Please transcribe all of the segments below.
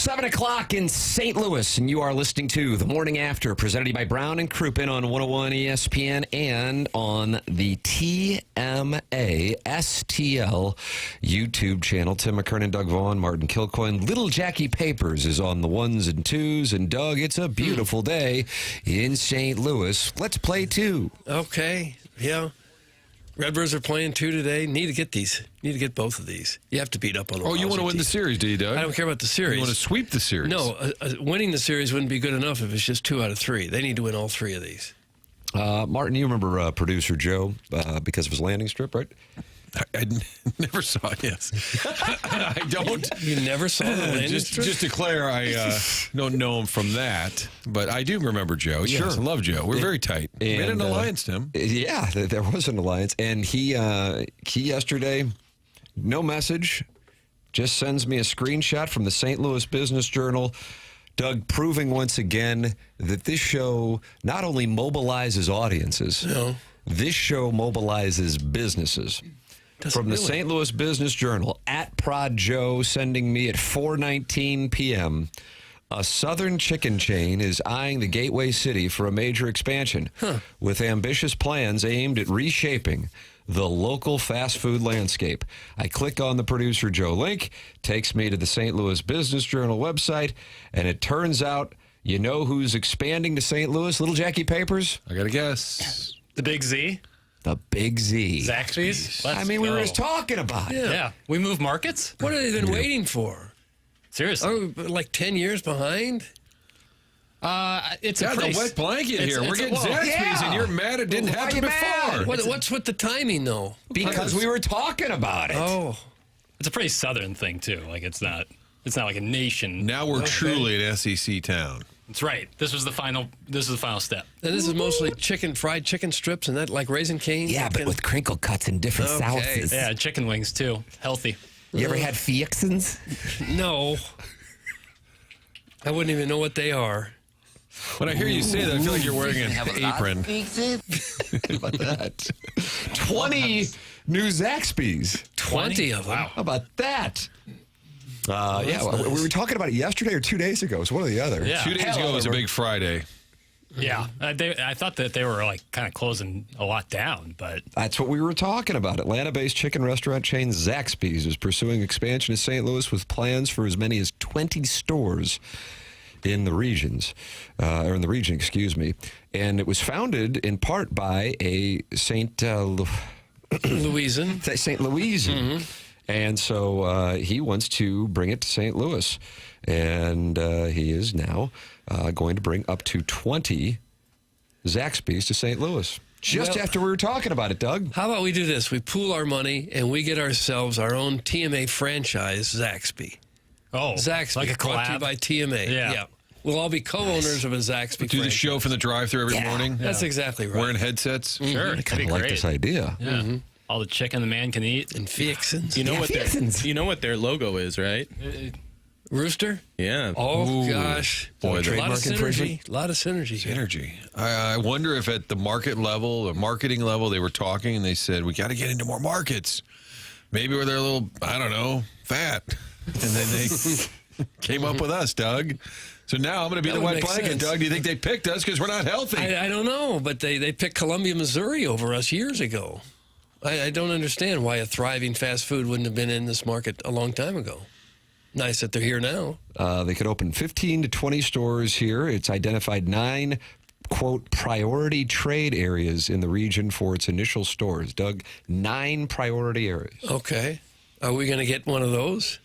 7 o'clock in St. Louis, and you are listening to The Morning After, presented by Brown and Crouppen on 101 ESPN and on the TMA STL YouTube channel. Tim McKernan, Doug Vaughn, Martin Kilcoyne. Little Jackie Papers is on the ones and twos. And, Doug, it's a beautiful day in St. Louis. Let's play two. Okay, yeah. Redbirds are playing two today. Need to get these. Need to get both of these. You have to beat up on the you want to win the series, do you, Doug? I don't care about the series. You want to sweep the series? No, winning the series wouldn't be good enough if it's just 2 out of 3. They need to win all 3 of these. Martin, you remember producer Joe because of his landing strip, right? I never saw it, yes. I don't. You never saw the landing strip? Just to declare, I don't know him from that, but I do remember Joe. Yes, Sure. I love Joe. We're very tight. We had an alliance, Tim. Yeah, there was an alliance. And he yesterday, no message, just sends me a screenshot from the St. Louis Business Journal. Doug, proving once again that this show not only mobilizes audiences, this show mobilizes businesses. From the St. Louis Business Journal, at Prod Joe, sending me at 4:19 p.m., a southern chicken chain is eyeing the Gateway City for a major expansion with ambitious plans aimed at reshaping the local fast food landscape. I click on the producer Joe link, takes me to the St. Louis Business Journal website, and it turns out, you know who's expanding to St. Louis, Little Jackie Papers? I got to guess. The Big Z? The Big Z. Zaxby's? We were just talking about it. Yeah. We move markets? What have they been waiting for? Seriously? Are we like 10 years behind? It's Got a the pretty... wet blanket here. We're getting Zaxby's, and you're mad it didn't happen before. What's with the timing, though? Because we were talking about it. Oh. It's a pretty southern thing, too. Like, it's not like a nation. Now we're truly an SEC town. That's right. This was the final step. And this is mostly fried chicken strips and that, like Raisin Cane? Yeah, but with crinkle cuts and different sauces. Yeah, chicken wings, too. Healthy. You ever had fixins? No. I wouldn't even know what they are. When I hear you say that, I feel like you're wearing an apron. How about that? 20 new Zaxby's. 20 of them. Wow. How about that? We were talking about it yesterday or 2 days ago. It's one or the other. Yeah. 2 days ago was a big Friday. Yeah. I thought that they were, like, kind of closing a lot down, but... That's what we were talking about. Atlanta-based chicken restaurant chain Zaxby's is pursuing expansion to St. Louis with plans for as many as 20 stores in the region, excuse me. And it was founded in part by a St. Louisan. St. Louisan. And so he wants to bring it to St. Louis. And he is now going to bring up to 20 Zaxby's to St. Louis. Just after we were talking about it, Doug. How about we do this? We pool our money and we get ourselves our own TMA franchise, Zaxby. Oh, Zaxby, like a brought to you collab? by TMA. Yeah. We'll all be co-owners of a Zaxby Do the show from the drive-thru every morning. That's exactly right. Wearing headsets. Sure. I kind of like this idea. Yeah. All the chicken the man can eat. And fixins. You know what their logo is, right? Rooster? Yeah. Oh, gosh. Boy, A lot of trademark infringement? synergy. A lot of synergy. here. Energy. I wonder if at the market level, the marketing level, they were talking and they said, we got to get into more markets. Maybe where they're a little, I don't know, fat. And then they came up with us, Doug. So now I'm going to be That the would wet make blanket, sense. Doug. Do you think they picked us because we're not healthy? I don't know, but they picked Columbia, Missouri over us years ago. I don't understand why a thriving fast food wouldn't have been in this market a long time ago. Nice that they're here now. They could open 15 to 20 stores here. It's identified 9, quote, priority trade areas in the region for its initial stores. Doug, 9 priority areas. Okay. Are we going to get one of those?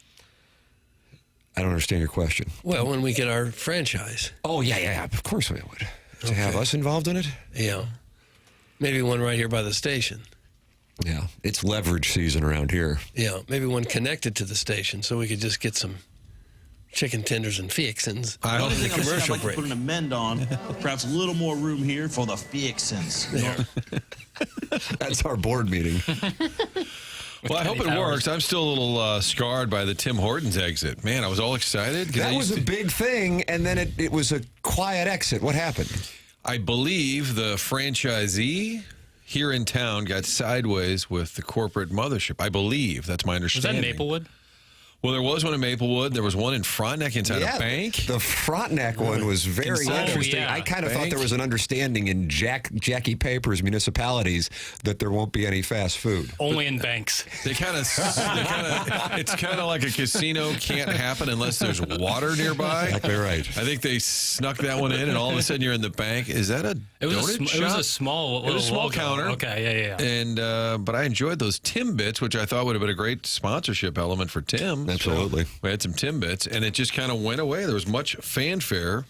I don't understand your question. Well, when we get our franchise. Oh, yeah. Of course we would. To have us involved in it? Yeah. Maybe one right here by the station. Yeah. It's leverage season around here. Yeah. Maybe one connected to the station so we could just get some chicken tenders and fixins. I don't I think Commercial I'd like break. to put an amend on, perhaps a little more room here for the fixins. That's our board meeting. Well, I hope it Powers. works. I'm still a little scarred by the Tim Hortons exit. Man, I was all excited. That was a big thing, and then it was a quiet exit. What happened? I believe the franchisee here in town got sideways with the corporate mothership. I believe. That's my Was that understanding. Maplewood? Well, there was one in Maplewood. There was one in Frontenac inside a bank. The Frontenac one was very interesting. yeah. I kind of thought there was an understanding in Jackie Paper's municipalities that there won't be any fast food. Only in banks. It's kind of like a casino can't happen unless there's water nearby. Exactly right. I think they snuck that one in, and all of a sudden you're in the bank. Is that a It was donut shop? it was a small It was a small logo. counter. Okay, yeah. And but I enjoyed those Timbits, which I thought would have been a great sponsorship element for Tim. Absolutely. So we had some Timbits, and it just kind of went away. There was much fanfare,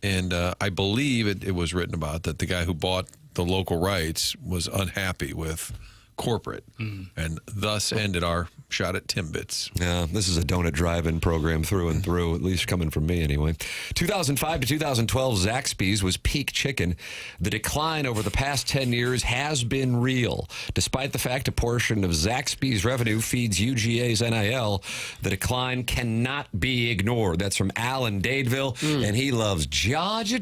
and I believe it was written about that the guy who bought the local rights was unhappy with corporate, and thus ended our shot at Timbits. Yeah, this is a donut drive-in program through and through, at least coming from me anyway. 2005 to 2012, Zaxby's was peak chicken. The decline over the past 10 years has been real. Despite the fact a portion of Zaxby's revenue feeds UGA's NIL, the decline cannot be ignored. That's from Al in Dadeville, and he loves Georgia.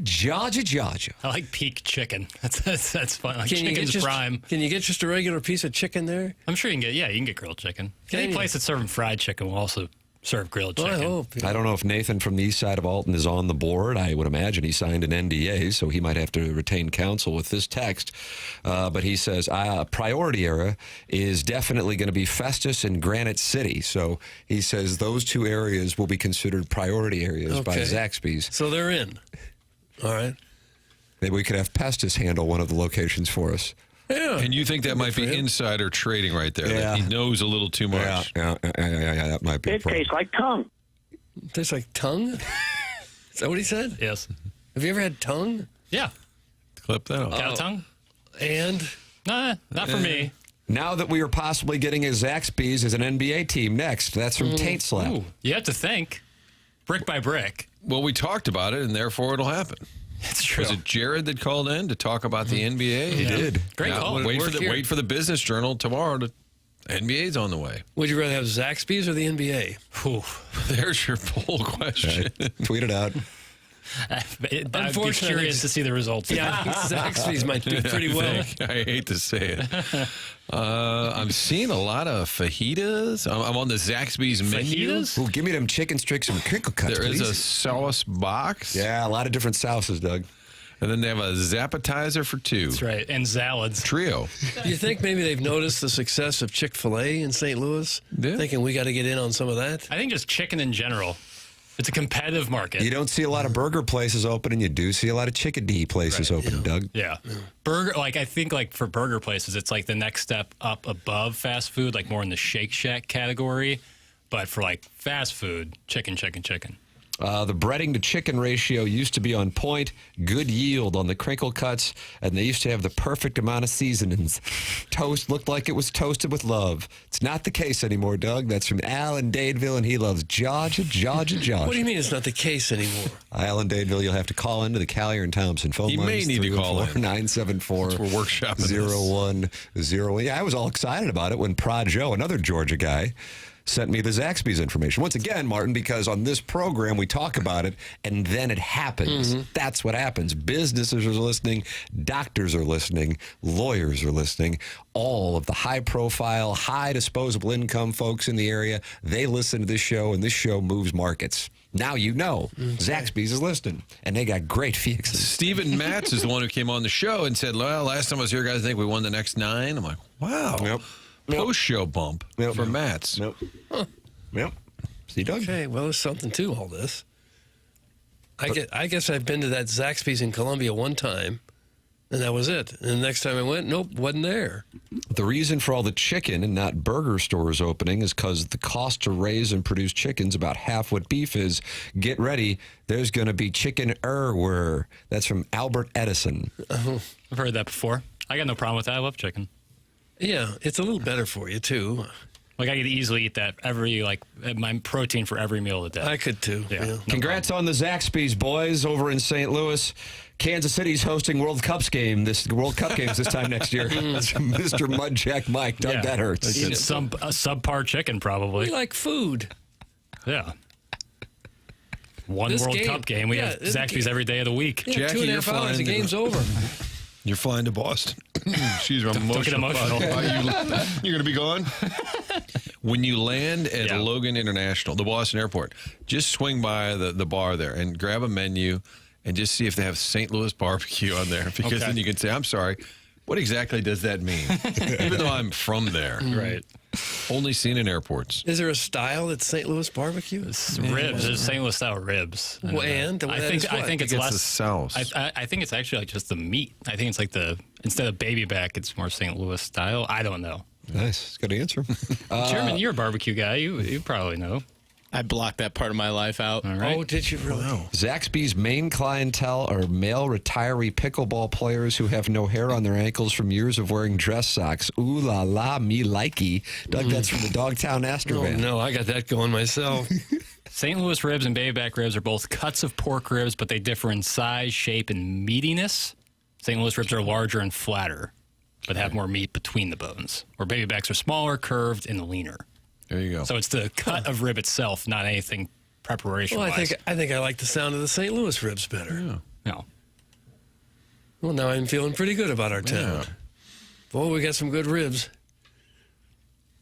I like peak chicken. That's fun. Like Can you get chicken's just, prime. Can you get just a regular piece of chicken there? I'm sure you can get grilled chicken. Can Any you? place that's serving fried chicken will also serve grilled Well, chicken. I hope. I don't know if Nathan from the east side of Alton is on the board. I would imagine he signed an NDA, so he might have to retain counsel with this text. But he says, priority area is definitely going to be Festus and Granite City. So he says those two areas will be considered priority areas by Okay. Zaxby's. So they're in. All right. Maybe we could have Pestis handle one of the locations for us. Yeah. And you think that might be insider trading right there? That he knows a little too much. Yeah, that might be a It problem. tastes like tongue. Tastes like tongue? Is that what he said? Yes. Have you ever had tongue? Yeah. Clip that off. Cow tongue? And Nah, not for me. Now that we are possibly getting a Zaxby's as an NBA team next. That's from Taint Slap. Ooh, you have to think. Brick by brick. Well, we talked about it, and therefore it'll happen. It's true. Was it Jared that called in to talk about the NBA? He did. Great Now, call. Wait for the Business Journal tomorrow. NBA's on the way. would you rather have Zaxby's or the NBA? Whew. There's your poll question. Tweet it out. I'd be Unfortunately, curious to see the results. Yeah, I think Zaxby's might do pretty well. I hate to say it. I'm seeing a lot of fajitas. I'm on the Zaxby's menu. Fajitas? Ooh, give me them chicken strips and crinkle cuts, There is please. a sauce box. Yeah, a lot of different sauces, Doug. And then they have a Zappetizer for two. That's right. And salads. Trio. Do you think maybe they've noticed the success of Chick-fil-A in St. Louis? Yeah. Thinking we got to get in on some of that? I think just chicken in general. It's a competitive market. You don't see a lot of burger places opening. You do see a lot of chickadee places opening, Doug. Yeah. Burger, I think for burger places, it's like the next step up above fast food, like more in the Shake Shack category. But for like fast food, chicken. The breading to chicken ratio used to be on point, good yield on the crinkle cuts, and they used to have the perfect amount of seasonings. Toast looked like it was toasted with love. It's not the case anymore, Doug. That's from Al in Dadeville, and he loves Georgia. What do you mean it's not the case anymore? Al in Dadeville, you'll have to call into the Callier and Thompson phone He lines. may need to call in. 974 We're workshopping this. 0101. Yeah, I was all excited about it when Prod Joe, another Georgia guy, sent me the Zaxby's information. Once again, Martin, because on this program we talk about it and then it happens. That's what happens. Businesses are listening, doctors are listening, lawyers are listening. All of the high-profile, high disposable income folks in the area, they listen to this show, and this show moves markets. Now you know Zaxby's is listening, and they got great fixes. Stephen Matz is the one who came on the show and said, well, last time I was here, guys, I think we won the next 9. I'm like, wow. Yep. Post-show bump for Matz. Nope. Yep. See, Doug? Okay, well, there's something to all this. I guess I've been to that Zaxby's in Columbia one time, and that was it. And the next time I went, nope, wasn't there. The reason for all the chicken and not burger stores opening is because the cost to raise and produce chicken's about half what beef is. Get ready. There's going to be chicken everywhere. That's from Albert Edison. I've heard that before. I got no problem with that. I love chicken. Yeah, it's a little better for you, too. Like I could easily eat that my protein for every meal of the day. I could, too. Yeah. No Congrats on the Zaxby's, boys, over in St. Louis. Kansas City's hosting World Cup games this time next year. That's from Mr. Mudjack Mike. Doug, Yeah. that hurts. Eat a subpar chicken, probably. We like food. Yeah. One This World game- Cup game. We yeah, have this Zaxby's game- every day of the week. Yeah, Jackie, 2.5 you're hours, flying the to- game's over. You're flying to Boston. She's Don't get emotional. You're going to be gone? When you land at Yeah. Logan International, the Boston Airport, just swing by the bar there and grab a menu and just see if they have St. Louis barbecue on there. Because then you can say, I'm sorry, what exactly does that mean? Even though I'm from there. Right. Only seen in airports. Is there a style that's St. Louis barbecue? It's ribs. There's St. Louis style ribs. I don't Well, know. and I that think is what? I think it's It's less the sauce. I think it's actually like just the meat. I think it's like instead of baby back, it's more St. Louis style. I don't know. Nice. Good answer. Chairman, you're a barbecue guy. You probably know. I blocked that part of my life out. All right. Oh, did you really? Zaxby's main clientele are male retiree pickleball players who have no hair on their ankles from years of wearing dress socks. Ooh la la, me likey. Doug, that's from the Dogtown Astor Oh, van. no, I got that going myself. St. Louis ribs and baby back ribs are both cuts of pork ribs, but they differ in size, shape, and meatiness. St. Louis ribs are larger and flatter, but have more meat between the bones. Or baby backs are smaller, curved, and leaner. There you go. So it's the cut of rib itself, not anything preparation Well, wise. I think I like the sound of the St. Louis ribs better. No. Well, now I'm feeling pretty good about our town. Yeah. Boy, we got some good ribs.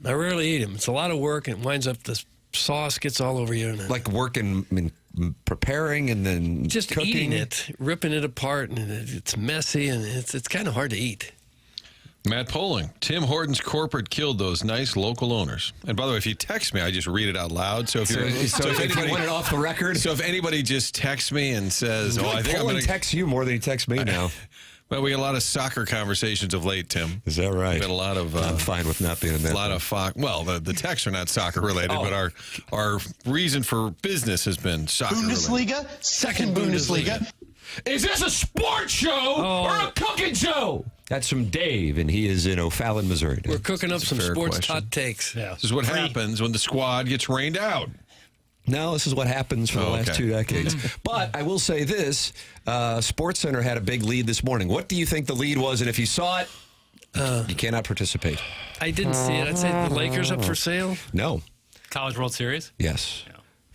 I rarely eat them. It's a lot of work, and it winds up the sauce gets all over you. And Like working, preparing and then just cooking. eating it, ripping it apart, and it's messy, and it's kind of hard to eat. Matt Poling, Tim Hortons corporate killed those nice local owners. And by the way, if you text me, I just read it out loud. So if So, you're, if you want it off the record, so if anybody just texts me and says, "Oh, I think I'm Poland going to," texts you more than he texts me now. well, we got a lot of soccer conversations of late, Tim. Is that right? We've got a lot of. I'm fine with not being in that. A lot of well, the texts are not soccer related, but our reason for business has been soccer related. Bundesliga, second Bundesliga. Is this a sports show or a cooking show? That's from Dave, and he is in O'Fallon, Missouri. We're cooking up That's a some fair sports question. hot takes. Yeah. This is what happens when the squad gets rained out. No, this is what happens for the last okay. 2 decades. But I will say this, Sports Center had a big lead this morning. What do you think the lead was? And if you saw it, you cannot participate. I didn't see it. I'd say the Lakers up for sale. No. College World Series? Yes.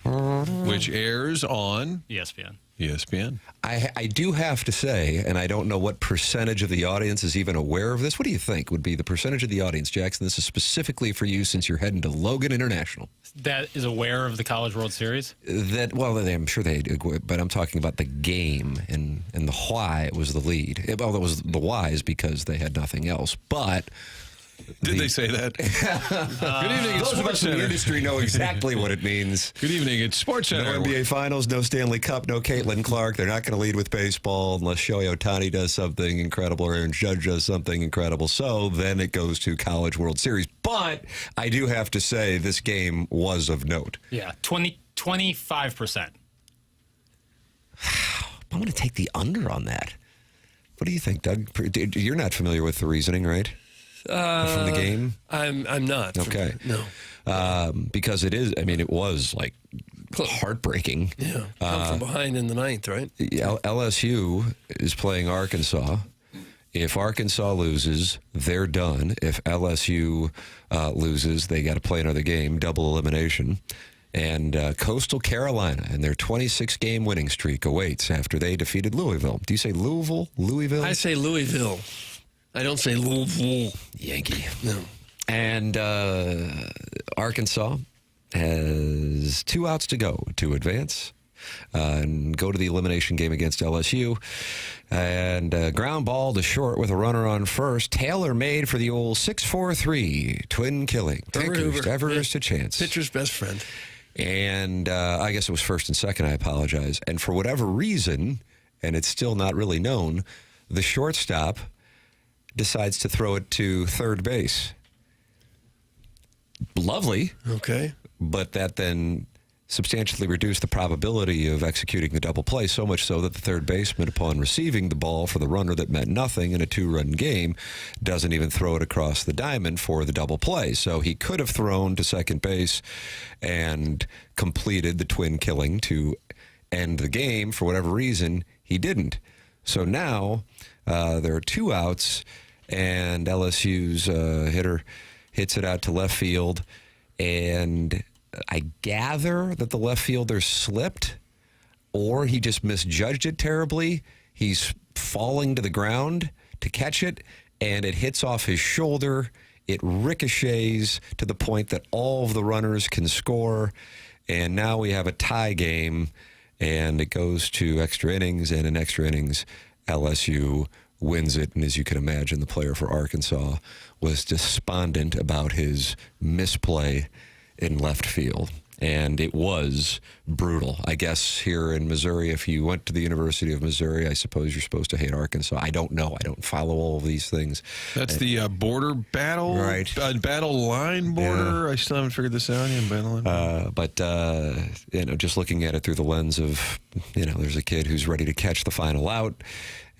Which airs on ESPN. ESPN. I do have to say, and I don't know what percentage of the audience is even aware of this. What do you think would be the percentage of the audience, Jackson? This is specifically for you since you're heading to Logan International. That is aware of the College World Series? I'm sure they do, but I'm talking about the game and the why it was the lead. Well, it was the why is because they had nothing else. But Did they say that? Good evening, it's those of Sports us in the Center. industry know exactly what it means. Good evening, it's Sports No Center. NBA Finals, no Stanley Cup, no Caitlin Clark. They're not going to lead with baseball unless Shohei Ohtani does something incredible or Aaron Judge does something incredible. So then it goes to College World Series. But I do have to say this game was of note. Yeah, 25%. I'm going to take the under on that. What do you think, Doug? You're not familiar with the reasoning, right? From the game? I'm not. Okay. No. Because it is, it was like heartbreaking. Yeah. Come from behind in the ninth, right? LSU is playing Arkansas. If Arkansas loses, they're done. If LSU loses, they got to play another game, double elimination. And Coastal Carolina and their 26-game winning streak awaits after they defeated Louisville. Do you say Louisville? Louisville? I say Louisville. I don't say Louisville. Yankee. No. And Arkansas has 2 outs to go to advance and go to the elimination game against LSU. And ground ball to short with a runner on first. Taylor made for the old 6-4-3 twin killing. Tankers, Everest to chance. Pitcher's best friend. And I guess it was first and second. I apologize. And for whatever reason, and it's still not really known, the shortstop decides to throw it to third base. Lovely. Okay. But that then substantially reduced the probability of executing the double play, so much so that the third baseman, upon receiving the ball for the runner that meant nothing in a 2-run game, doesn't even throw it across the diamond for the double play. So he could have thrown to second base and completed the twin killing to end the game. For whatever reason, he didn't. So now there are 2 outs, and LSU's hitter hits it out to left field, and I gather that the left fielder slipped, or he just misjudged it terribly. He's falling to the ground to catch it, and it hits off his shoulder It ricochets to the point that all of the runners can score, and now we have a tie game, and it goes to extra innings, and in extra innings, LSU wins it. And as you can imagine, the player for Arkansas was despondent about his misplay in left field. And it was brutal. I guess here in Missouri, if you went to the University of Missouri, I suppose you're supposed to hate Arkansas. I don't know. I don't follow all of these things. That's the border battle? Right. Battle line border? Yeah. I still haven't figured this out yet. Battle line. But just looking at it through the lens of, there's a kid who's ready to catch the final out,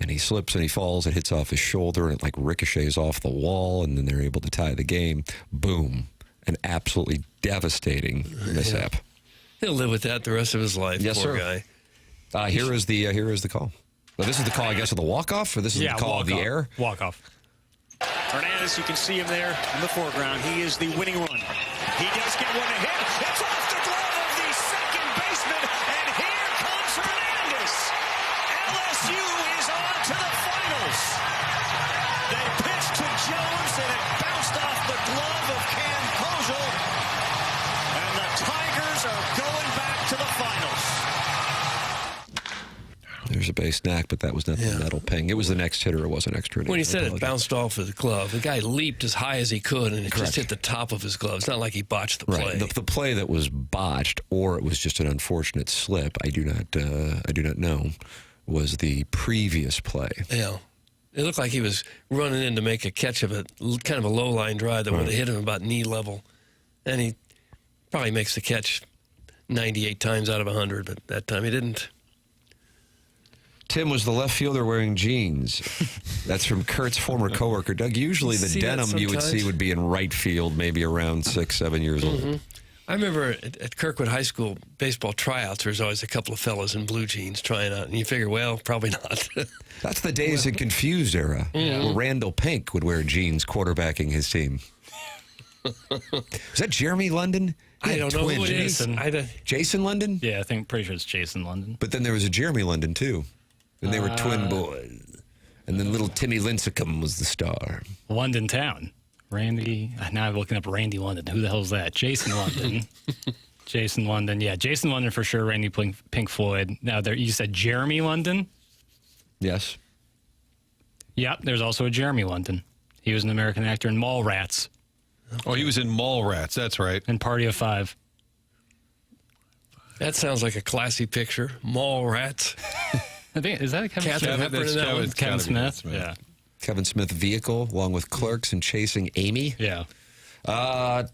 and he slips and he falls. It hits off his shoulder, and it ricochets off the wall, and then they're able to tie the game. Boom. An absolutely devastating mishap. Yeah. He'll live with that the rest of his life. Yes, poor sir. guy. Here is the call. Well, this is the call, I guess, of the walk-off, or this is the call of the air? Walk-off. Hernandez, you can see him there in the foreground. He is the winning run. He does get one to hit. It's off the glove of the second baseman, and here comes Hernandez. LSU is on to the finals. They pitched to Jones, and it bounced off the glove of Cam Kozel, and the Tigers are going back to the finals. There's a base snack, but that was not the metal ping. It was the next hitter. It wasn't extra. When he said it bounced off his glove, the guy leaped as high as he could, and it Correct. just hit the top of his glove. It's not like he botched the play. Right. The play that was botched, or it was just an unfortunate slip, I do not know, was the previous play. Yeah. It looked like he was running in to make a catch of it, kind of a low-line drive that would have hit him about knee level. And he probably makes the catch 98 times out of 100, but that time he didn't. Tim, was the left fielder wearing jeans? That's from Kurt's former coworker, Doug. Usually the See that denim you would see sometimes? would be in right field, maybe around 6, 7 years old. I remember at Kirkwood High School baseball tryouts, there was always a couple of fellas in blue jeans trying out, and you figure, well, probably not. That's the Dazed and Confused era, where Randall Pink would wear jeans quarterbacking his team. Is that Jeremy London? He I had don't know who twins. it is. Jason. Jason London? Yeah, pretty sure it's Jason London. But then there was a Jeremy London, too. And they were twin boys. And then little Timmy Lincecum was the star. London Town. Randy. Now I'm looking up Randy London. Who the hell is that? Jason London. Jason London. Yeah, Jason London for sure. Randy Pink Floyd. Now, you said Jeremy London? Yes. Yep, there's also a Jeremy London. He was an American actor in Mallrats Oh, he was in Mallrats. That's right. and Party of Five. That sounds like a classy picture. Mall rats. I think, is that a Kevin Catherine Smith? Hepburn in that one? Kevin Smith? Yeah. Kevin Smith vehicle, along with Clerks and Chasing Amy. Yeah.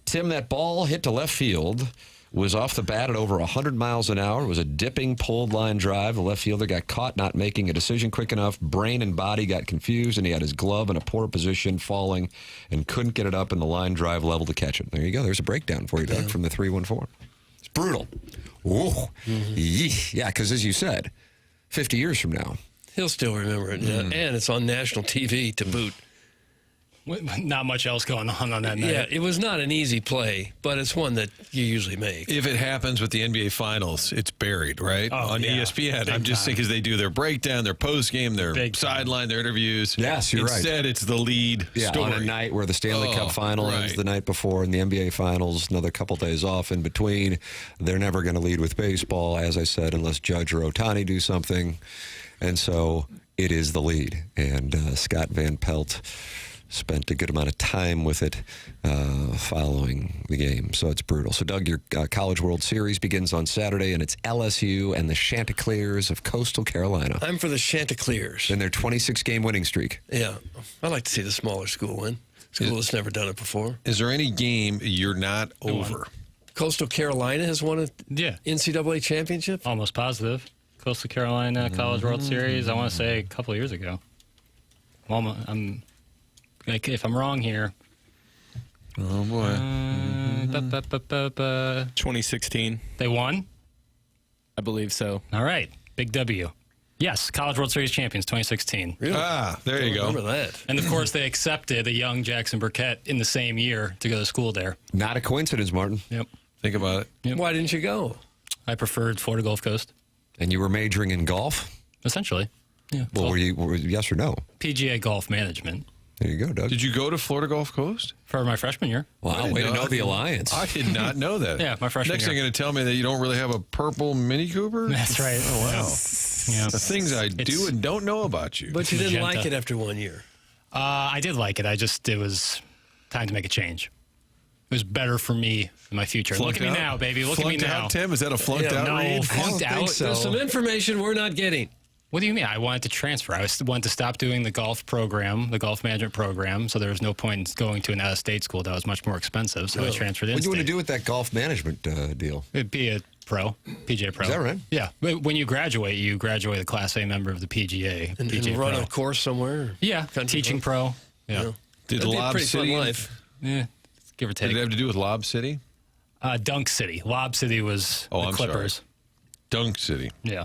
Tim, that ball hit to left field, was off the bat at over 100 miles an hour. It was a dipping, pulled line drive. The left fielder got caught not making a decision quick enough. Brain and body got confused, and he had his glove in a poor position, falling, and couldn't get it up in the line drive level to catch it. There you go. There's a breakdown for you, Doug, from the 314. It's brutal. Ooh. Yeah, because as you said, 50 years from now. He'll still remember it. Yeah. And it's on national TV to boot. Not much else going on that night. Yeah, it was not an easy play, but it's one that you usually make. If it happens with the NBA Finals, it's buried, right? Oh, on yeah. ESPN. Big I'm just time. thinking they do their breakdown, their postgame, their Big time. sideline, their interviews. Yes, you're right. Instead, it's the lead story. On a night where the Stanley Oh, Cup final ends right. the night before and the NBA Finals, another couple days off in between. They're never going to lead with baseball, as I said, unless Judge or Ohtani do something. And so it is the lead. And Scott Van Pelt spent a good amount of time with it following the game. So it's brutal. So, Doug, your College World Series begins on Saturday, and it's LSU and the Chanticleers of Coastal Carolina I'm for the Chanticleers. in their 26-game winning streak. Yeah. I'd like to see the smaller school win. School that's never done it before. Is there any game you're not over? Coastal Carolina has won an Yeah. NCAA championship. Almost positive. Coastal Carolina College World Series, I want to say a couple of years ago. Well, if I'm wrong here. Oh, boy. 2016, They won? I believe so. All right. Big W. Yes, College World Series champions, 2016. Really? There you go. Remember that. And, of course, they accepted a young Jackson Burkett in the same year to go to school there. Not a coincidence, Martin. Yep. Think about it. Yep. Why didn't you go? I preferred Florida Gulf Coast, And you were majoring in golf? essentially. Yeah. Well, were you yes or no? PGA Golf Management. There you go, Doug. Did you go to Florida Gulf Coast? For my freshman year. Wow, way to know the alliance. I did not know that. Yeah, my freshman Next year. thing you're going to tell me that you don't really have a purple Mini Cooper? That's right. Oh, wow. Yeah. The things I do and don't know about you. But you didn't Magenta. like it after 1 year. I did like it. It was time to make a change. It was better for me in my future. Flunked Look at me out? now, baby. Look Flunked at me now. out, Tim? Is that a flunked Yeah, out no, read? flunked out. There's some information we're not getting. What do you mean? I wanted to transfer. I wanted to stop doing the golf program, the golf management program, so there was no point in going to an out-of-state school that was much more expensive, so I transferred in. What do you want to do with that golf management deal? It'd be a pro, PGA pro. Is that right? Yeah. But when you graduate a Class A member of the PGA. And PGA run pro. a course somewhere. Yeah, Country teaching club. pro. Yeah. Did That'd be a Lob pretty City? fun life. Yeah, give or Did take. it have to do with Lob City? Dunk City. Lob City was Oh, the I'm sorry. Clippers. Dunk City. Yeah.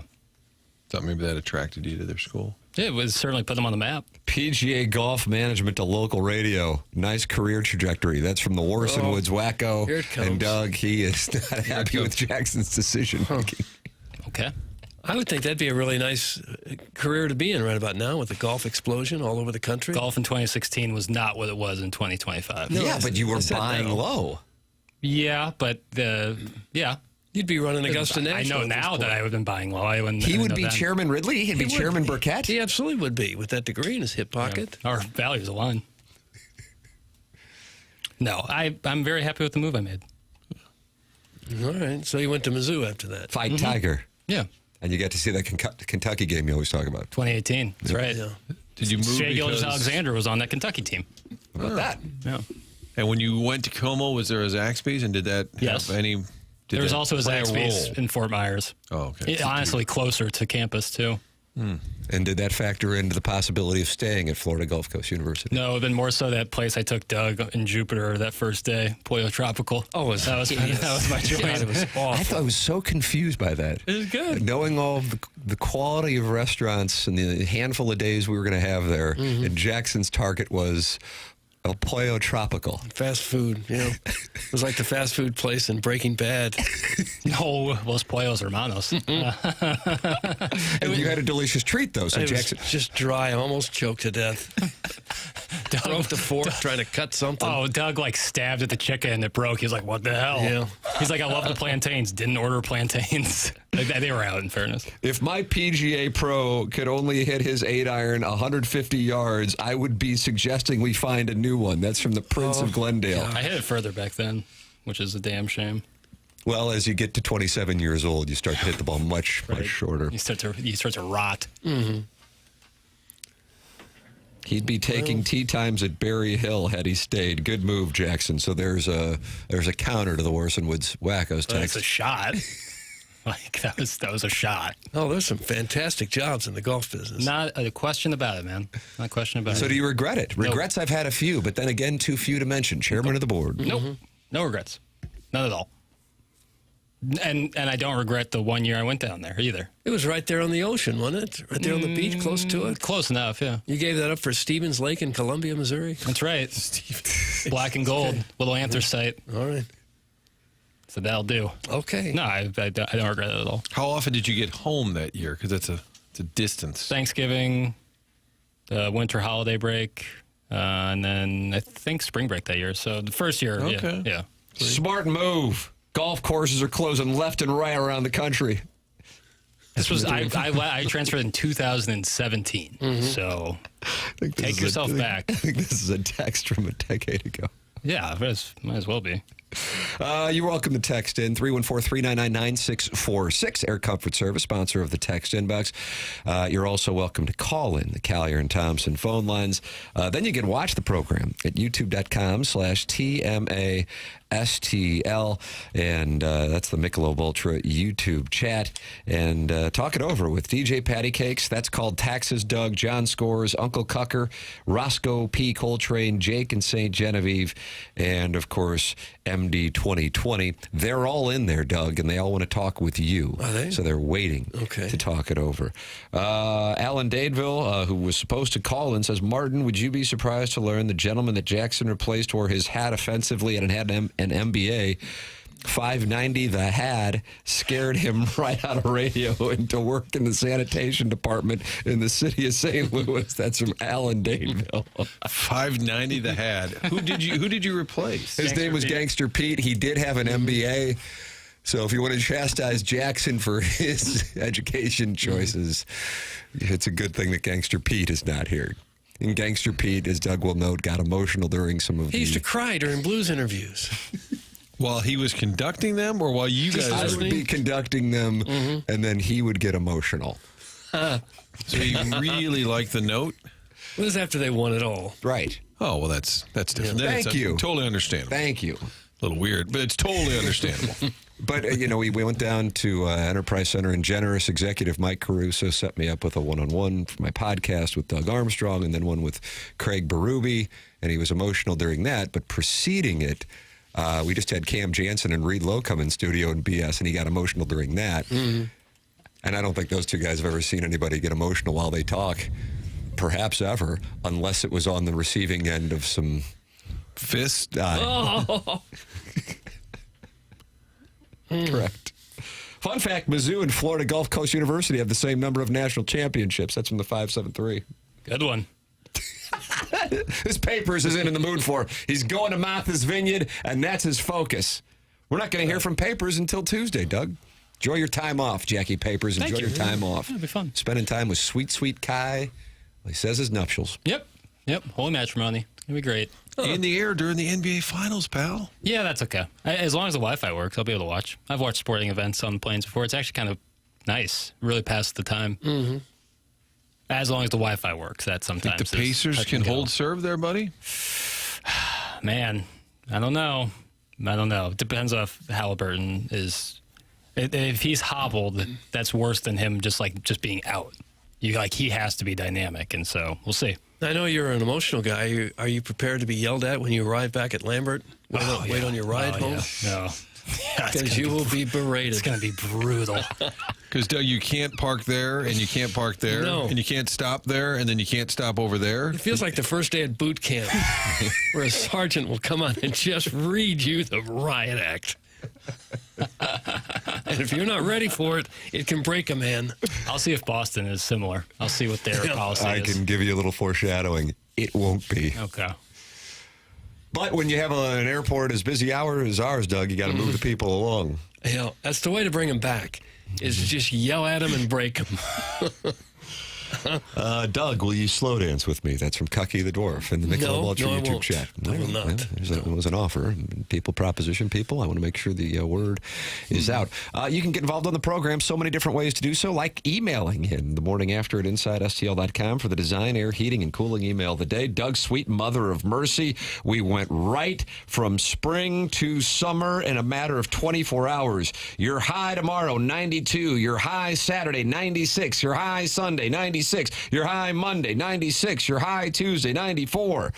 Thought maybe that attracted you to their school. It was certainly put them on the map. PGA Golf Management to local radio. Nice career trajectory. That's from the Warson Woods Wacko. Here it comes. And Doug, he is not happy with comes. Jackson's decision making. Okay. I would think that'd be a really nice career to be in right about now with the golf explosion all over the country. Golf in 2016 was not what it was in 2025. No. Yeah, but you were I said buying no. low. Yeah, but You'd be running Augusta I National. know at this now point. that I would have been buying low. I wouldn't. He I would know be then. Chairman Ridley. He'd be would Chairman be. Burkett. He absolutely would be with that degree in his hip pocket. Our values align. No, I'm very happy with the move I made. All right. So you went to Mizzou after that. Fight Tiger. Yeah, And you get to see that Kentucky game you always talk about. 2018. That's right. Yeah. Did you move Shea because... Gilgeous-Alexander was on that Kentucky team. How about that? Yeah. And when you went to Como, was there a Zaxby's? And did that Yes. have any... There was also a play Zaxby's role? in Fort Myers. Oh, okay. Honestly, closer to campus, too. And did that factor into the possibility of staying at Florida Gulf Coast University? No, it would have been more so that place I took Doug in Jupiter that first day, Pollo Tropical. Oh, that was my choice. God, it was awful. I thought I was so confused by that. It was good. Knowing all of the quality of restaurants and the handful of days we were going to have there, and Jackson's target was El Pollo Tropical. Fast food, it was like the fast food place in Breaking Bad. No, Los Pollos Hermanos. And you had a delicious treat, though. So It Jackson, was just dry. I almost choked to death. Broke the fork trying to cut something. Oh, Doug stabbed at the chicken and it broke. He was like, "What the hell?" Yeah. He's like, "I love the plantains." Didn't order plantains. They were out, in fairness. if my PGA pro could only hit his 8-iron 150 yards, I would be suggesting we find a new one. That's from the Prince of Glendale. I hit it further back then, which is a damn shame. Well, as you get to 27 years old, you start to hit the ball much shorter. You start to rot. He'd be taking tee times at Berry Hill had he stayed. Good move, Jackson. So there's a counter to the Warson Woods Wackos That's text. a shot. That was a shot. Oh, there's some fantastic jobs in the golf business. Not a question about it, man. Not a question about it. So do you regret it? Regrets, I've had a few, but then again, too few to mention. Chairman of the board. Nope. No regrets. None at all. And I don't regret the 1 year I went down there either. It was right there on the ocean, wasn't it? Right there on the beach, close to it. Close enough, yeah. You gave that up for Stevens Lake in Columbia, Missouri? That's right. Black and gold, little anthracite. All right. So that'll do. Okay. No, I don't regret it at all. How often did you get home that year? Because it's a distance. Thanksgiving, the winter holiday break, and then I think spring break that year. So the first year, Okay. yeah. Smart move. Golf courses are closing left and right around the country. This was I transferred in 2017. So take yourself back. I think this is a text from a decade ago. Yeah, might as well be. You're welcome to text in 314-399-9646. Air Comfort Service, sponsor of the text inbox. You're also welcome to call in the Collier and Thompson phone lines. Then you can watch the program at youtube.com/TMASTL. And that's the Michelob Ultra YouTube chat. And talk it over with DJ Patty Cakes. That's called Taxes Doug, John Scores, Uncle Cucker, Roscoe P. Coltrane, Jake and St. Genevieve, and, of course, MD 2020. They're all in there, Doug, and they all want to talk with you. Are they? So they're waiting to talk it over. Alan Dadeville, who was supposed to call in, says, Martin, would you be surprised to learn the gentleman that Jackson replaced wore his hat offensively and had an MBA 590 the had scared him right out of radio into work in the sanitation department in the city of St. Louis. That's from Alan Daneville. 590 the had. Who did you replace? His name was Gangster Pete. He did have an MBA. So if you want to chastise Jackson for his education choices, it's a good thing that Gangster Pete is not here. And Gangster Pete, as Doug will note, got emotional during some of He used to cry during blues interviews. While he was conducting them, or while you guys I were... would be conducting them, and then he would get emotional. So you really like the note? It was after they won it all. Right. Oh, well, that's different. Yeah. Then Thank you. Totally understandable. Thank you. A little weird, but it's totally understandable. But, we went down to Enterprise Center, and generous executive Mike Caruso set me up with a one-on-one for my podcast with Doug Armstrong, and then one with Craig Berube, and he was emotional during that. But preceding it, we just had Cam Jansen and Reed Lowe come in studio and BS, and he got emotional during that. Mm-hmm. And I don't think those two guys have ever seen anybody get emotional while they talk, perhaps ever, unless it was on the receiving end of some fist. Correct. Fun fact, Mizzou and Florida Gulf Coast University have the same number of national championships. That's from the 573. Good one. This Papers is in the mood for. He's going to Martha's Vineyard, and that's his focus. We're not going to hear from Papers until Tuesday, Doug. Enjoy your time off, Jackie Papers. Enjoy your time off. It'll be fun. Spending time with sweet, sweet Kai. He says his nuptials. Yep. Holy matrimony. It'll be great. In the air during the NBA Finals, pal. Yeah, that's okay. As long as the Wi-Fi works, I'll be able to watch. I've watched sporting events on the planes before. It's actually kind of nice. Really passes the time. Mm-hmm. As long as the Wi-Fi works, that sometimes. Think the Pacers can hold serve there, buddy? Man, I don't know. It depends if Halliburton is. If he's hobbled, that's worse than him just being out. He has to be dynamic, and so we'll see. I know you're an emotional guy. Are you prepared to be yelled at when you arrive back at Lambert? Wait on your ride home? Yeah. No. Because you will be berated. It's going to be brutal. Because, Doug, you can't park there, and you can't park there, and you can't stop there, and then you can't stop over there. It feels like the first day at boot camp where a sergeant will come on and just read you the riot act. And if you're not ready for it, it can break a man. I'll see if Boston is similar. I'll see what their policy is. I can give you a little foreshadowing. It won't be. Okay. But when you have an airport as busy hour as ours, Doug, you got to move the people along. That's the way to bring them back, is to just yell at them and break them. Doug, will you slow dance with me? That's from Cucky the Dwarf in the Michelob Ultra I YouTube won't. chat. I will not. It was an offer. People, proposition people. I want to make sure the word is out. You can get involved on the program so many different ways to do so, like emailing him the morning after at InsideSTL.com for the Design, Air, Heating, and Cooling email of the day. Doug, sweet mother of mercy. We went right from spring to summer in a matter of 24 hours. Your high tomorrow, 92. Your high Saturday, 96. Your high Sunday, 96. Your high Monday, 96. Your high Tuesday, 94.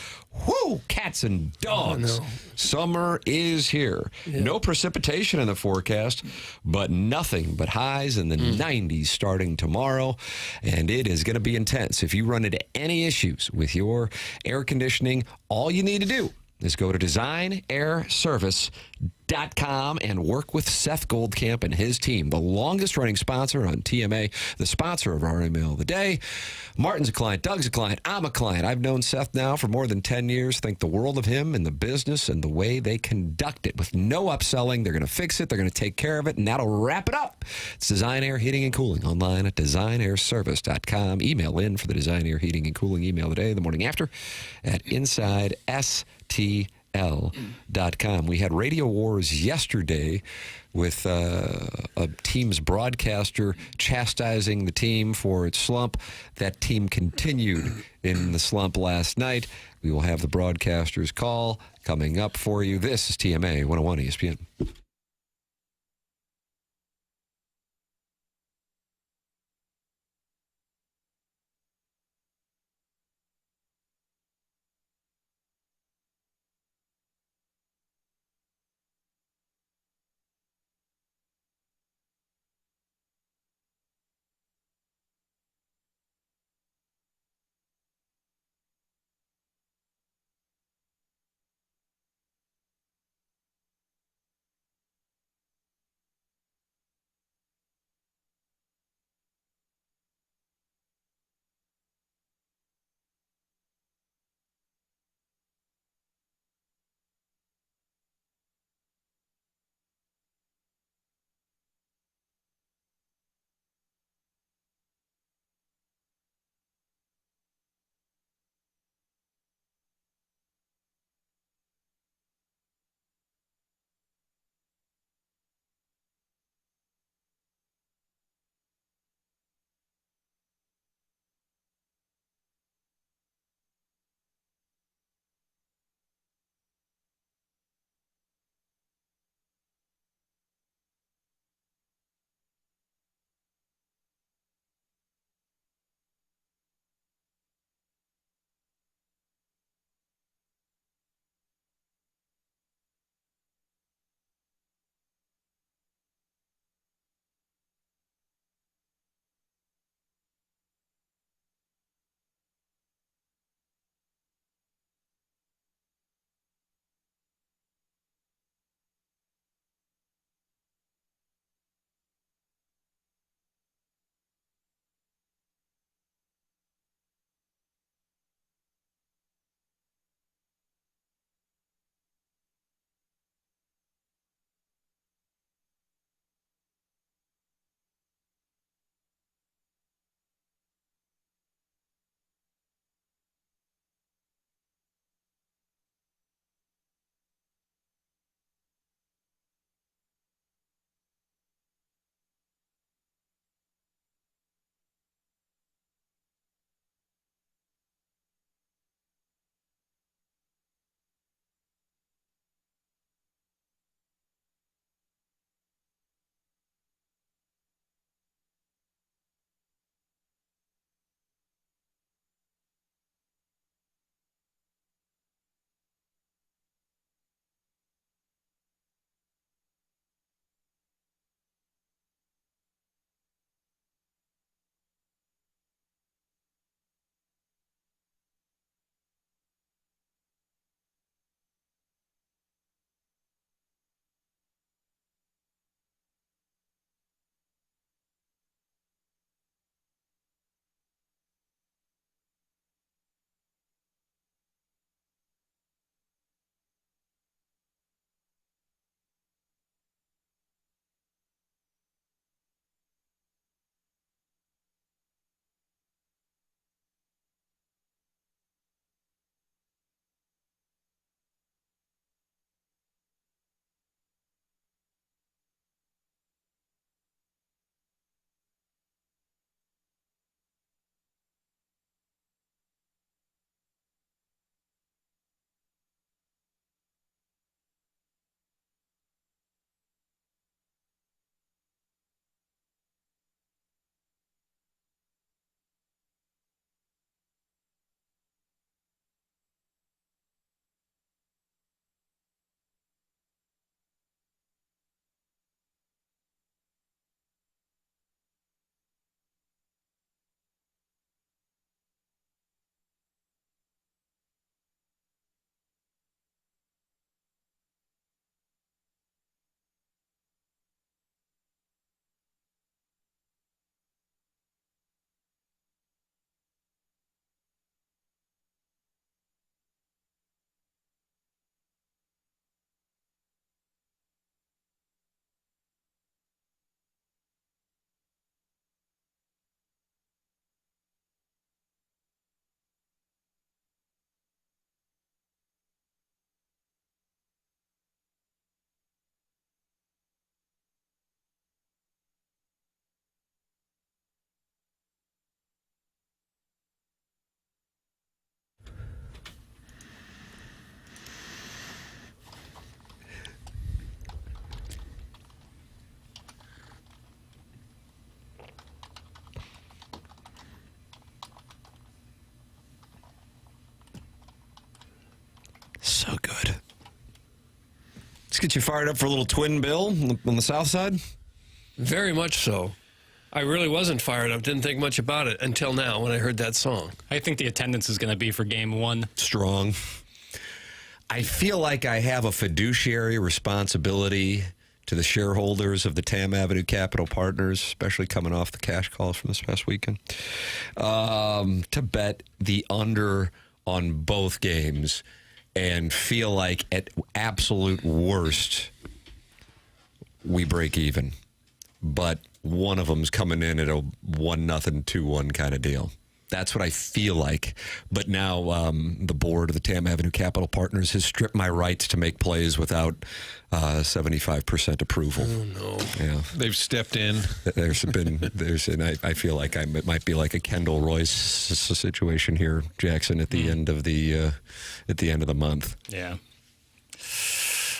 Whoo, cats and dogs. Oh, no. Summer is here. Yeah. No precipitation in the forecast, but nothing but highs in the 90s starting tomorrow. And it is going to be intense. If you run into any issues with your air conditioning, all you need to do is go to designairservice.com and work with Seth Goldcamp and his team, the longest-running sponsor on TMA, the sponsor of our email of the day. Martin's a client, Doug's a client, I'm a client. I've known Seth now for more than 10 years. Think the world of him and the business and the way they conduct it with no upselling. They're going to fix it. They're going to take care of it, and that'll wrap it up. It's Design Air Heating and Cooling online at designairservice.com. Email in for the Design Air Heating and Cooling email of the day, the morning after, at InsideSTL.com. We had Radio Wars yesterday with a team's broadcaster chastising the team for its slump. That team continued in the slump last night. We will have the broadcaster's call coming up for you. This is TMA 101 ESPN. get you fired up for a little Twin Bill on the south side? Very much so. I really wasn't fired up. Didn't think much about it until now when I heard that song. I think the attendance is going to be for game 1. Strong. I feel like I have a fiduciary responsibility to the shareholders of the Tam Avenue Capital Partners, especially coming off the cash calls from this past weekend, to bet the under on both games and feel like at absolute worst we break even. But one of them's coming in at a 1-0, 2-1 kind of deal. That's what I feel like. But now the board of the Tam Avenue Capital Partners has stripped my rights to make plays without 75% approval. Oh, no. Yeah. They've stepped in. And I feel like it might be like a Kendall Royce situation here, Jackson, at the end of the month. Yeah.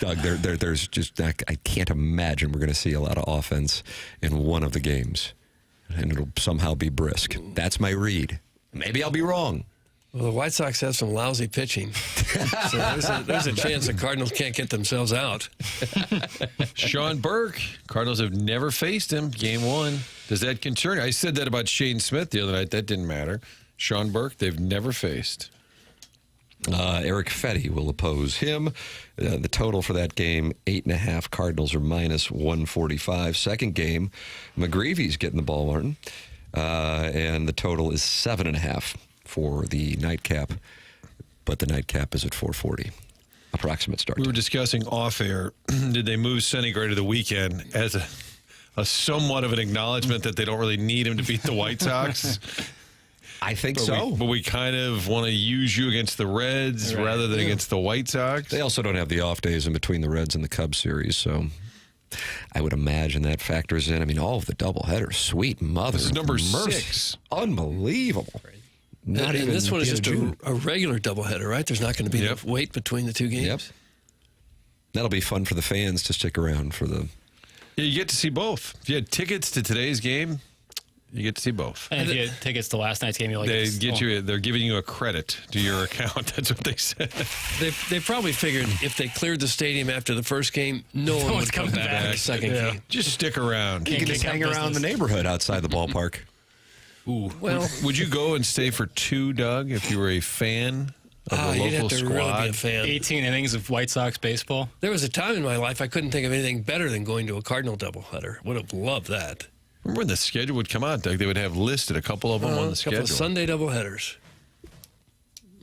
Doug, there's just I can't imagine we're going to see a lot of offense in one of the games, and it'll somehow be brisk. That's my read. Maybe I'll be wrong. Well, the White Sox have some lousy pitching. So there's a chance the Cardinals can't get themselves out. Sean Burke. Cardinals have never faced him. Game 1. Does that concern you? I said that about Shane Smith the other night. That didn't matter. Sean Burke, they've never faced. Eric Fetty will oppose him. The total for that game, 8.5. Cardinals are minus 145. Second game, McGreevy's getting the ball, Martin. And the total is 7.5 for the nightcap. But the nightcap is at 440. Approximate start We time. were discussing off air. Did they move Syndergaard to the weekend as a somewhat of an acknowledgement that they don't really need him to beat the White Sox? I think But so. but we kind of want to use you against the Reds rather than against the White Sox. They also don't have the off days in between the Reds and the Cubs series, so I would imagine that factors in. I mean, all of the doubleheaders, sweet mother. This is number mercy. 6. Unbelievable. Not And even this one is the just June. a regular doubleheader, right? There's not going to be enough wait between the two games. Yep. That'll be fun for the fans to stick around for the. Yeah, you get to see both. If you had tickets to today's game, you get to see both. And if you had tickets to last night's game, They're giving you a credit to your account. That's what they said. They probably figured if they cleared the stadium after the first game, no one one's would come coming back for back. the second Yeah. game. Just stick around. You can just hang around the neighborhood outside the ballpark. Ooh. Well, Would you go and stay for 2, Doug, if you were a fan of the you'd local have to squad? really be a fan. 18 innings of White Sox baseball. There was a time in my life I couldn't think of anything better than going to a Cardinal doubleheader. Would have loved that. Remember when the schedule would come out, Doug? They would have listed a couple of them on the A couple schedule. of Sunday doubleheaders.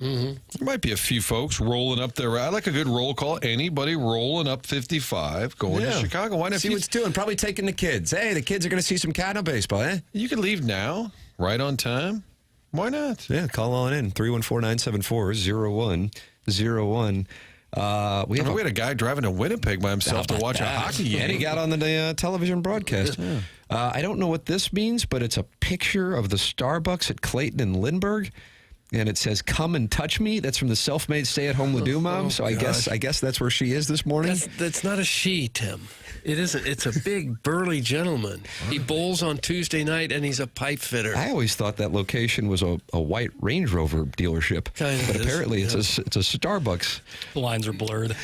There might be a few folks rolling up there. I like a good roll call. Anybody rolling up 55 going to Chicago? Why not? See what's doing. Probably taking the kids. Hey, the kids are going to see some Cardinal baseball, eh? You can leave now, right on time. Why not? Yeah, call on in. 314-974-0101. We had a guy driving to Winnipeg by himself to watch a hockey game. And he got on the television broadcast. Yeah. I don't know what this means, but it's a picture of the Starbucks at Clayton and Lindbergh. And it says, "Come and touch me." That's from the self-made stay-at-home Ledoux mom. So I guess that's where she is this morning. That's not a she, Tim. It isn't. It's a big, burly gentleman. He bowls on Tuesday night, and he's a pipe fitter. I always thought that location was a white Range Rover dealership. But apparently it's a Starbucks. The lines are blurred.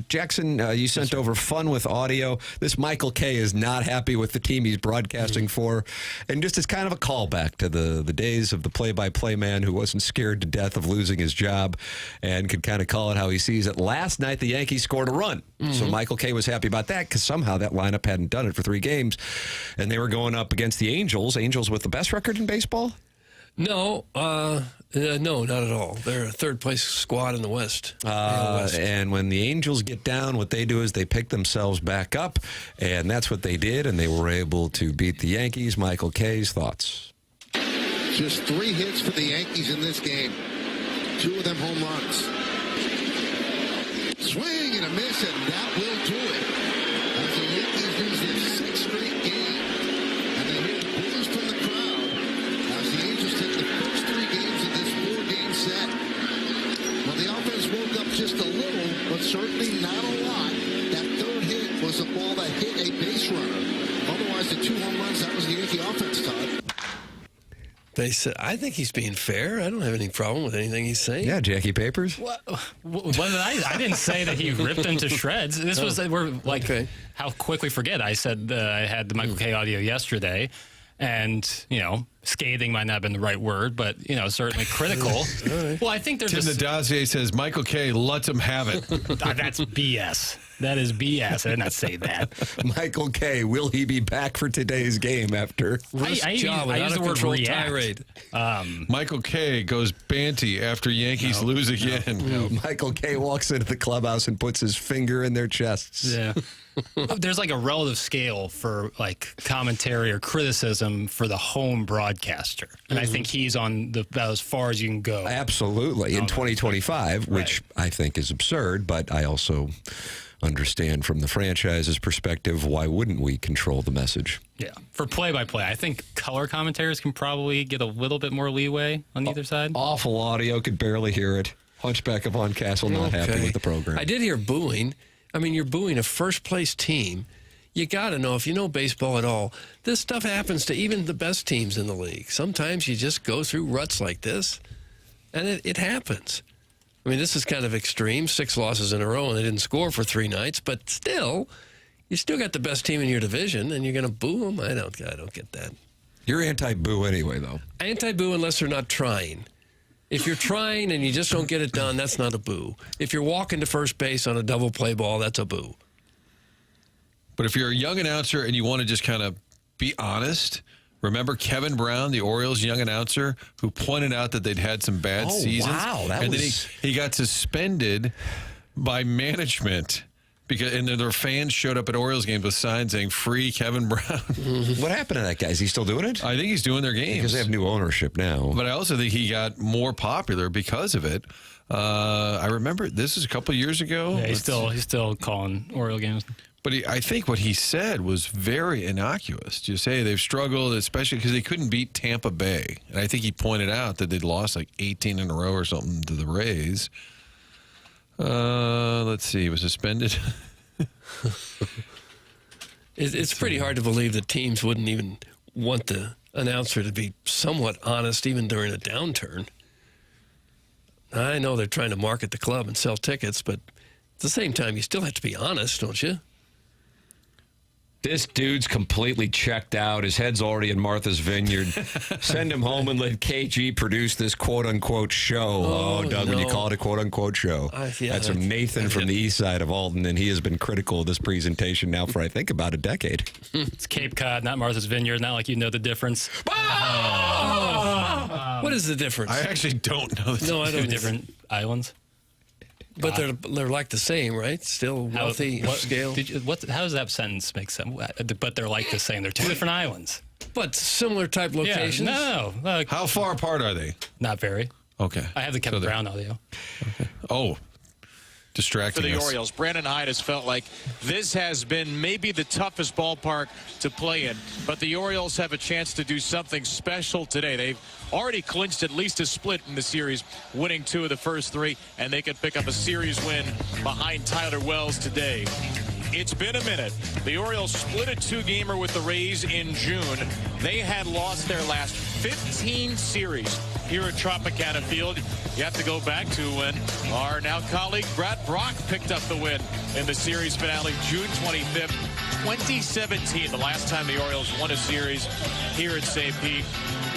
Jackson, you sent over fun with audio. This Michael K is not happy with the team he's broadcasting for. And just as kind of a callback to the days of the play-by-play man who wasn't scared to death of losing his job and could kind of call it how he sees it. Last night, the Yankees scored a run. So Michael K was happy about that because somehow that lineup hadn't done it for 3 games. And they were going up against the Angels. Angels with the best record in baseball? No, no, not at all. They're a third-place squad in the West. And when the Angels get down, what they do is they pick themselves back up, and that's what they did, and they were able to beat the Yankees. Michael K's thoughts. Just 3 hits for the Yankees in this game. 2 of them home runs. Swing and a miss, and that will do it. As the Yankees lose their 6th straight game, and they hear boos from the crowd as the Angels take the first 3 games of this 4-game set. Well, the offense woke up just a little, but certainly not a lot. That 3rd hit was a ball that hit a base runner. Otherwise, the 2 home runs, that was the Yankee offense, Todd. They said, I think he's being fair. I don't have any problem with anything he's saying. Yeah, Jackie Papers. What did I didn't say that he ripped him to shreds. This was we're like Okay. how quick we forget. I said I had the Michael K audio yesterday, and scathing might not have been the right word, but certainly critical. Well, I think there's Tim the dossier says Michael K. lets him have it. that's BS. That is BS. I did not say that. Michael K. Will he be back for today's game after? I use the word react. tirade. Michael K. goes banty after Yankees lose again. Michael K. walks into the clubhouse and puts his finger in their chests. Yeah. There's like a relative scale for like commentary or criticism for the home broadcaster. And I think he's on about as far as you can go. Absolutely. In 2025, which I think is absurd, but I also understand from the franchise's perspective, why wouldn't we control the message? Yeah. For play-by-play, I think color commentators can probably get a little bit more leeway on either side. Awful audio, could barely hear it. Hunchback of Von Castle not happy with the program. I did hear booing. I mean, you're booing a first-place team. You got to know, if you know baseball at all, this stuff happens to even the best teams in the league. Sometimes you just go through ruts like this, and it happens. I mean, this is kind of extreme, 6 losses in a row, and they didn't score for 3 nights, but still, you still got the best team in your division, and you're going to boo them? I don't get that. You're anti-boo anyway, though. Anti-boo unless they're not trying. If you're trying and you just don't get it done, that's not a boo. If you're walking to first base on a double play ball, that's a boo. But if you're a young announcer and you want to just kind of be honest, remember Kevin Brown, the Orioles young announcer, who pointed out that they'd had some bad seasons? Wow, that and was... then he got suspended by management because their fans showed up at Orioles games with signs saying "Free Kevin Brown." What happened to that guy? Is he still doing it? I think he's doing their games Because they have new ownership now. But I also think he got more popular because of it. I remember this is a couple of years ago. Yeah, he's still calling Oriole games. But I think what he said was very innocuous. Just say they've struggled, especially because they couldn't beat Tampa Bay. And I think he pointed out that they'd lost like 18 in a row or something to the Rays. Let's see. He was suspended. It's pretty hard to believe that teams wouldn't even want the announcer to be somewhat honest even during a downturn. I know they're trying to market the club and sell tickets, but at the same time, you still have to be honest, don't you? This dude's completely checked out. His head's already in Martha's Vineyard. Send him home and let KG produce this quote-unquote show. Oh, Doug, when you call it a quote-unquote show. That's from Nathan from the east side of Alton, and he has been critical of this presentation now for, I think, about a decade. It's Cape Cod, not Martha's Vineyard. Not like you know the difference. What is the difference? I actually don't know. No, I Two don't. different islands. But they're like the same, right? Still wealthy scale. How does that sentence make sense? But they're like the same. They're two different islands. But similar type locations. Yeah, no. How far apart are they? Not very. Okay. I have the Kevin Brown audio. Oh, distracting For the us. Orioles, Brandon Hyde has felt like this has been maybe the toughest ballpark to play in, but the Orioles have a chance to do something special today. They've already clinched at least a split in the series, winning 2 of the first 3, and they could pick up a series win behind Tyler Wells today. It's been a minute. The Orioles split a 2-gamer with the Rays in June. They had lost their last 15 series here at Tropicana Field. You have to go back to when our now colleague Brad Brock picked up the win in the series finale June 25th, 2017, the last time the Orioles won a series here at St. Pete.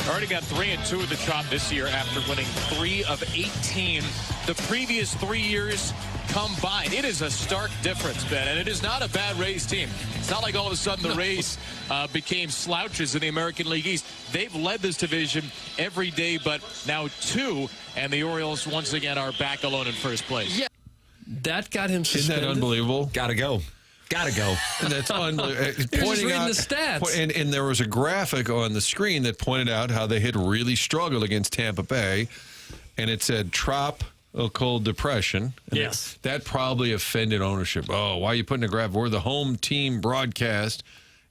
Already got 3-2 at the Trop this year after winning 3 of 18 the previous 3 years combined. It is a stark difference, Ben, and it is not a bad Rays team. It's not like all of a sudden the Rays became slouches in the American League East. They've led this division every day but now 2, and the Orioles once again are back alone in first place. Yeah, that got him suspended. Isn't that unbelievable? Gotta go. And that's unbelievable. You're just reading the stats. And there was a graphic on the screen that pointed out how they had really struggled against Tampa Bay, and it said tropical depression. And Yes. that probably offended ownership. Oh, why are you putting a graphic? We're the home team broadcast,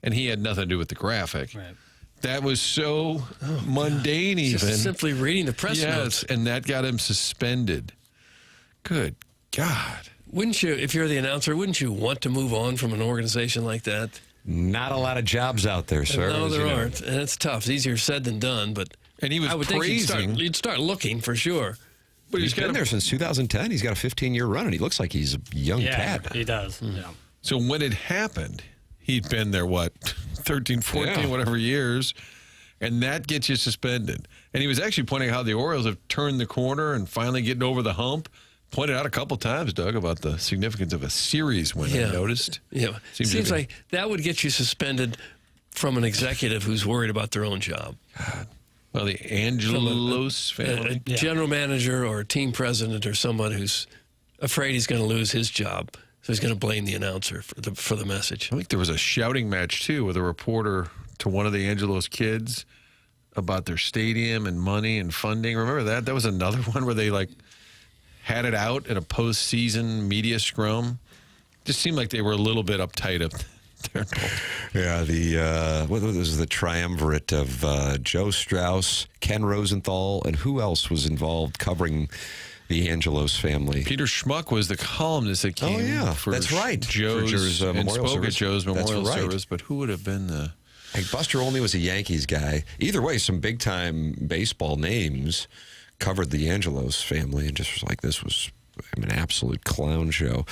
and he had nothing to do with the graphic. Right. That was so mundane, even. Just simply reading the press notes. And that got him suspended. Good God. Wouldn't you, if you're the announcer, wouldn't you want to move on from an organization like that? Not a lot of jobs out there, sir. No, as there you know. aren't. And it's tough. It's easier said than done, but And he was I would think praising. you'd start looking for sure. But He's been there since 2010. He's got a 15-year run, and he looks like he's a young cat. he does. Yeah. So when it happened, he'd been there, 13, 14, whatever years, and that gets you suspended. And he was actually pointing out how the Orioles have turned the corner and finally getting over the hump. Pointed out a couple times, Doug, about the significance of a series win. I noticed. Yeah. Seems like that would get you suspended from an executive who's worried about their own job. God. Well, the Angelos family. A general manager or a team president or someone who's afraid he's going to lose his job. So he's going to blame the announcer for the message. I think there was a shouting match, too, with a reporter to one of the Angelos kids about their stadium and money and funding. Remember that? That was another one where they, had it out in a postseason media scrum. Just seemed like they were a little bit uptight up there. Yeah, what was the triumvirate of Joe Strauss, Ken Rosenthal, and who else was involved covering the Angelos family? Peter Schmuck was the columnist that came for that's right. Joe's for Memorial Service. At Joe's Memorial That's right. Service. But who would have been the... Hey, Buster Olney was a Yankees guy. Either way, some big-time baseball names covered the Angelos family and just was like, this was an absolute clown show.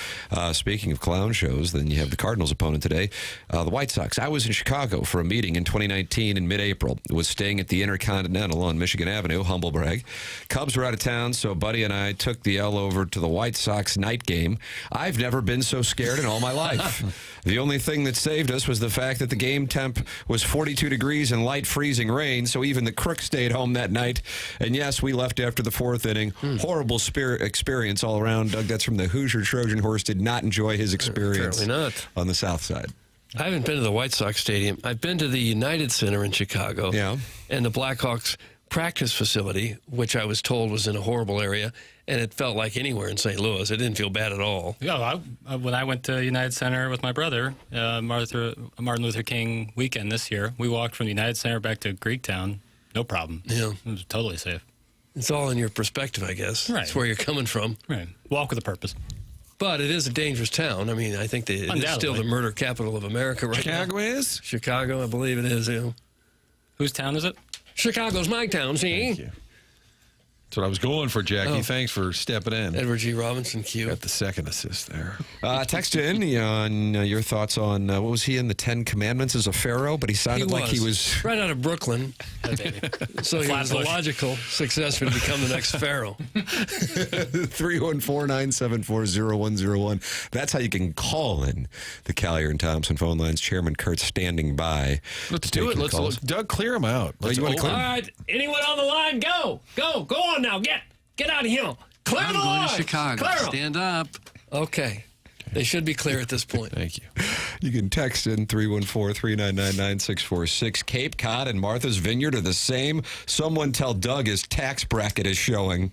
Speaking of clown shows, then you have the Cardinals' opponent today, the White Sox. I was in Chicago for a meeting in 2019 in mid-April. Was staying at the Intercontinental on Michigan Avenue, humble brag. Cubs were out of town, so Buddy and I took the L over to the White Sox night game. I've never been so scared in all my life. The only thing that saved us was the fact that the game temp was 42 degrees and light freezing rain, so even the crook stayed home that night. And yes, we left after the fourth inning. Horrible experience all around. Doug, that's from the Hoosier Trojan Horse. Did not enjoy his experience Apparently not. on the south side. I haven't been to the White Sox Stadium. I've been to the United Center in Chicago. Yeah. And the Blackhawks practice facility, which I was told was in a horrible area, and it felt like anywhere in St. Louis. It didn't feel bad at all. Yeah, when I went to United Center with my brother, Martin Luther King weekend this year, we walked from the United Center back to Greektown, no problem. Yeah. It was totally safe. It's all in your perspective, I guess. Right. It's where you're coming from. Right. Walk with a purpose. But it is a dangerous town. I mean, I think it is still the murder capital of America right now. Chicago is? Chicago, I believe it is. Yeah. Whose town is it? Chicago's my town, see? Thank you. That's what I was going for, Jackie. Oh. Thanks for stepping in. Edward G. Robinson, Q. Got the second assist there. Text in on your thoughts on, what was he in the 10 Commandments as a pharaoh? But he sounded like he was... right out of Brooklyn. So he was a logical successor to become the next pharaoh. 314-974-0101. That's how you can call in the Callier and Thompson phone lines. Chairman Kurt standing by. Let's do it. Let's look. Doug, clear them out. Let's you wanna open. clear 'em? All right, anyone on the line, go on now, get out of here. Clear the line. I'm going to Chicago. Clear 'em. Stand up. Okay. They should be clear at this point. Thank you. You can text in 314-399-9646. Cape Cod and Martha's Vineyard are the same. Someone tell Doug his tax bracket is showing.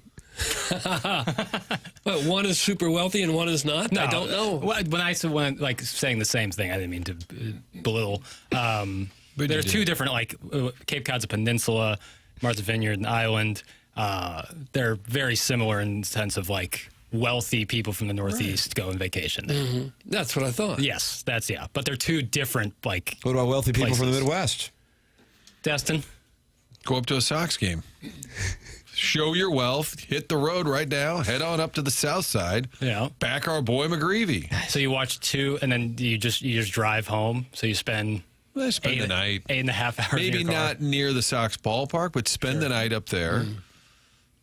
But one is super wealthy and one is not? No, I don't know. When I said saying the same thing, I didn't mean to belittle. There are two different, Cape Cod's a peninsula, Martha's Vineyard, an island. They're very similar in the sense of wealthy people from the Northeast go on vacation there. Mm-hmm. That's what I thought. Yes, but they're two different What about wealthy people from the places. Midwest? Destin? Go up to a Sox game. Show your wealth. Hit the road right now. Head on up to the south side. Yeah. Back our boy McGreevy. So you watch two, and then you just drive home. So you spend Let's spend the night. 8.5 hours. Maybe in your car. not near the Sox ballpark, but spend the night up there.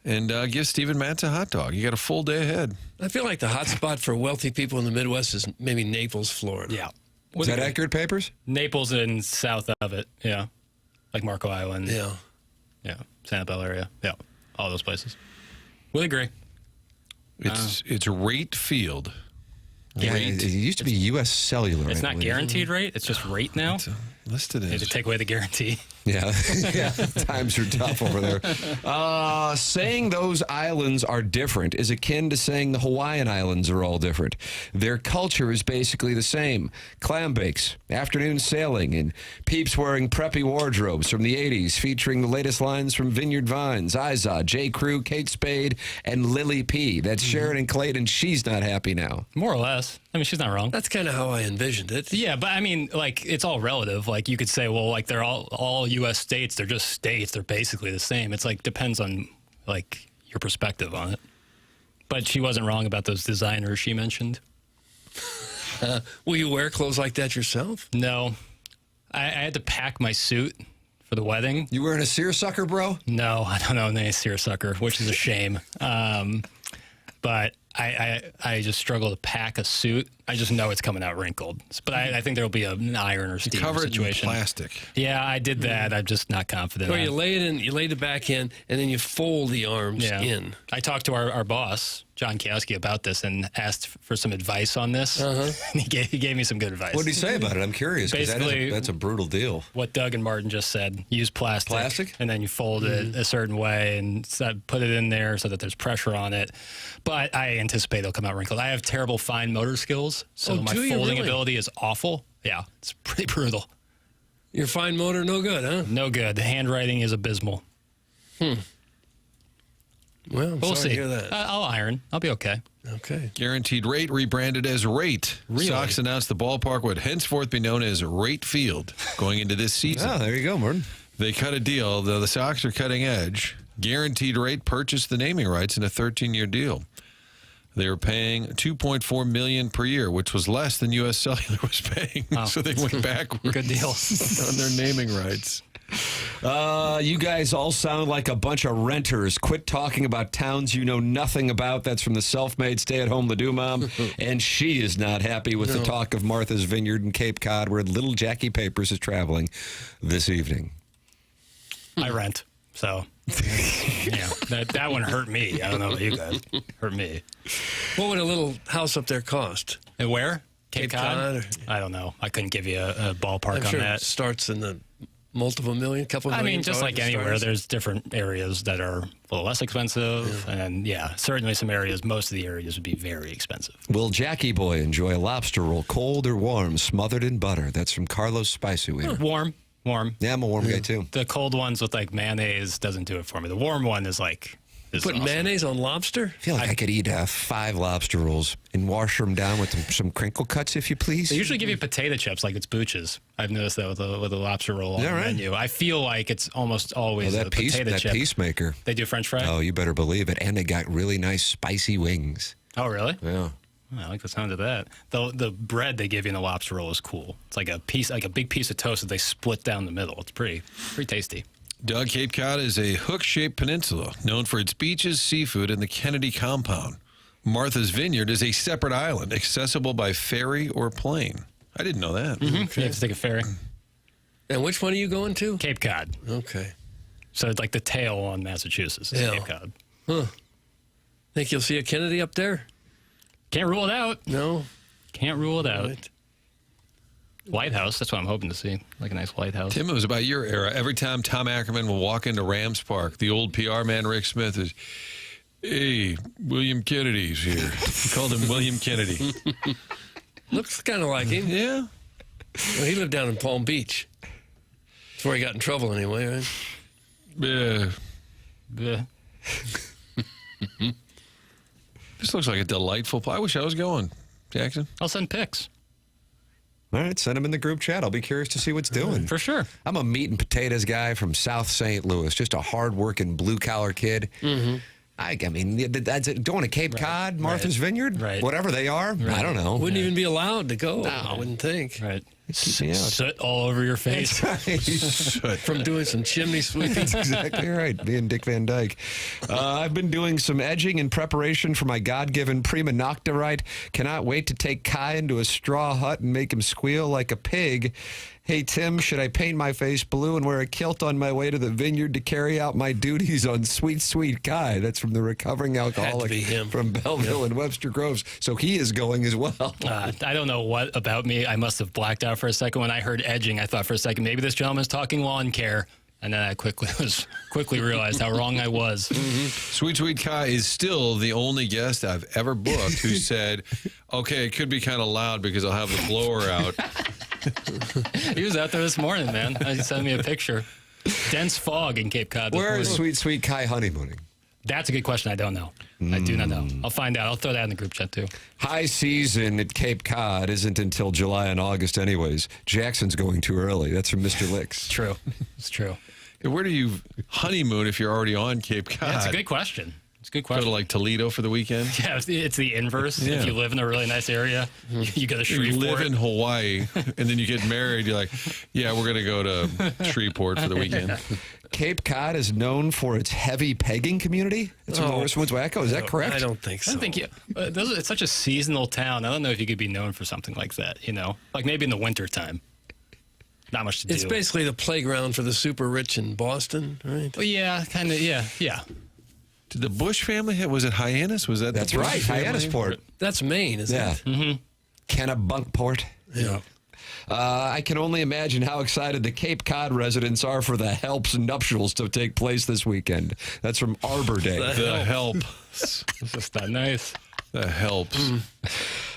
And give Steven Matz a hot dog. You got a full day ahead. I feel like the hot spot for wealthy people in the Midwest is maybe Naples, Florida. Yeah. Is that accurate, Papers? Naples and south of it. Yeah. Like Marco Island. Yeah. Yeah. Santa Bella area. Yeah. All those places. Would agree. It's Rate Field. Yeah, it used to be U.S. Cellular. It's I not believe. guaranteed rate. It's just rate now. Listed They had as. to take away the guarantee. Yeah, times are tough over there. Saying those islands are different is akin to saying the Hawaiian Islands are all different. Their culture is basically the same. Clam bakes, afternoon sailing, and peeps wearing preppy wardrobes from the 80s featuring the latest lines from Vineyard Vines, Izod, J. Crew, Kate Spade, and Lily P. That's Sharon and Clayton. She's not happy now. More or less. I mean, she's not wrong. That's kind of how I envisioned it. Yeah, but I mean, it's all relative. You could say, well, they're all U.S. states, they're just states. They're basically the same. It's like depends on like your perspective on it. But she wasn't wrong about those designers she mentioned. Will you wear clothes like that yourself? No. I had to pack my suit for the wedding. You wearing a seersucker, bro? No, I don't own any seersucker, which is a shame. But I just struggle to pack a suit. I just know it's coming out wrinkled. But I think there'll be an iron or steam Covered situation. in plastic. Yeah, I did that. I'm just not confident. Or you lay it in, you lay the back in, and then you fold the arms in. I talked to our boss, John Kowski, about this and asked for some advice on this. And he gave me some good advice. What did he say about it? I'm curious. 'Cause Basically, that's a brutal deal. What Doug and Martin just said. Use plastic. Plastic? And then you fold it a certain way and put it in there so that there's pressure on it. But I anticipate it'll come out wrinkled. I have terrible fine motor skills, so my folding ability is awful. Yeah, it's pretty brutal. Your fine motor, no good, huh? No good. The handwriting is abysmal. Well, I'm We'll sorry see. to hear that. I'll iron. I'll be okay. Okay. Guaranteed Rate rebranded as Rate. Really? Sox announced the ballpark would henceforth be known as Rate Field going into this season. Oh, there you go, Martin. They cut a deal, though the Sox are cutting edge. Guaranteed Rate purchased the naming rights in a 13-year deal. They were paying $2.4 million per year, which was less than U.S. Cellular was paying. Oh. So they went backwards. Good deal. On their naming rights. You guys all sound like a bunch of renters. Quit talking about towns you know nothing about. That's from the self-made stay-at-home Ladue mom. And she is not happy with the talk of Martha's Vineyard in Cape Cod, where little Jackie Papers is traveling this evening. I rent, so yeah, that one hurt me. I don't know about you guys. Hurt me. What would a little house up there cost? And where? Cape Cod? or- I don't know. I couldn't give you a ballpark I'm on sure that. it starts in the multiple million, couple I million. mean, just like anywhere, there's different areas that are a little less expensive. And yeah, certainly some areas, most of the areas would be very expensive. Will Jackie Boy enjoy a lobster roll, cold or warm, smothered in butter? That's from Carlos Spicy Wiener. Warm. Yeah, I'm a warm guy, too. The cold ones with like mayonnaise doesn't do it for me. The warm one is like... Put awesome. mayonnaise on lobster? I feel like I could eat 5 lobster rolls and wash them down with some crinkle cuts, if you please. They usually give you potato chips like it's Booch's. I've noticed that with a lobster roll on Yeah, the right. menu. I feel like it's almost always that a potato chip. Peacemaker. They do French fry? Oh, you better believe it. And they got really nice spicy wings. Oh, really? Yeah. Oh, I like the sound of that. The bread they give you in the lobster roll is cool. It's like a big piece of toast that they split down the middle. It's pretty tasty. Doug, Cape Cod is a hook-shaped peninsula known for its beaches, seafood, and the Kennedy Compound. Martha's Vineyard is a separate island, accessible by ferry or plane. I didn't know that. You have to take a ferry. And which one are you going to? Cape Cod. Okay. So it's like the tail on Massachusetts. Is Yeah. Cape Cod. Huh. Think you'll see a Kennedy up there? Can't rule it out. No. Can't rule it out. Right. Lighthouse. That's what I'm hoping to see. Like a nice lighthouse. Tim, it was about your era. Every time Tom Ackerman will walk into Rams Park, the old PR man Rick Smith is, "Hey, William Kennedy's here." He called him William Kennedy. Looks kind of like him. Yeah. Well, he lived down in Palm Beach. That's where he got in trouble anyway, right? Yeah. Bleh. This looks like a delightful place. I wish I was going, Jackson. I'll send pics. All right, send them in the group chat. I'll be curious to see what's doing. For sure. I'm a meat and potatoes guy from South St. Louis, just a hard-working, blue-collar kid. Mm-hmm. I mean, that's it. Going to Cape Cod, Martha's Vineyard, whatever they are, I don't know. Wouldn't even be allowed to go, I wouldn't think. Right. Yeah. Soot all over your face. That's right. From doing some chimney sweeping. That's exactly right. Being Dick Van Dyke. I've been doing some edging in preparation for my God-given prima nocturite. Cannot wait to take Kai into a straw hut and make him squeal like a pig. Hey, Tim, should I paint my face blue and wear a kilt on my way to the vineyard to carry out my duties on Sweet, Sweet Kai? That's from the recovering alcoholic be him. from Belleville and Webster Groves. So he is going as well. I don't know what about me. I must have blacked out for a second. When I heard edging, I thought for a second, maybe this gentleman's talking lawn care. And then I quickly realized how wrong I was. Sweet Sweet Kai is still the only guest I've ever booked who said, okay, it could be kind of loud because I'll have the blower out. He was out there this morning, man. He sent me a picture. Dense fog in Cape Cod this Where morning. is Sweet, Sweet Kai honeymooning? That's a good question. I don't know. I do not know. I'll find out. I'll throw that in the group chat, too. High season at Cape Cod isn't until July and August anyways. Jackson's going too early. That's from Mr. Licks. True. It's true. Where do you honeymoon if you're already on Cape Cod? That's a good question. It's a good Go question. to like Toledo for the weekend? Yeah, it's the inverse. Yeah. If you live in a really nice area, you go to You Shreveport. live in Hawaii, and then you get married. You're like, yeah, we're going to go to Shreveport for the weekend. Cape Cod is known for its heavy pegging community. It's from Morris Woods Wacko. Is that correct? I don't think so. I don't think it's such a seasonal town. I don't know if you could be known for something like that, Like maybe in the wintertime. Not much to do. It's basically the playground for the super rich in Boston, right? Well, yeah, kind of, yeah. Did the Bush family have, was it Hyannis? Was that That's the Bush right. family? Hyannisport. That's Maine, isn't Yeah. it? Mm-hmm. Kennebunkport. Yeah. I can only imagine how excited the Cape Cod residents are for the Helps nuptials to take place this weekend. That's from Arbor Day. The help. It's just not nice. That helps.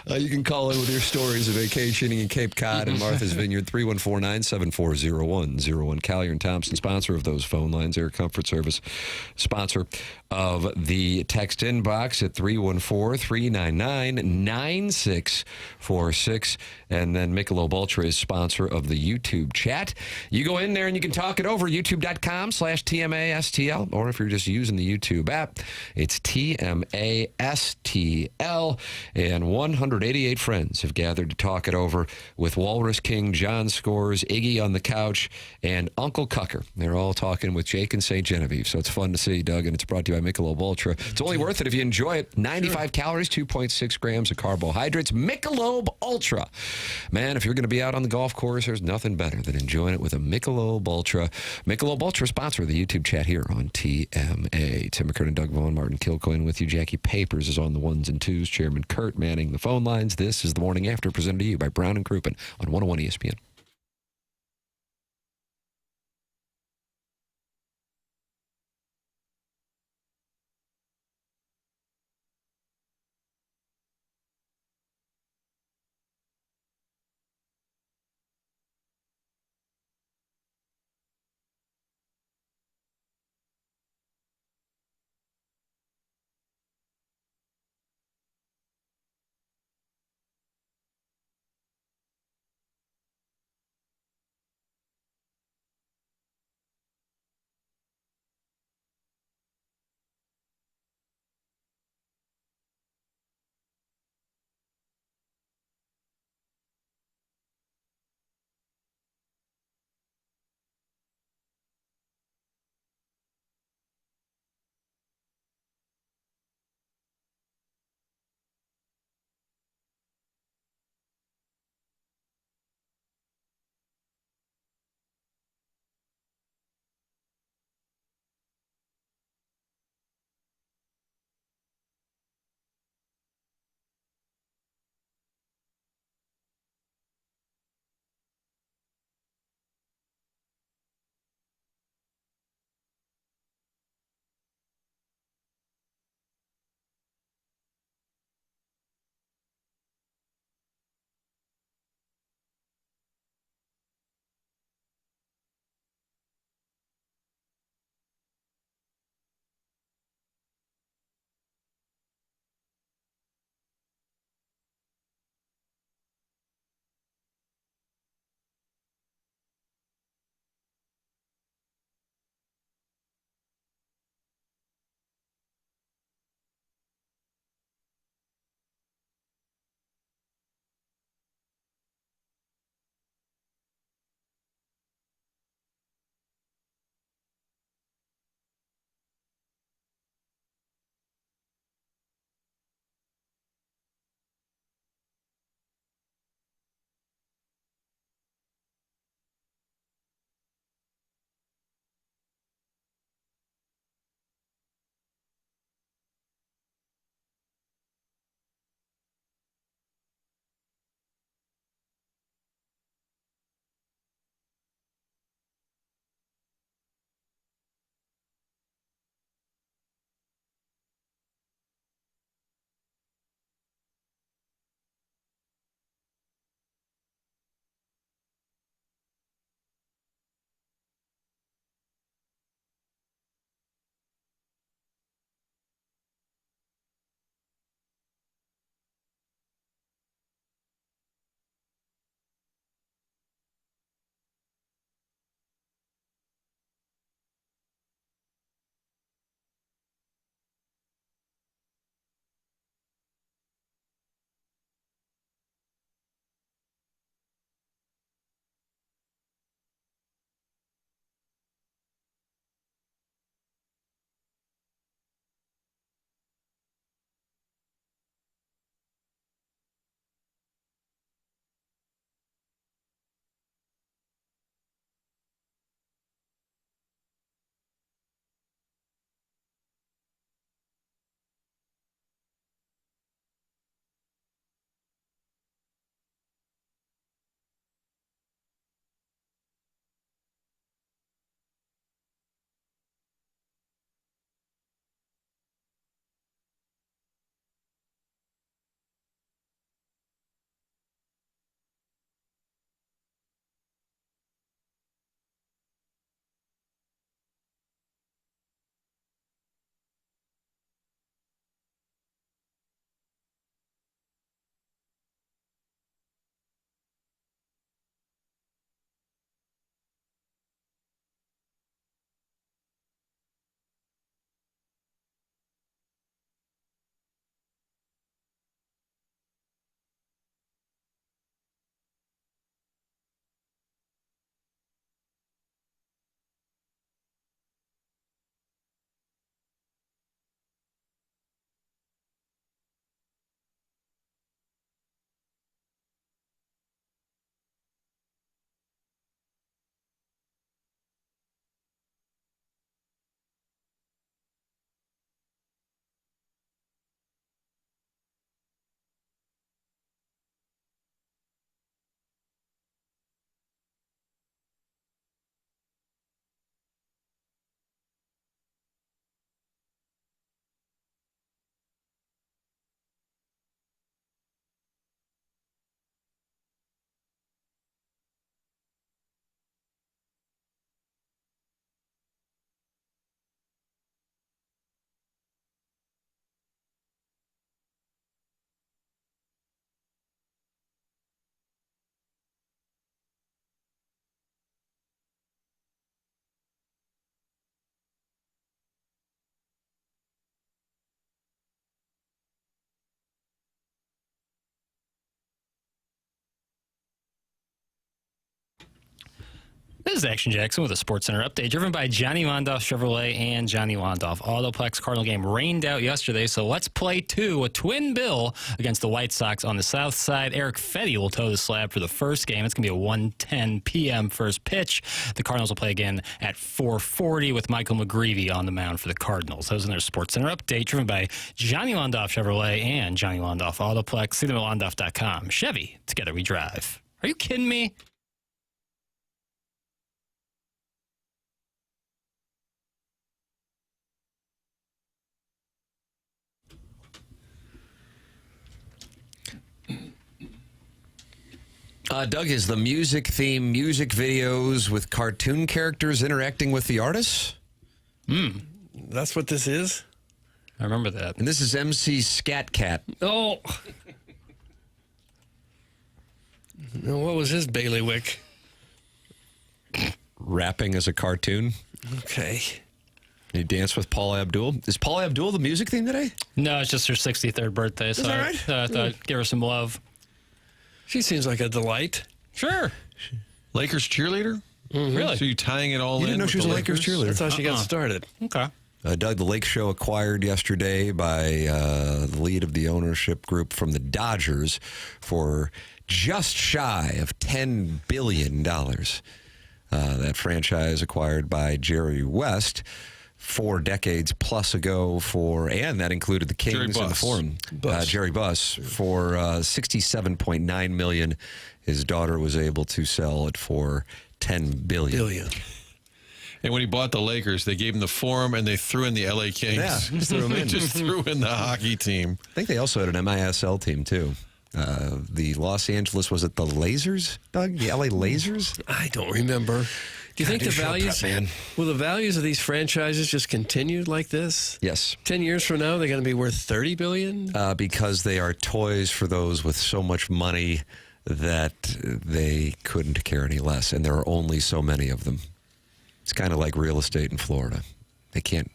You can call in with your stories of vacationing in Cape Cod and Martha's Vineyard, 314-974-0101. Collier and Thompson, sponsor of those phone lines, Air Comfort Service, sponsor of the text inbox at 314-399-9646. And then Michelob Ultra is sponsor of the YouTube chat. You go in there and you can talk it over, youtube.com/TMASTL, or if you're just using the YouTube app, it's TMASTL. And 188 friends have gathered to talk it over with Walrus King, John Scores, Iggy on the couch, and Uncle Cucker. They're all talking with Jake and St. Genevieve, so it's fun to see, Doug, and it's brought to you by Michelob Ultra. It's only worth it if you enjoy it. 95 calories, 2.6 grams of carbohydrates. Michelob Ultra. Man, if you're going to be out on the golf course, there's nothing better than enjoying it with a Michelob Ultra. Michelob Ultra, sponsor of the YouTube chat here on TMA. Tim McKernan, Doug Vaughn, Martin Kilcoyne with you. Jackie Papers is on the ones and twos. Chairman Kurt manning the phone lines. This is the Morning After, presented to you by Brown and Crouppen on 101 ESPN. This is Action Jackson with a SportsCenter update, driven by Johnny Londoff Chevrolet and Johnny Londoff Autoplex. Cardinal game rained out yesterday, so let's play a twin bill against the White Sox on the south side. Eric Fetty will toe the slab for the first game. It's going to be a 1:10 p.m. first pitch. The Cardinals will play again at 4:40 with Michael McGreevy on the mound for the Cardinals. Those are their SportsCenter update, driven by Johnny Londoff Chevrolet and Johnny Londoff Autoplex. See them at Londoff.com. Chevy, together we drive. Are you kidding me? Doug, is the music theme music videos with cartoon characters interacting with the artists? That's what this is? I remember that. And this is MC Scat Cat. Oh. Now, what was his bailiwick? Rapping as a cartoon. Okay. He danced with Paula Abdul. Is Paula Abdul the music theme today? No, it's just her 63rd birthday, so that right? I thought I'd give her some love. She seems like a delight. Sure. Lakers cheerleader? Really? So you tying it all You in? didn't know with she was the a Lakers cheerleader? That's how she got started. Okay. Doug, the Lake Show acquired yesterday by the lead of the ownership group from the Dodgers for just shy of $10 billion. That franchise acquired by Jerry West 4 decades plus ago and that included the Kings and the Forum. Jerry Buss for $67.9 million. His daughter was able to sell it for $10 billion. And when he bought the Lakers, they gave him the Forum and they threw in the LA Kings. Yeah, just threw 'em in. Just threw in the hockey team. I think they also had an MISL team too. The Los Angeles, was it the Lasers, Doug? The LA Lasers? I don't remember. Do you think the values will the values of these franchises just continue like this? Yes. 10 years from now, they're going to be worth $30 billion? Because they are toys for those with so much money that they couldn't care any less, and there are only so many of them. It's kind of like real estate in Florida. They can't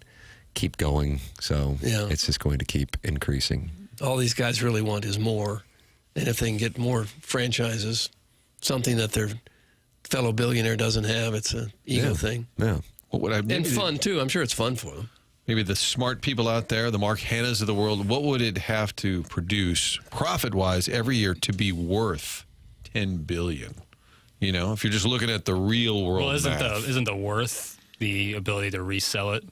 keep going, so it's just going to keep increasing. All these guys really want is more. And if they can get more franchises, something that their fellow billionaire doesn't have, it's an ego thing. Yeah. And fun, too. I'm sure it's fun for them. Maybe the smart people out there, the Mark Hannas of the world, what would it have to produce profit-wise every year to be worth $10 billion? You know, if you're just looking at the real world. Well, math. isn't the worth the ability to resell it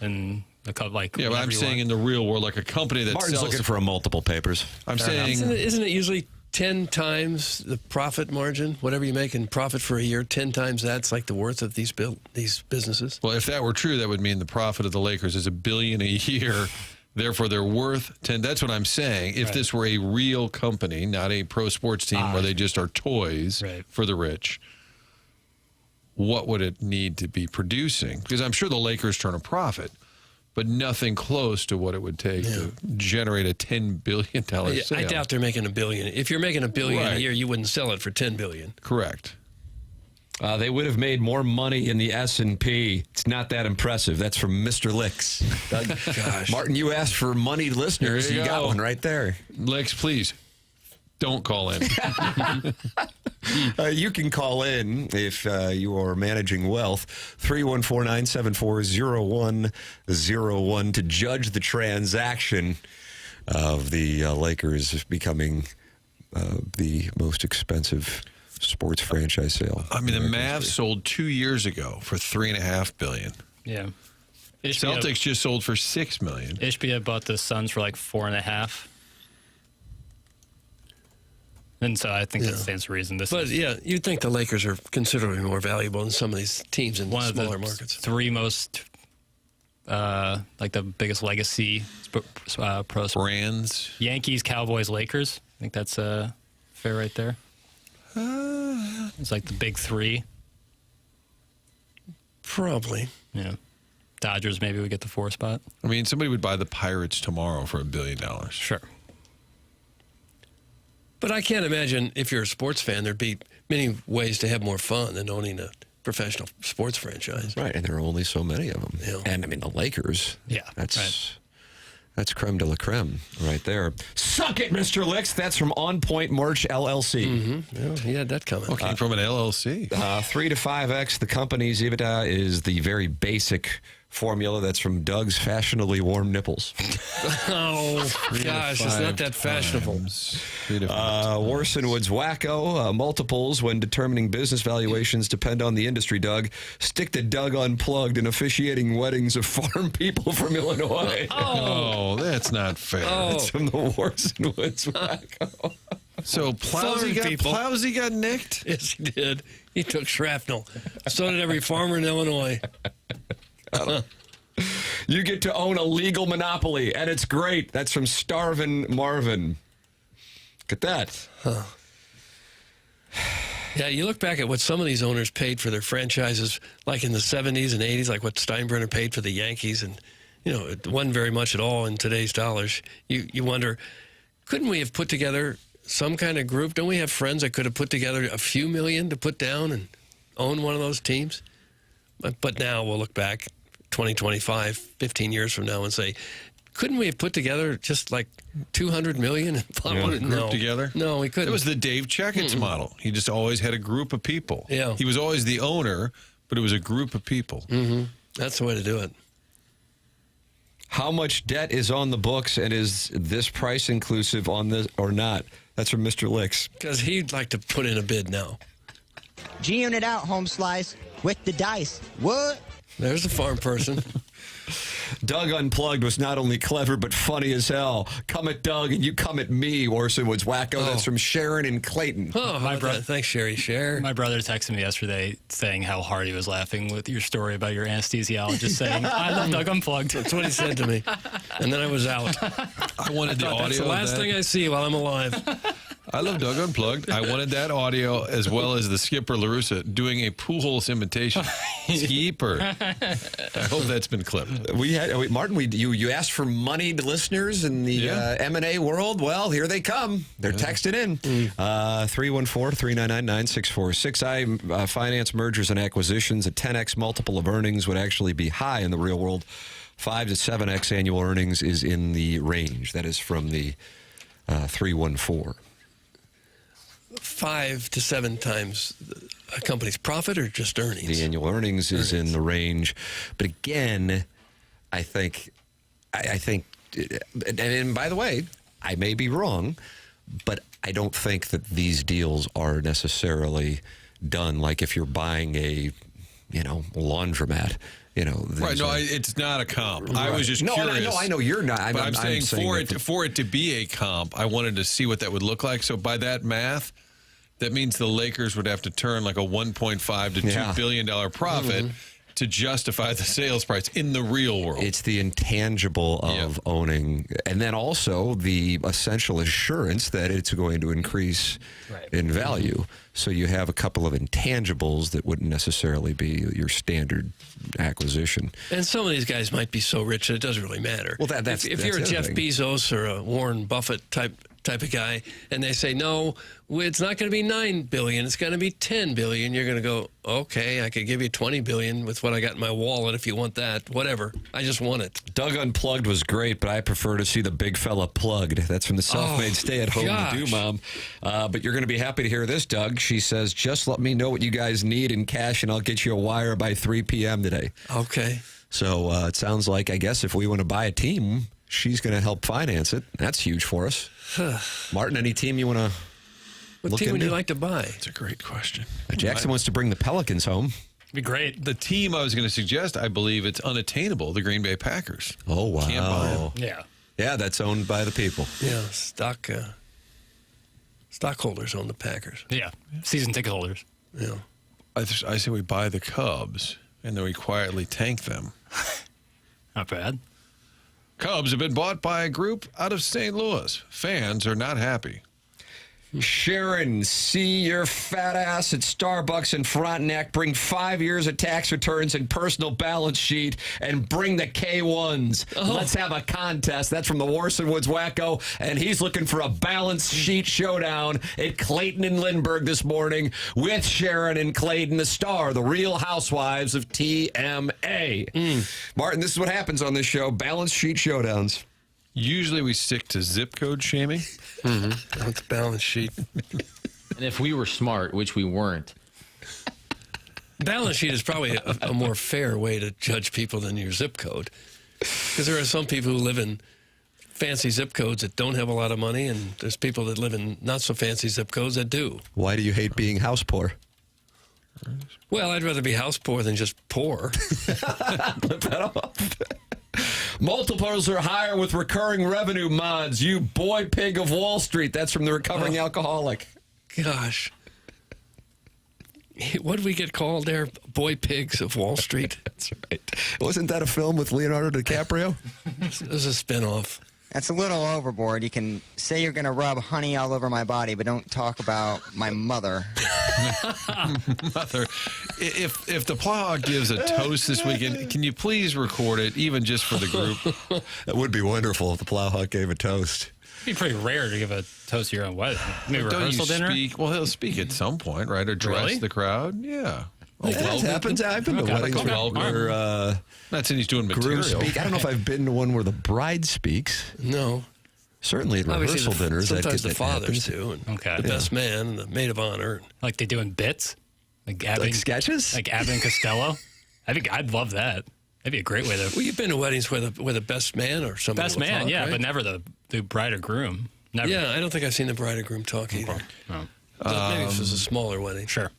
and like yeah, but I'm saying in the real world, like a company that Martin's sells looking for a multiple papers. I'm saying Isn't it usually 10 times the profit margin? Whatever you make in profit for a year, 10 times that's like the worth of these businesses. well, if that were true, that would mean the profit of the Lakers is $1 billion a year. Therefore, they're worth 10. That's what I'm saying. If this were a real company, not a pro sports team where they just are toys for the rich, what would it need to be producing? Because I'm sure the Lakers turn a profit, but nothing close to what it would take to generate a $10 billion sale. I doubt they're making $1 billion. If you're making $1 billion a year, you wouldn't sell it for $10 billion. Correct. They would have made more money in the S&P. It's not that impressive. That's from Mr. Licks. Gosh. Martin, you asked for moneyed listeners. There you You got go. one right there. Lex, please don't call in. You can call in if you are managing wealth. 314-974-0101 to judge the transaction of the Lakers becoming the most expensive sports franchise sale. I mean, the Mavs sold 2 years ago for $3.5 billion. Yeah. Celtics just sold for $6 million. Ishbia bought the Suns for like 4.5. And so I think that stands to reason. But you'd think the Lakers are considerably more valuable than some of these teams in One of smaller the markets. 3 most, like the biggest legacy pro sports. Brands. Yankees, Cowboys, Lakers. I think that's fair right there. It's like the big 3. Probably. Yeah. Dodgers, maybe we get the 4 spot. I mean, somebody would buy the Pirates tomorrow for $1 billion. Sure. But I can't imagine if you're a sports fan, there'd be many ways to have more fun than owning a professional sports franchise. Right, and there are only so many of them. Yeah. And, I mean, the Lakers. Yeah, That's That's creme de la creme right there. Suck it, Mr. Licks. That's from On Point Merch LLC. Well, he had that coming. Came from an LLC. 3 to 5x the company's EBITDA is the very basic formula. That's from Doug's Fashionably Warm Nipples. Oh, gosh, it's not that fashionable. Warson Woods Wacko. Multiples when determining business valuations depend on the industry, Doug. Stick to Doug Unplugged in officiating weddings of farm people from Illinois. Oh, that's not fair. That's from the Warson Woods Wacko. So Plowsy got nicked? Yes, he did. He took shrapnel. So did every farmer in Illinois. You get to own a legal monopoly, and it's great. That's from Starvin' Marvin. Look at that. Yeah, you look back at what some of these owners paid for their franchises, like in the 70s and 80s, like what Steinbrenner paid for the Yankees, and, you know, it wasn't very much at all in today's dollars. You wonder, couldn't we have put together some kind of group? Don't we have friends that could have put together a few million to put down and own one of those teams? But now we'll look back 2025, 15 years from now and say, couldn't we have put together just like $200 million? Group together? No, we couldn't. It was the Dave Checketts model. He just always had a group of people. Yeah. He was always the owner, but it was a group of people. That's the way to do it. How much debt is on the books, and is this price inclusive on this or not? That's from Mr. Licks. Because he'd like to put in a bid now. G-Unit out, home slice, with the dice. What? There's a farm person. Doug Unplugged was not only clever, but funny as hell. Come at Doug, and you come at me, Warson Woods Wacko. That's from Sharon and Clayton. Oh, my brother. Thanks, Sherry. Share. My brother texted me yesterday saying how hard he was laughing with your story about your anesthesiologist saying, I love Doug Unplugged. That's what he said to me. And then I was out. I wanted the audio. That's the last thing I see while I'm alive. I love Doug Unplugged. I wanted that audio as well as the skipper LaRussa doing a Pujols imitation. Skipper. I hope that's been clipped. Martin, you asked for moneyed listeners in the M&A world. Well, here they come. They're texting in. 314-399-9646. I finance mergers and acquisitions. A 10x multiple of earnings would actually be high in the real world. 5 to 7x annual earnings is in the range. That is from the 314. 5 to 7 times a company's profit or just earnings? The annual earnings is in the range. But again, I think, and by the way, I may be wrong, but I don't think that these deals are necessarily done like if you're buying a, laundromat. Right? No, it's not a comp. I was just curious. I know you're not. I'm saying for it to be a comp, I wanted to see what that would look like. So by that math, that means the Lakers would have to turn like a $1.5 to $2 billion profit to justify the sales price in the real world. It's the intangible of owning, and then also the essential assurance that it's going to increase in value. So you have a couple of intangibles that wouldn't necessarily be your standard acquisition. And some of these guys might be so rich that it doesn't really matter. Well, if you're a Jeff Bezos or a Warren Buffett type of guy, and they say, no, it's not going to be $9 billion, it's going to be $10 billion, you're going to go, okay, I could give you $20 billion with what I got in my wallet if you want that. Whatever. I just want it. Doug Unplugged was great, but I prefer to see the big fella plugged. That's from the self-made stay-at-home do mom. But you're going to be happy to hear this, Doug. She says, just let me know what you guys need in cash, and I'll get you a wire by 3 p.m. today. Okay. So it sounds like, I guess, if we want to buy a team, she's going to help finance it. That's huge for us. Martin, any team you want to What team would you like to buy? That's a great question. Jackson wants to bring the Pelicans home. It'd be great. The team I was going to suggest, I believe it's unattainable, the Green Bay Packers. Oh, wow. Can't buy them. Yeah. Yeah, that's owned by the people. Yeah, stockholders own the Packers. Yeah. Season ticket holders. Yeah. I say we buy the Cubs, and then we quietly tank them. Not bad. Cubs have been bought by a group out of St. Louis. Fans are not happy. Sharon, see your fat ass at Starbucks in Frontenac. Bring 5 years of tax returns and personal balance sheet, and bring the K1s. Let's have a contest. That's from the Warson Woods Wacko, and he's looking for a balance sheet showdown at Clayton and Lindbergh this morning with Sharon and Clayton, the star, the Real Housewives of TMA. Martin, this is what happens on this show: balance sheet showdowns. Usually we stick to zip code shaming. That's balance sheet. And if we were smart, which we weren't, Balance sheet is probably a more fair way to judge people than your zip code. Because there are some people who live in fancy zip codes that don't have a lot of money, and there's people that live in not so fancy zip codes that do. Why do you hate being house poor? Well, I'd rather be house poor than just poor. Flip that off. Multiples are higher with recurring revenue mods. You boy pig of Wall Street. That's from the recovering alcoholic. Gosh. What did we get called there? Boy pigs of Wall Street? That's right. Wasn't that a film with Leonardo DiCaprio? It was a spinoff. That's a little overboard. You can say you're going to rub honey all over my body, but don't talk about my mother. Mother, if the Plowhawk gives a toast this weekend, can you please record it, even just for the group? That would be wonderful if the Plowhawk gave a toast. It'd be pretty rare to give a toast to your own wedding. Maybe Don't rehearsal you dinner? speak? Well, he'll speak at some point, right? Address Really? the crowd. Yeah. That happens. I've been to Okay. weddings where Not saying he's doing groom material. speak. I don't know if I've been to one where the bride speaks. No. Certainly at Obviously, rehearsal dinners. sometimes the that fathers happens. do. And Okay. the best man and the maid of honor. Like they doing bits? Like Abbott, Like sketches? like Abbott and Costello? I think I'd love that. That'd be a great way to... Well, you've been to weddings where the best man or somebody Best will man, talk, yeah, right? but never the bride or groom. Never. Yeah, I don't think I've seen the bride or groom talk either. Oh. Maybe this was a smaller wedding. Sure.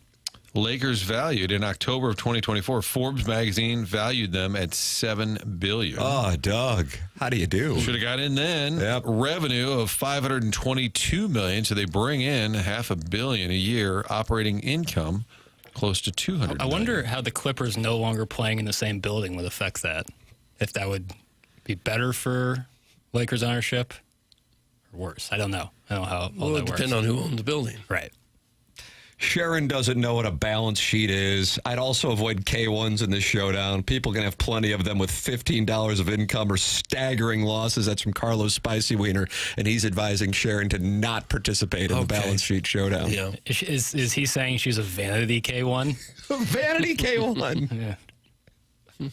Lakers valued in October of 2024. Forbes magazine valued them at $7 billion. Oh, Doug, how do you do? Should have got in then. Yep. Revenue of $522 million, so they bring in $500 million a year. Operating income close to $200 I wonder how the Clippers no longer playing in the same building would affect that. If that would be better for Lakers ownership or worse. I don't know. I don't know how all Well, it that would works. depend on who owned the building. Right. Sharon doesn't know what a balance sheet is. I'd also avoid K1s in this showdown. People can have plenty of them with $15 of income or staggering losses. That's from Carlos Spicy Wiener, and he's advising Sharon to not participate in the balance sheet showdown. Yeah. Is he saying she's a vanity K1? Vanity K1. Yeah.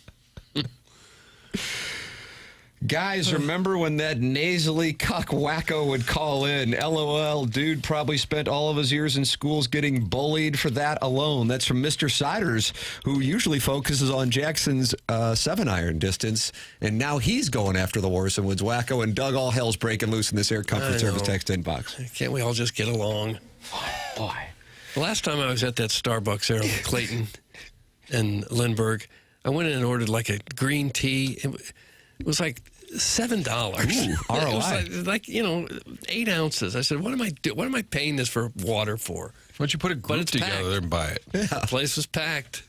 Guys, remember when that nasally cuck wacko would call in? LOL, dude probably spent all of his years in schools getting bullied for that alone. That's from Mr. Siders, who usually focuses on Jackson's 7-iron distance, and now he's going after the Warson Woods wacko, and Doug, all hell's breaking loose in this Air Comfort I Service know. text inbox. Can't we all just get along? Boy. The last time I was at that Starbucks there on Clayton and Lindbergh, I went in and ordered like a green tea. It was like $7. Ooh, ROI. It was like 8 ounces. I said, "What am I doing? What am I paying this for water for?" Why don't you put a group it's together packed. and buy it? The place was packed.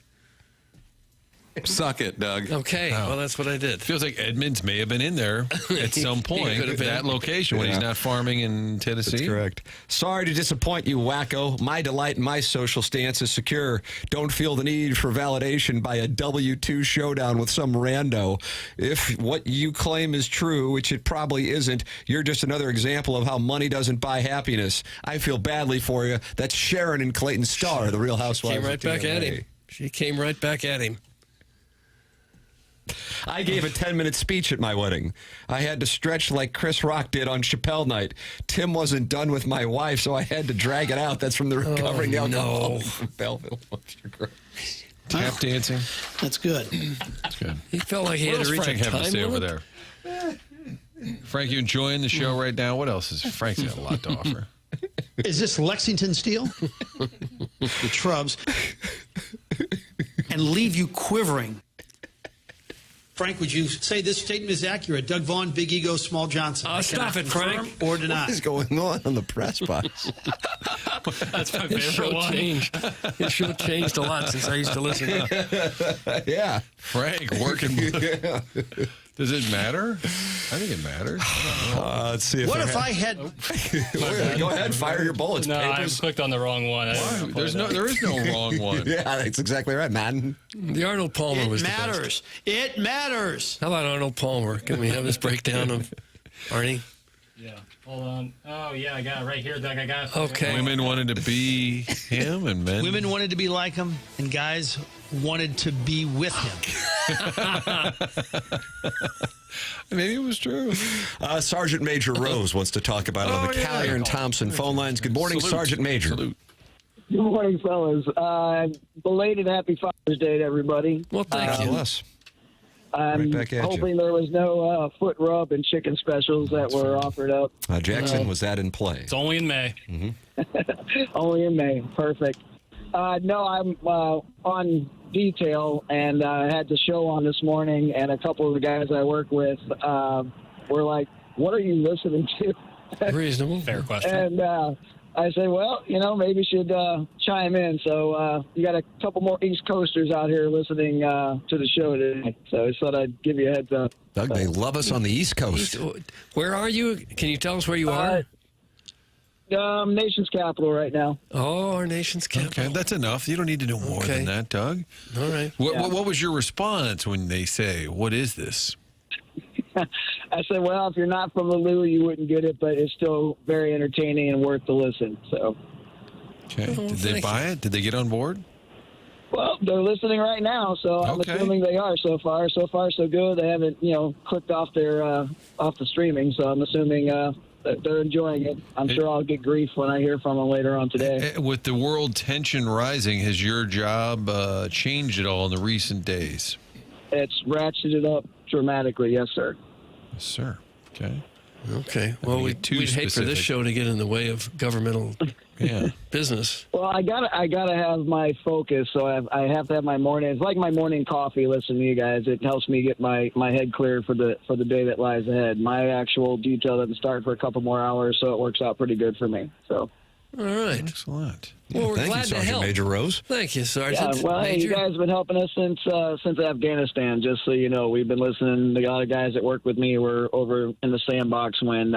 Suck it, Doug. Okay, well that's what I did. Feels like Edmonds may have been in there at some He point, could have been. that location, when he's not farming in Tennessee. That's correct. Sorry to disappoint you, wacko. My delight in my social stance is secure. Don't feel the need for validation by a W-2 showdown with some rando. If what you claim is true, which it probably isn't, you're just another example of how money doesn't buy happiness. I feel badly for you. That's Sharon and Clayton Starr, the Real Housewives. Came right of back at TNA. him. She came right back at him. I gave a 10-minute speech at my wedding. I had to stretch like Chris Rock did on Chappelle Night. Tim wasn't done with my wife, so I had to drag it out. That's from the recovering alcoholic from Belleville. Tap dancing. That's good. That's good. He felt like he What had else to reach Frank a have to time say over limit. there? Frank, you enjoying the show right now? What else is Frank's got a lot to offer? Is this Lexington steel? The shrubs. And leave you quivering. Frank, would you say this statement is accurate? Doug Vaughn, big ego, small Johnson. Stop it, Frank. Or deny? What is going on the press box? That's my His show favorite one. changed. His show changed a lot since I used to listen. Yeah. Frank working. Does it matter? I think it matters. I don't know. Let's see if What they're if I had... Go ahead, fire your bullets. No, I papers. clicked on the wrong one. There is no wrong one. Yeah, that's exactly right, man. The Arnold Palmer It was matters. the best. It matters. How about Arnold Palmer? Can we have this breakdown of Arnie? Yeah. Hold on. Oh, yeah, I got it right here, Doug. I got it. Okay. Women wanted to be him, and men. Women wanted to be like him, and guys wanted to be with him. Maybe it was true. Sergeant Major Rose wants to talk about it on the Callier and Thompson phone lines. Good morning, Salute. Sergeant Major. Salute. Good morning, fellas. Belated Happy Father's Day to everybody. Well, thank God you. bless. I'm Right back at you. hoping there was no foot rub and chicken specials that were offered up. Jackson, was that in play? It's only in May. Only in May. Perfect. No, I'm on detail, and I had the show on this morning, and a couple of the guys I work with were like, what are you listening to? Reasonable. Fair question. And I say, well, maybe you should chime in. So you got a couple more East Coasters out here listening to the show today. So I thought I'd give you a heads up. Doug, they love us on the East Coast. Where are you? Can you tell us where you are? Nation's capital right now. Oh, our nation's capital. Okay, that's enough. You don't need to know more than that, Doug. All right. What was your response when they say, what is this? I said, well, if you're not from the Lou, you wouldn't get it, but it's still very entertaining and worth the listen. So, Okay. Did they buy it? Did they get on board? well, they're listening right now, so I'm Okay. assuming they are so far. So far, so good. They haven't, clicked off their off the streaming, so I'm assuming that they're enjoying it. I'm sure I'll get grief when I hear from them later on today. With the world tension rising, has your job changed at all in the recent days? It's ratcheted up dramatically, yes, sir. Yes, sir. Okay. Okay. Well, we'd hate for specific. this show to get in the way of governmental business. Well, I gotta have my focus, so I have to have my morning. It's like my morning coffee. Listening to you guys, it helps me get my head clear for the day that lies ahead. My actual detail doesn't start for a couple more hours, so it works out pretty good for me. So, all right, excellent. Well, we're thank glad you, to Sergeant help. Major Rose. Thank you, Sergeant. yeah, well, hey, Major. you guys have been helping us since Afghanistan. Just so you know, we've been listening. The other guys that work with me were over in the sandbox when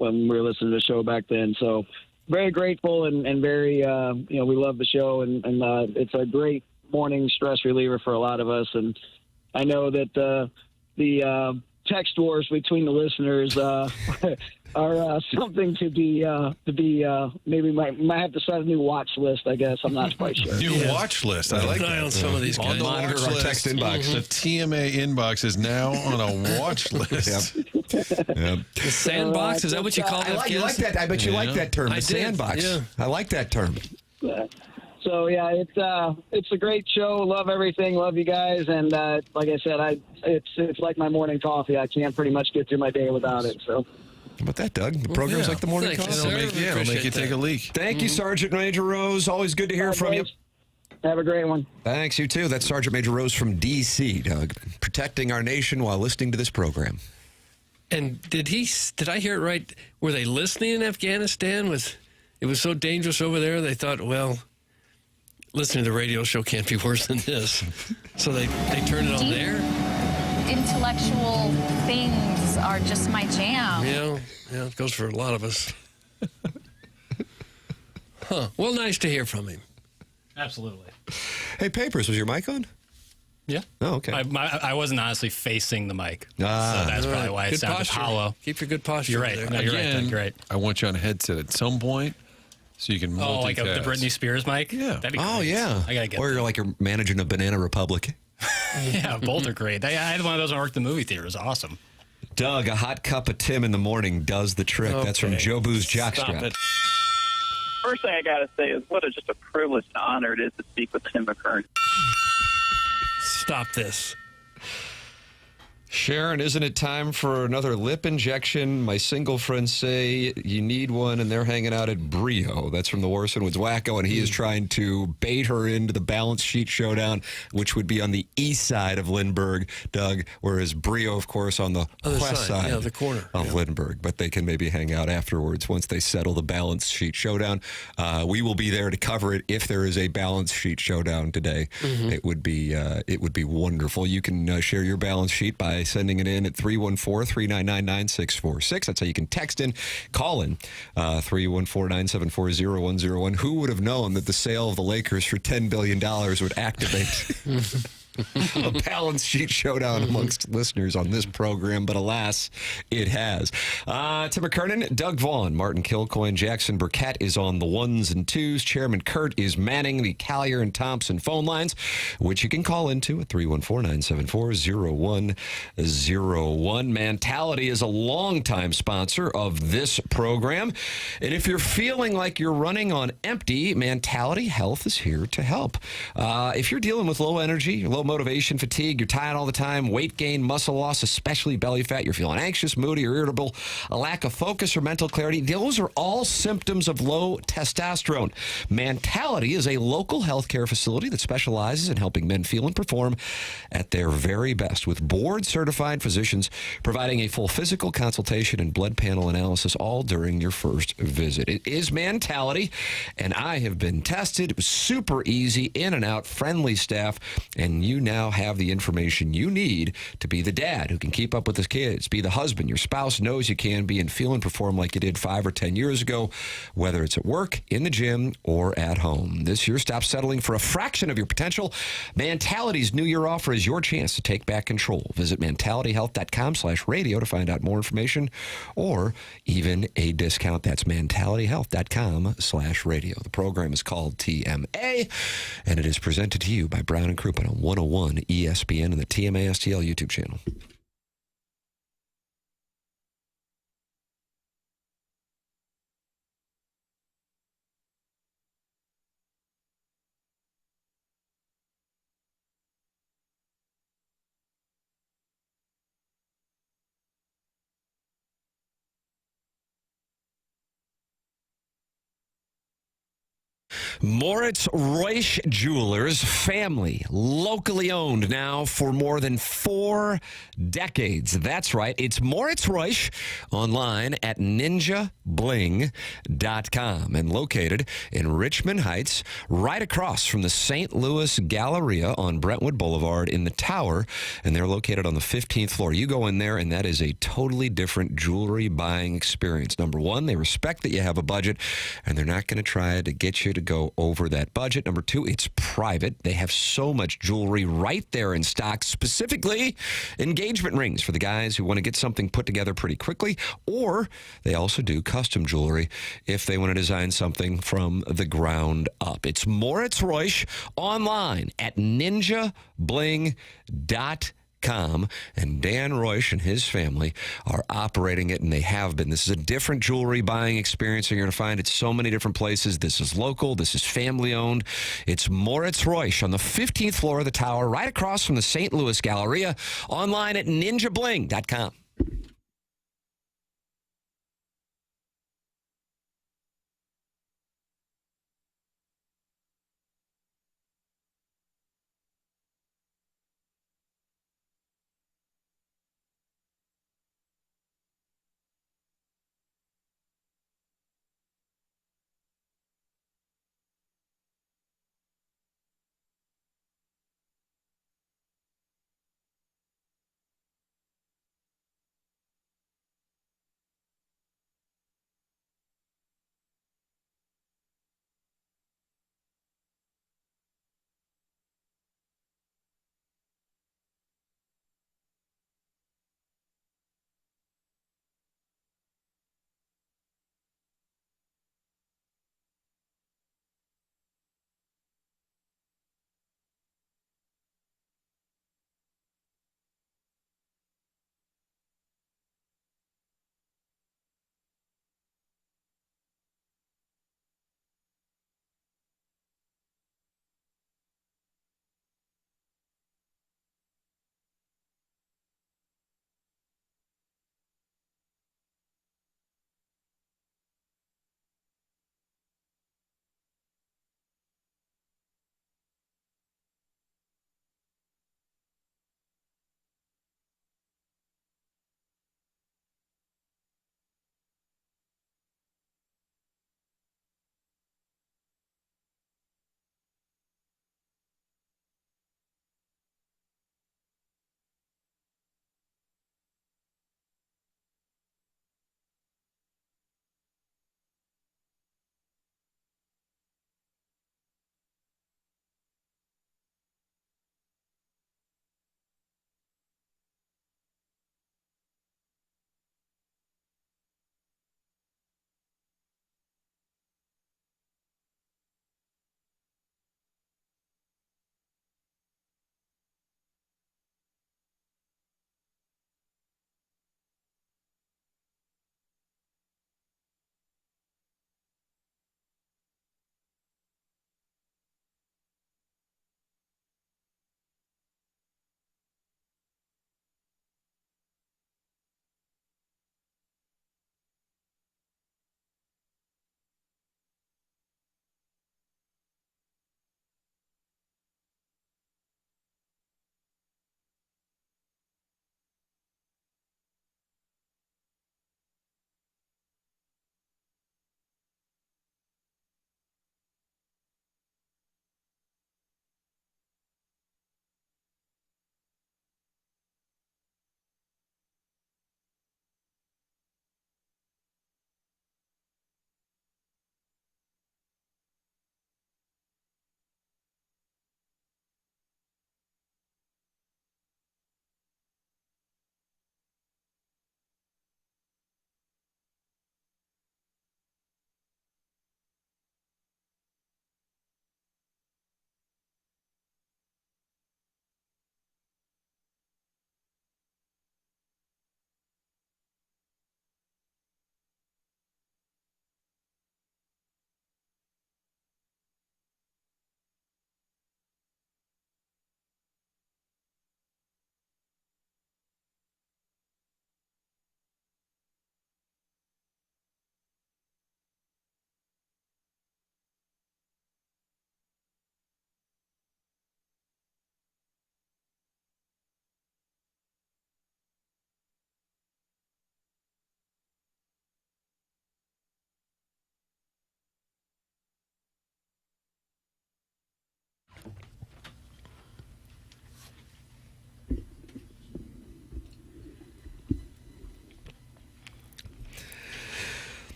we were listening to the show back then. So, very grateful and very we love the show and it's a great morning stress reliever for a lot of us. And I know that the text wars between the listeners are something to be maybe might have to start a new watch list. I guess I'm not quite sure. New watch list. I like Keep an eye that. on some of these On guys. the Monitor watch our list. text inbox. The TMA inbox is now on a watch list. Yep. The sandbox, is that what you call it? You like that? I bet you like that term, I the did, sandbox. yeah. I like that term. So yeah, it's a great show. Love everything. Love you guys. And like I said, it's like my morning coffee. I can't pretty much get through my day without it. So. How about that, Doug? The program's yeah. like the morning Thank you, coffee. sir. It'll make you take a leak. Thank you, Sergeant Major Rose. Always good to hear from you. Have a great one. Thanks, you too. That's Sergeant Major Rose from D.C., Doug, protecting our nation while listening to this program. And did I hear it right? Were they listening in Afghanistan? It was so dangerous over there, they thought, well, listening to the radio show can't be worse than this. So they turned it on there? Intellectual things are just my jam. Yeah, it goes for a lot of us. Huh. Well, nice to hear from him. Absolutely. Hey, Papers, was your mic on? Yeah. Oh, okay. I wasn't honestly facing the mic. Ah. So that's All probably right. why it Good sounded posture. hollow. Keep your good posture. You're right. there. No, you're right. Again, Doug, you're right. I want you on a headset at some point so you can multitask. Oh, like the Britney Spears mic? Yeah. That'd be Oh, great. yeah. I got to get Or you're managing a Banana Republic. Yeah, both are great. I had one of those when I worked in the movie theater. It was awesome. Doug, a hot cup of Tim in the morning does the trick. That's from Okay. Joe Boo's Stop Jockstrap. it. First thing I got to say is what just a privilege and honor it is to speak with Tim McKernan. Stop this. Sharon, isn't it time for another lip injection? My single friends say you need one, and they're hanging out at Brio. That's from the Warson Woods Wacko, and he is trying to bait her into the balance sheet showdown, which would be on the east side of Lindbergh, Doug, whereas Brio, of course, on the Other west side yeah, the corner of Lindbergh. But they can maybe hang out afterwards once they settle the balance sheet showdown. We will be there to cover it if there is a balance sheet showdown today. It would be wonderful. You can share your balance sheet by sending it in at 314-399-9646. That's how you can text in, call in, 314-974-0101. Who would have known that the sale of the Lakers for $10 billion would activate a balance sheet showdown amongst listeners on this program, but alas, it has. Tim McKernan, Doug Vaughn, Martin Kilcoyne, Jackson Burkett is on the ones and twos. Chairman Kurt is manning the Collier and Thompson phone lines, which you can call into at 314-974-0101. Mentality is a longtime sponsor of this program. And if you're feeling like you're running on empty, Mentality Health is here to help. If you're dealing with low energy, low motivation, fatigue, you're tired all the time, weight gain, muscle loss, especially belly fat, you're feeling anxious, moody, or irritable, a lack of focus or mental clarity, those are all symptoms of low testosterone. Mentality is a local healthcare facility that specializes in helping men feel and perform at their very best, with board-certified physicians providing a full physical consultation and blood panel analysis all during your first visit. It is Mentality, and I have been tested. It was super easy, in and out, friendly staff, and you now have the information you need to be the dad who can keep up with his kids, be the husband your spouse knows you can be, and feel and perform like you did 5 or 10 years ago, whether it's at work, in the gym, or at home. This year, stop settling for a fraction of your potential. Mentality's New Year offer is your chance to take back control. Visit mentalityhealth.com/radio to find out more information or even a discount. That's mentalityhealth.com/radio. The program is called TMA, and it is presented to you by Brown and Crouppen on 101 ESPN and the TMA STL YouTube channel. Moritz Reusch Jewelers, family, locally owned now for more than 4 decades. That's right. It's Moritz Reusch, online at ninjabling.com and located in Richmond Heights, right across from the St. Louis Galleria on Brentwood Boulevard in the Tower, and they're located on the 15th floor. You go in there, and that is a totally different jewelry buying experience. Number one, they respect that you have a budget, and they're not going to try to get you to go over that budget. Number two, it's private. They have so much jewelry right there in stock, specifically engagement rings for the guys who want to get something put together pretty quickly, or they also do custom jewelry if they want to design something from the ground up. It's Moritz Reusch, online at ninjabling.com. And Dan Reusch and his family are operating it, and they have been. This is a different jewelry buying experience you're going to find at so many different places. This is local. This is family owned. It's Moritz Reusch on the 15th floor of the Tower, right across from the St. Louis Galleria, online at ninjabling.com.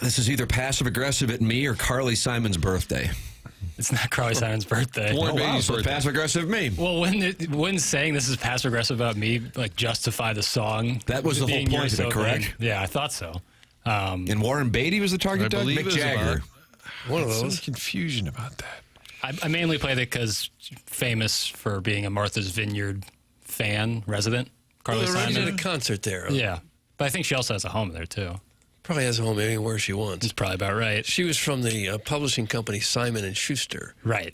this is either passive-aggressive at me or Carly Simon's birthday. It's not Carly Simon's birthday. Warren wow, Beatty's so birthday. passive-aggressive at me. Well, when saying this is passive-aggressive about me, like, justify the song. That was the whole being point of it, correct? Yeah, I thought so. And Warren Beatty was the target, I Doug? believe Mick it was Jagger. One of Some those. confusion about that. I mainly played it because famous for being a Martha's Vineyard fan, resident. Carly Well, she did a Simon. concert there. Yeah. But I think she also has a home there, too. Probably has a home anywhere she wants. That's probably about right. She was from the publishing company Simon & Schuster. Right.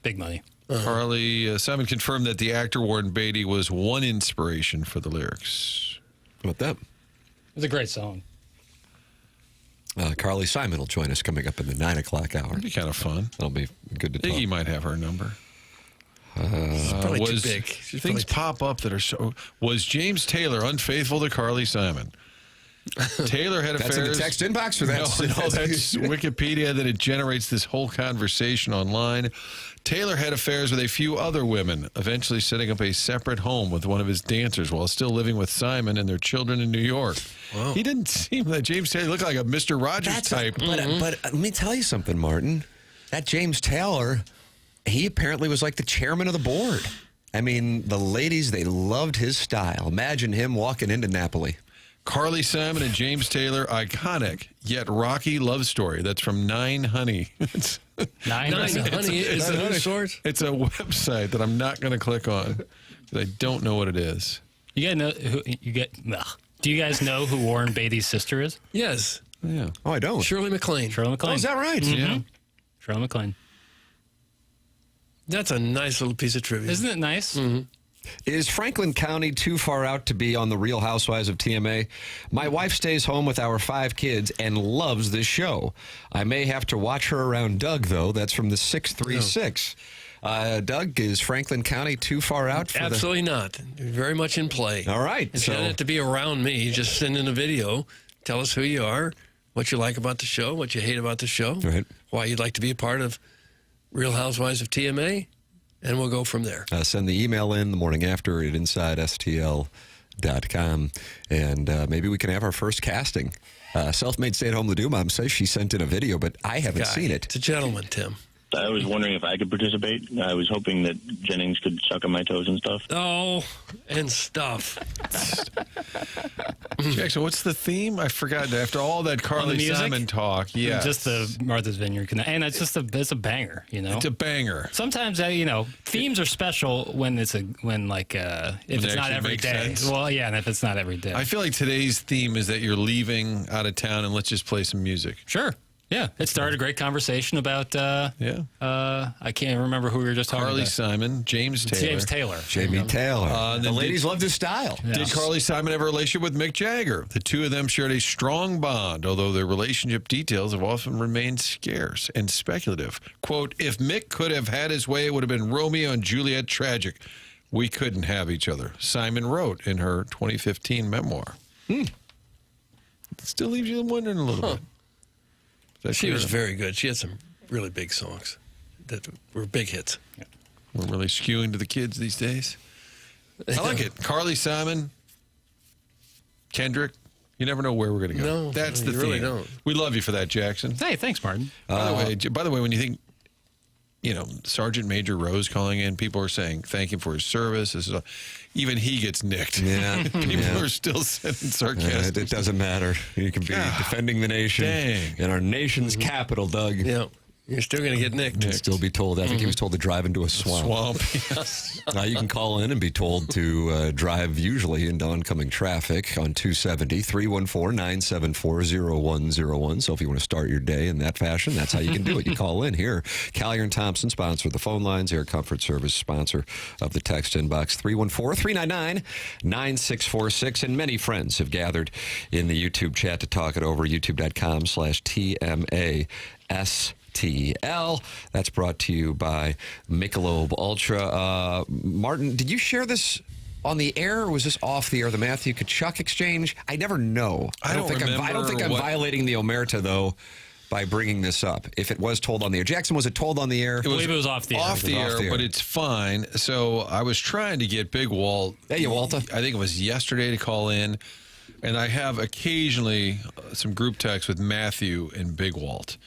Big money. Carly Simon confirmed that the actor Warren Beatty was one inspiration for the lyrics. How about that? It's a great song. Carly Simon will join us coming up in the 9 o'clock hour. That'd be kind of fun. That'll be good to talk. Iggy might have her number. She's probably too big. She's Things probably pop up that are so... Was James Taylor unfaithful to Carly Simon? Taylor had affairs... That's in the text inbox, or that's... No, that's Wikipedia, that it generates this whole conversation online. Taylor had affairs with a few other women, eventually setting up a separate home with one of his dancers while still living with Simon and their children in New York. Wow. He didn't seem like James Taylor looked like a Mr. Rogers type. But let me tell you something, Martin. That James Taylor, he apparently was like the chairman of the board. I mean, the ladies, they loved his style. Imagine him walking into Napoli. Carly Simon and James Taylor, iconic yet rocky love story. That's from Nine Honey. Nine Honey is the news source? It's a website that I'm not going to click on because I don't know what it is. You guys know who Do you guys know who Warren Beatty's sister is? Yes. Yeah. Oh, I don't. Shirley MacLaine. Shirley MacLaine. Oh, is that right? Mm-hmm. Yeah. Shirley MacLaine. That's a nice little piece of trivia. Isn't it nice? Mm-hmm. Is Franklin County too far out to be on the Real Housewives of TMA? My wife stays home with our 5 kids and loves this show. I may have to watch her around Doug, though. That's from the 636. Doug, is Franklin County too far out? For Absolutely not. Very much in play. All right. It doesn't have to be around me. Just send in a video. Tell us who you are, what you like about the show, what you hate about the show, Right. why you'd like to be a part of Real Housewives of TMA, and we'll go from there. Send the email in the morning after at InsideSTL.com, and maybe we can have our first casting. Self-made stay-at-home Ladue mom says she sent in a video, but I haven't seen it. It's a gentleman, Tim. I was wondering if I could participate. I was hoping that Jennings could suck on my toes and stuff. Oh, and stuff. Jackson, what's the theme? I forgot. After all that Carly music? Simon talk, yeah, Just the Martha's Vineyard. And it's just it's a banger, you know? it's a banger. Sometimes, themes are special when if it's not actually every makes day. sense. Well, yeah, and if it's not every day. I feel like today's theme is that you're leaving out of town and let's just play some music. Sure. Yeah, it started a great conversation about, I can't remember who we were just talking Carly about. Simon, James Taylor. Jamie Taylor. The ladies loved his style. Yeah. Did Carly Simon have a relationship with Mick Jagger? The two of them shared a strong bond, although their relationship details have often remained scarce and speculative. Quote, if Mick could have had his way, it would have been Romeo and Juliet tragic. We couldn't have each other, Simon wrote in her 2015 memoir. It still leaves you wondering a little bit. She was very good. She had some really big songs that were big hits. Yeah. We're really skewing to the kids these days. I like it. Carly Simon, Kendrick. You never know where we're going to go. No, that's the you theme. really don't. We love you for that, Jackson. Hey, thanks, Martin. By the way, when you think, Sergeant Major Rose calling in, people are saying thank him for his service. Even he gets nicked. Yeah. People are still sending sarcastic. It doesn't matter. You can be defending the nation in our nation's capital, Doug. Yeah. You're still going to get nicked. And still be told. I think he was told to drive into a swamp. Yes. You can call in and be told to drive usually into oncoming traffic on 270, 314-974-0101. So if you want to start your day in that fashion, that's how you can do it. You call in here. Collier and Thompson sponsor the phone lines. Air Comfort Service sponsor of the text inbox. 314-399-9646. And many friends have gathered in the YouTube chat to talk it over. YouTube.com/TMAS. TL. That's brought to you by Michelob Ultra. Martin, did you share this on the air, or was this off the air? The Matthew Tkachuk exchange? I never know. I don't think I'm violating the omerta, though, by bringing this up. If it was told on the air, Jackson, was it told on the air? I believe it was off the air. Off the air, but it's fine. So I was trying to get Big Walt. Hey, you Walter. I think it was yesterday to call in. And I have occasionally some group texts with Matthew and Big Walt.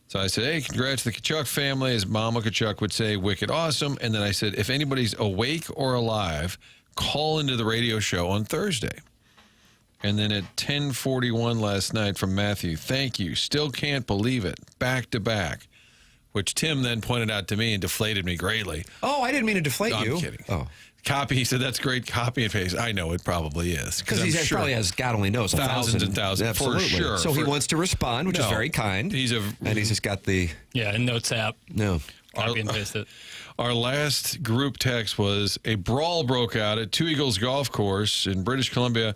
So I said, hey, congrats to the Kachuk family. As Mama Kachuk would say, wicked awesome. And then I said, if anybody's awake or alive, call into the radio show on Thursday. And then at 10:41 last night from Matthew, thank you. Still can't believe it. Back to back. Which Tim then pointed out to me and deflated me greatly. Oh, I didn't mean to deflate No, you. I'm kidding. Oh. Copy, he said, that's great copy and paste. I know it probably is. Because he probably has, God only knows, thousands and thousands. Absolutely. For sure. So he wants to respond, which is very kind. And he's just got the... Yeah, in Notes app. No. Copy and paste it. Our last group text was a brawl broke out at Two Eagles Golf Course in British Columbia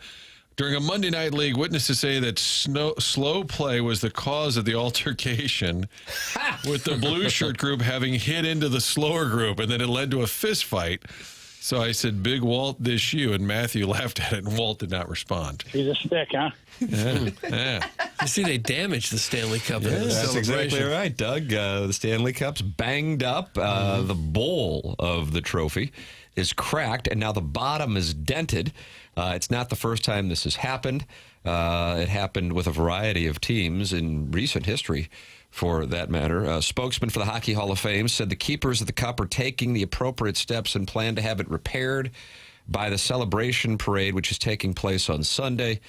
during a Monday night league. Witnesses say that slow play was the cause of the altercation, with the blue shirt group having hit into the slower group, and then it led to a fist fight. So I said, Big Walt, this you, and Matthew laughed at it, and Walt did not respond. He's a stick, huh? Yeah. You see, they damaged the Stanley Cup. Yeah, in the that's exactly celebration. right, Doug. The Stanley Cup's banged up. The bowl of the trophy is cracked, and now the bottom is dented. It's not the first time this has happened. It happened with a variety of teams in recent history, for that matter. A spokesman for the Hockey Hall of Fame said the keepers of the cup are taking the appropriate steps and plan to have it repaired by the celebration parade, which is taking place on Sunday.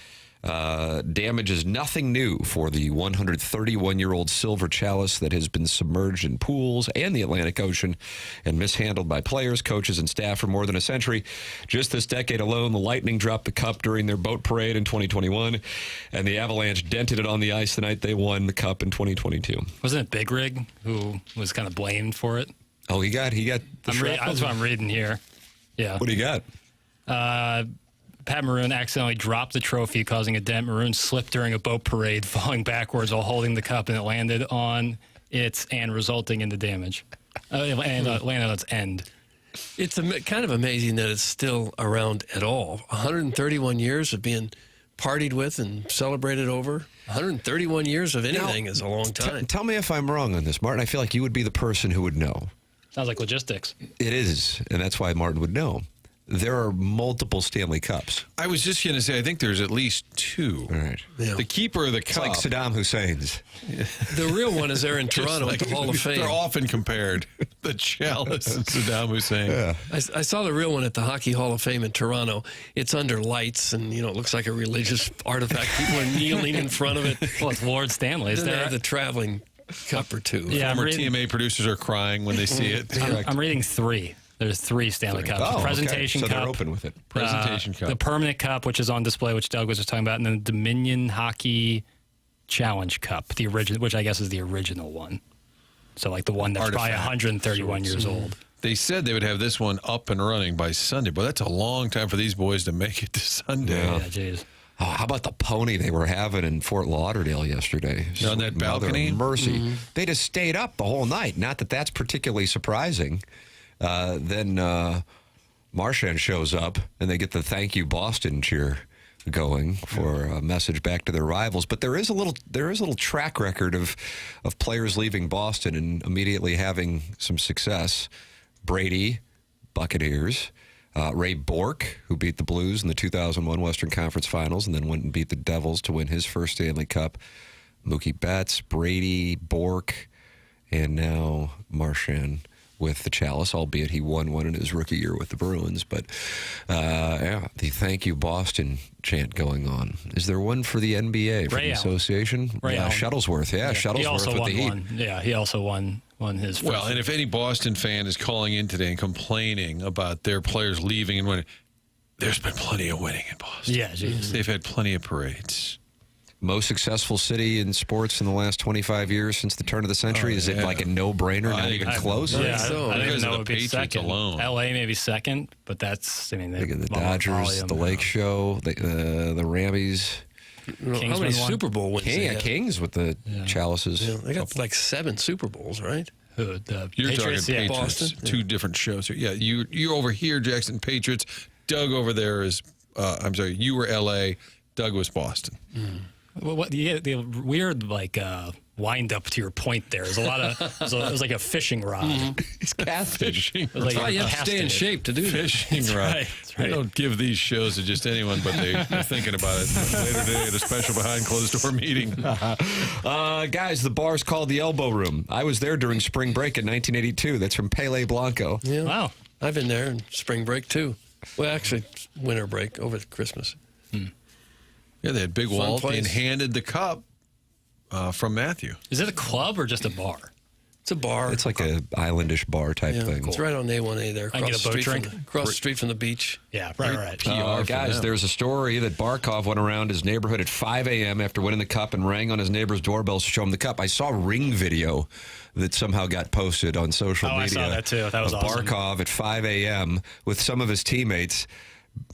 Damage is nothing new for the 131-year-old silver chalice that has been submerged in pools and the Atlantic Ocean and mishandled by players, coaches, and staff for more than a century. Just this decade alone, the Lightning dropped the cup during their boat parade in 2021, and the Avalanche dented it on the ice the night they won the cup in 2022. Wasn't it Big Rig who was kind of blamed for it? Oh, he got the that's what I'm reading here. Yeah. What do you got? Pat Maroon accidentally dropped the trophy, causing a dent. Maroon slipped during a boat parade, falling backwards while holding the cup, and it landed on it and resulting in the damage. It landed on its end. It's kind of amazing that it's still around at all. 131 years of being partied with and celebrated over. 131 years of anything is a long time. Tell me if I'm wrong on this, Martin. I feel like you would be the person who would know. Sounds like logistics. It is, and that's why Martin would know. There are multiple Stanley Cups. I was just going to say, I think there's at least two. All right. Yeah. The keeper of the cup. It's like Saddam Hussein's. The real one is there in Toronto at the Hall of Fame. They're often compared. The chalice and Saddam Hussein. Yeah. I saw the real one at the Hockey Hall of Fame in Toronto. It's under lights, and it looks like a religious artifact. People are kneeling in front of it. Well, it's Lord Stanley's. Then they have the traveling cup or two. Yeah, Former TMA producers are crying when they see it. I'm reading 3. There's 3 Stanley Cups. Oh, The presentation okay. So cup. they're open with it. Presentation cup. The permanent cup, which is on display, which Doug was just talking about, and then the Dominion Hockey Challenge Cup, the original, which I guess is the original one. So like the one that's probably 131 years old. They said they would have this one up and running by Sunday, but that's a long time for these boys to make it to Sunday. Yeah. Yeah, jeez. Oh, how about the pony they were having in Fort Lauderdale yesterday? On that balcony? Mother of mercy. They just stayed up the whole night. Not that that's particularly surprising. Then Marchand shows up, and they get the "Thank You Boston" cheer going for a message back to their rivals. But there is a little track record of players leaving Boston and immediately having some success. Brady, Buccaneers. Ray Bourque, who beat the Blues in the 2001 Western Conference Finals and then went and beat the Devils to win his first Stanley Cup. Mookie Betts, Brady, Bourque, and now Marchand with the Chalice, albeit he won one in his rookie year with the Bruins. But, the "Thank You Boston" chant going on. Is there one for the NBA, for Ray the Allen. association? Ray Allen. Shuttlesworth. Yeah, Shuttlesworth he also with won the Heat. one. Yeah, he also won his first. Well, and if any Boston fan is calling in today and complaining about their players leaving and winning, there's been plenty of winning in Boston. Yeah, geez. They've had plenty of parades. Most successful city in sports in the last 25 years since the turn of the century? Is it like a no-brainer, not even close? Yeah, so. I don't even Because of know the it would be Patriots second. alone. LA maybe second, but that's, Look at the Dodgers, the Lake Show, the Rammies. How many Super Bowl wins they have? Kings with the Chalices. Yeah, they got like 7 Super Bowls, right? You're Patriots, talking yeah. Patriots. Boston? Two different shows. Yeah, you're over here, Jackson, Patriots. Doug over there is, you were LA. Doug was Boston. Well, the weird wind up to your point there. There's a lot of it was like a fishing rod. He's casting. That's why you have to stay in shape to do that. Fishing rod. That's right. They don't give these shows to just anyone, but they're thinking about it later today at a special behind closed door meeting. Guys, the bar's called the Elbow Room. I was there during spring break in 1982. That's from Pele Blanco. Yeah. Wow. I've been there in spring break, too. Well, actually, winter break over Christmas. Yeah, they had Big Fun Walt place. and handed the cup from Matthew. Is it a club or just a bar? It's a bar. It's like a islandish bar type thing. It's right on A1A there. I can get a boat drink? Across the street from the beach. Yeah, right. PR for Guys, them. there's a story that Barkov went around his neighborhood at 5 a.m. after winning the cup and rang on his neighbor's doorbells to show him the cup. I saw a ring video that somehow got posted on social media. I saw that too. That was of awesome. Barkov at 5 a.m. with some of his teammates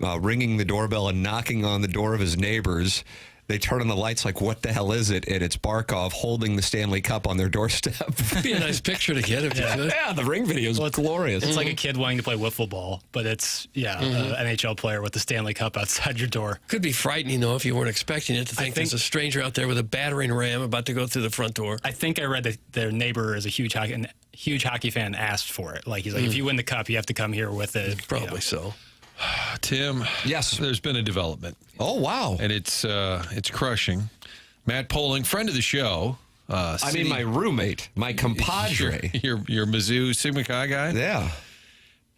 ringing the doorbell and knocking on the door of his neighbors. They turn on the lights like, what the hell is it? And it's Barkov holding the Stanley Cup on their doorstep. It'd be a nice picture to get if you could. Yeah, the ring video is glorious. It's like a kid wanting to play wiffle ball, but it's, an NHL player with the Stanley Cup outside your door. Could be frightening, though, if you weren't expecting it, to think there's a stranger out there with a battering ram about to go through the front door. I think I read that their neighbor is a huge hockey fan, asked for it. Like, he's like, if you win the cup, you have to come here with it. Probably so. Tim, yes, there's been a development. Oh, wow. And it's crushing. Matt Poling, friend of the show. My roommate, my compadre. Your Mizzou Sigma Chi guy? Yeah.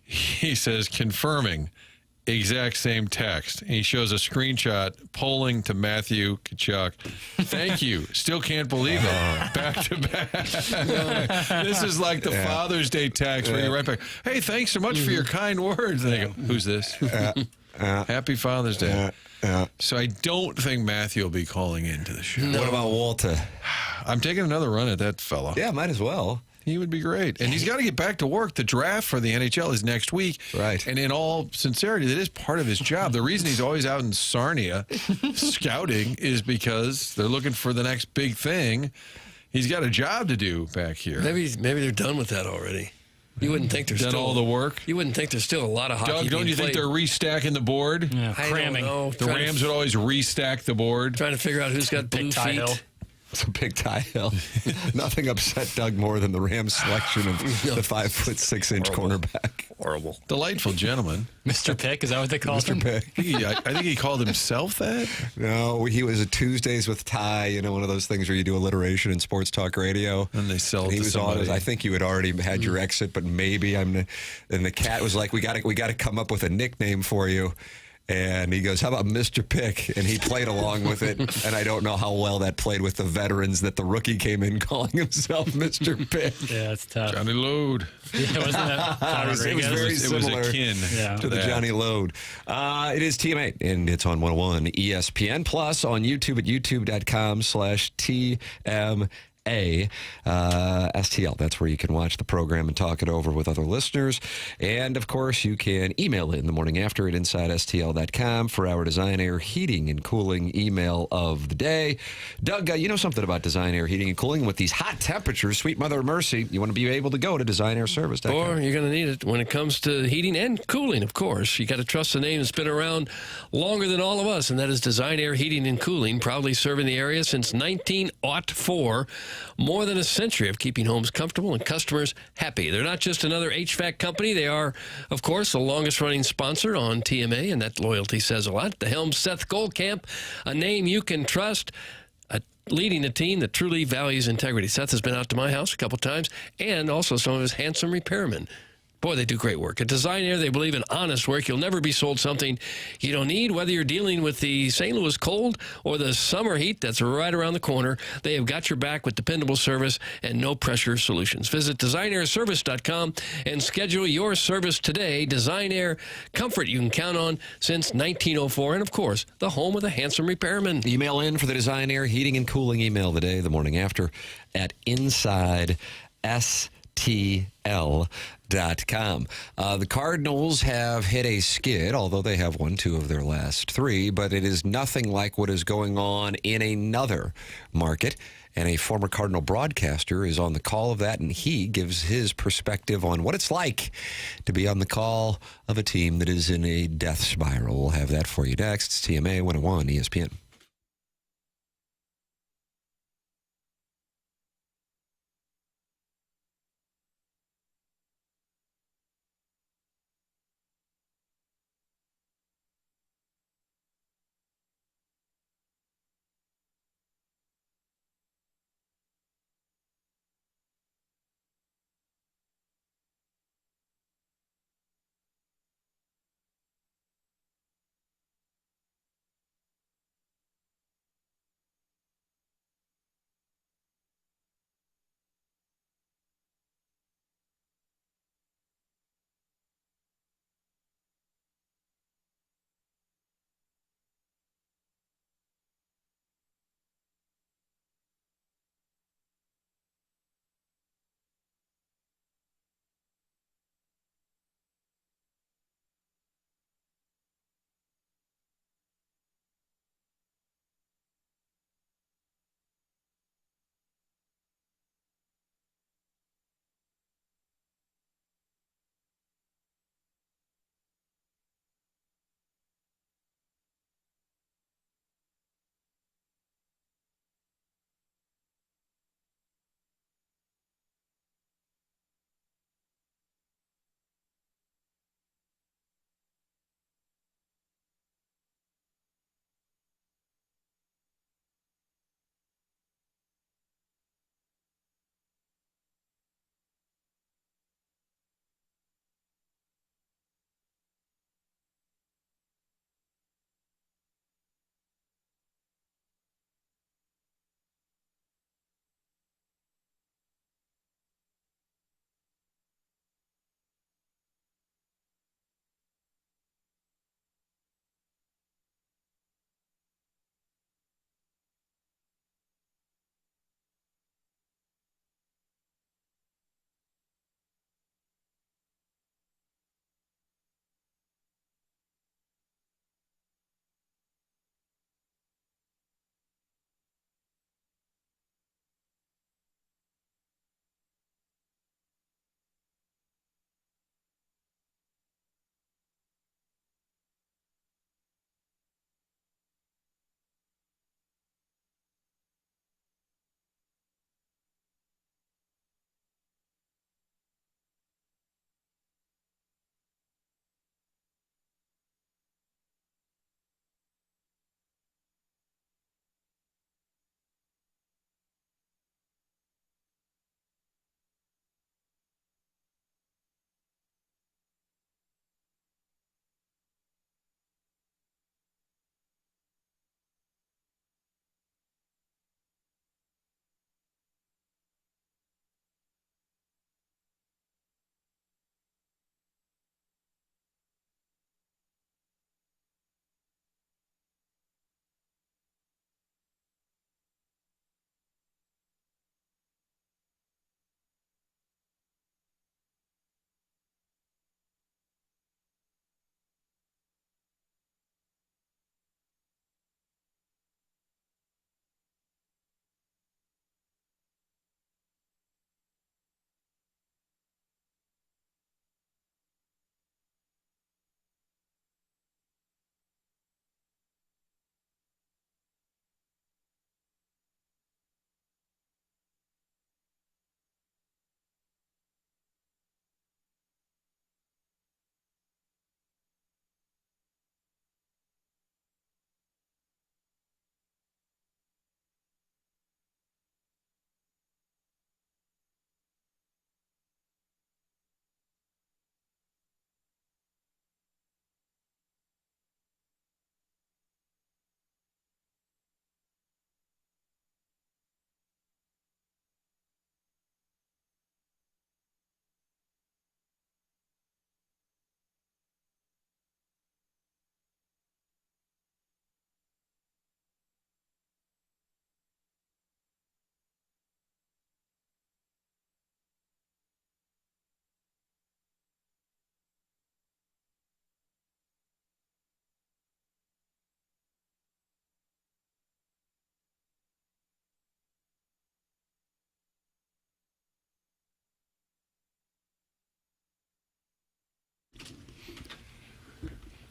He says, confirming, exact same text. And he shows a screenshot, Poling to Matthew Tkachuk. Thank you. Still can't believe it. Back to back. This is like the Father's Day text where you write back, hey, thanks so much for your kind words. And they go, who's this? Happy Father's Day. So I don't think Matthew will be calling into the show. What about Walter? I'm taking another run at that fella. Yeah, might as well. He would be great. And he's got to get back to work. The draft for the NHL is next week. Right. And in all sincerity, that is part of his job. The reason he's always out in Sarnia scouting is because they're looking for the next big thing. He's got a job to do back here. Maybe they're done with that already. You wouldn't think there's Done still all the work? You wouldn't think there's still a lot of hockey. Doug, don't you think they're restacking the board? Yeah, I cramming. don't know. The Rams would always restack the board. Trying to figure out who's got blue Big tie feet. hill. It's a big tie hill. Nothing upset Doug more than the Rams' selection of the 5'6" cornerback. Horrible. Delightful gentleman. Mr. Pick, is that what they call him? Pick. I think he called himself that. No, he was a Tuesdays with Ty, one of those things where you do alliteration in sports talk radio. And they sell it He to was on somebody. it. I think you had already had your exit, but maybe and the cat was like, we got to come up with a nickname for you. And he goes, how about Mr. Pick? And he played along with it. And I don't know how well that played with the veterans that the rookie came in calling himself Mr. Pick. Yeah, it's tough. Johnny Load. Yeah, wasn't that John It was Rodriguez? very It was similar akin to the that. Johnny Load. It is TM8, and it's on 101 ESPN, plus on YouTube at youtube.com/TMA. STL. That's where you can watch the program and talk it over with other listeners. And, of course, you can email in the morning after at InsideSTL.com for our Design Air Heating and Cooling email of the day. Doug, you know something about Design Air Heating and Cooling. With these hot temperatures, sweet mother of mercy, you want to be able to go to DesignAirService.com. Or you're going to need it when it comes to heating and cooling, of course. You got to trust the name that's been around longer than all of us, and that is Design Air Heating and Cooling, proudly serving the area since 1904. More than a century of keeping homes comfortable and customers happy. They're not just another HVAC company. They are, of course, the longest-running sponsor on TMA, and that loyalty says a lot. The helm, Seth Goldcamp, a name you can trust, leading a team that truly values integrity. Seth has been out to my house a couple times, and also some of his handsome repairmen. Boy, they do great work. At Design Air, they believe in honest work. You'll never be sold something you don't need, whether you're dealing with the St. Louis cold or the summer heat that's right around the corner. They have got your back with dependable service and no-pressure solutions. Visit DesignAirService.com and schedule your service today. Design Air, comfort you can count on since 1904. And, of course, the home of the handsome repairman. Email in for the Design Air Heating and Cooling email today, the morning after, at InsideSTL.com. The Cardinals have hit a skid, although they have won 2 of their last 3, but it is nothing like what is going on in another market. And a former Cardinal broadcaster is on the call of that, and he gives his perspective on what it's like to be on the call of a team that is in a death spiral. We'll have that for you next. It's TMA 101 ESPN.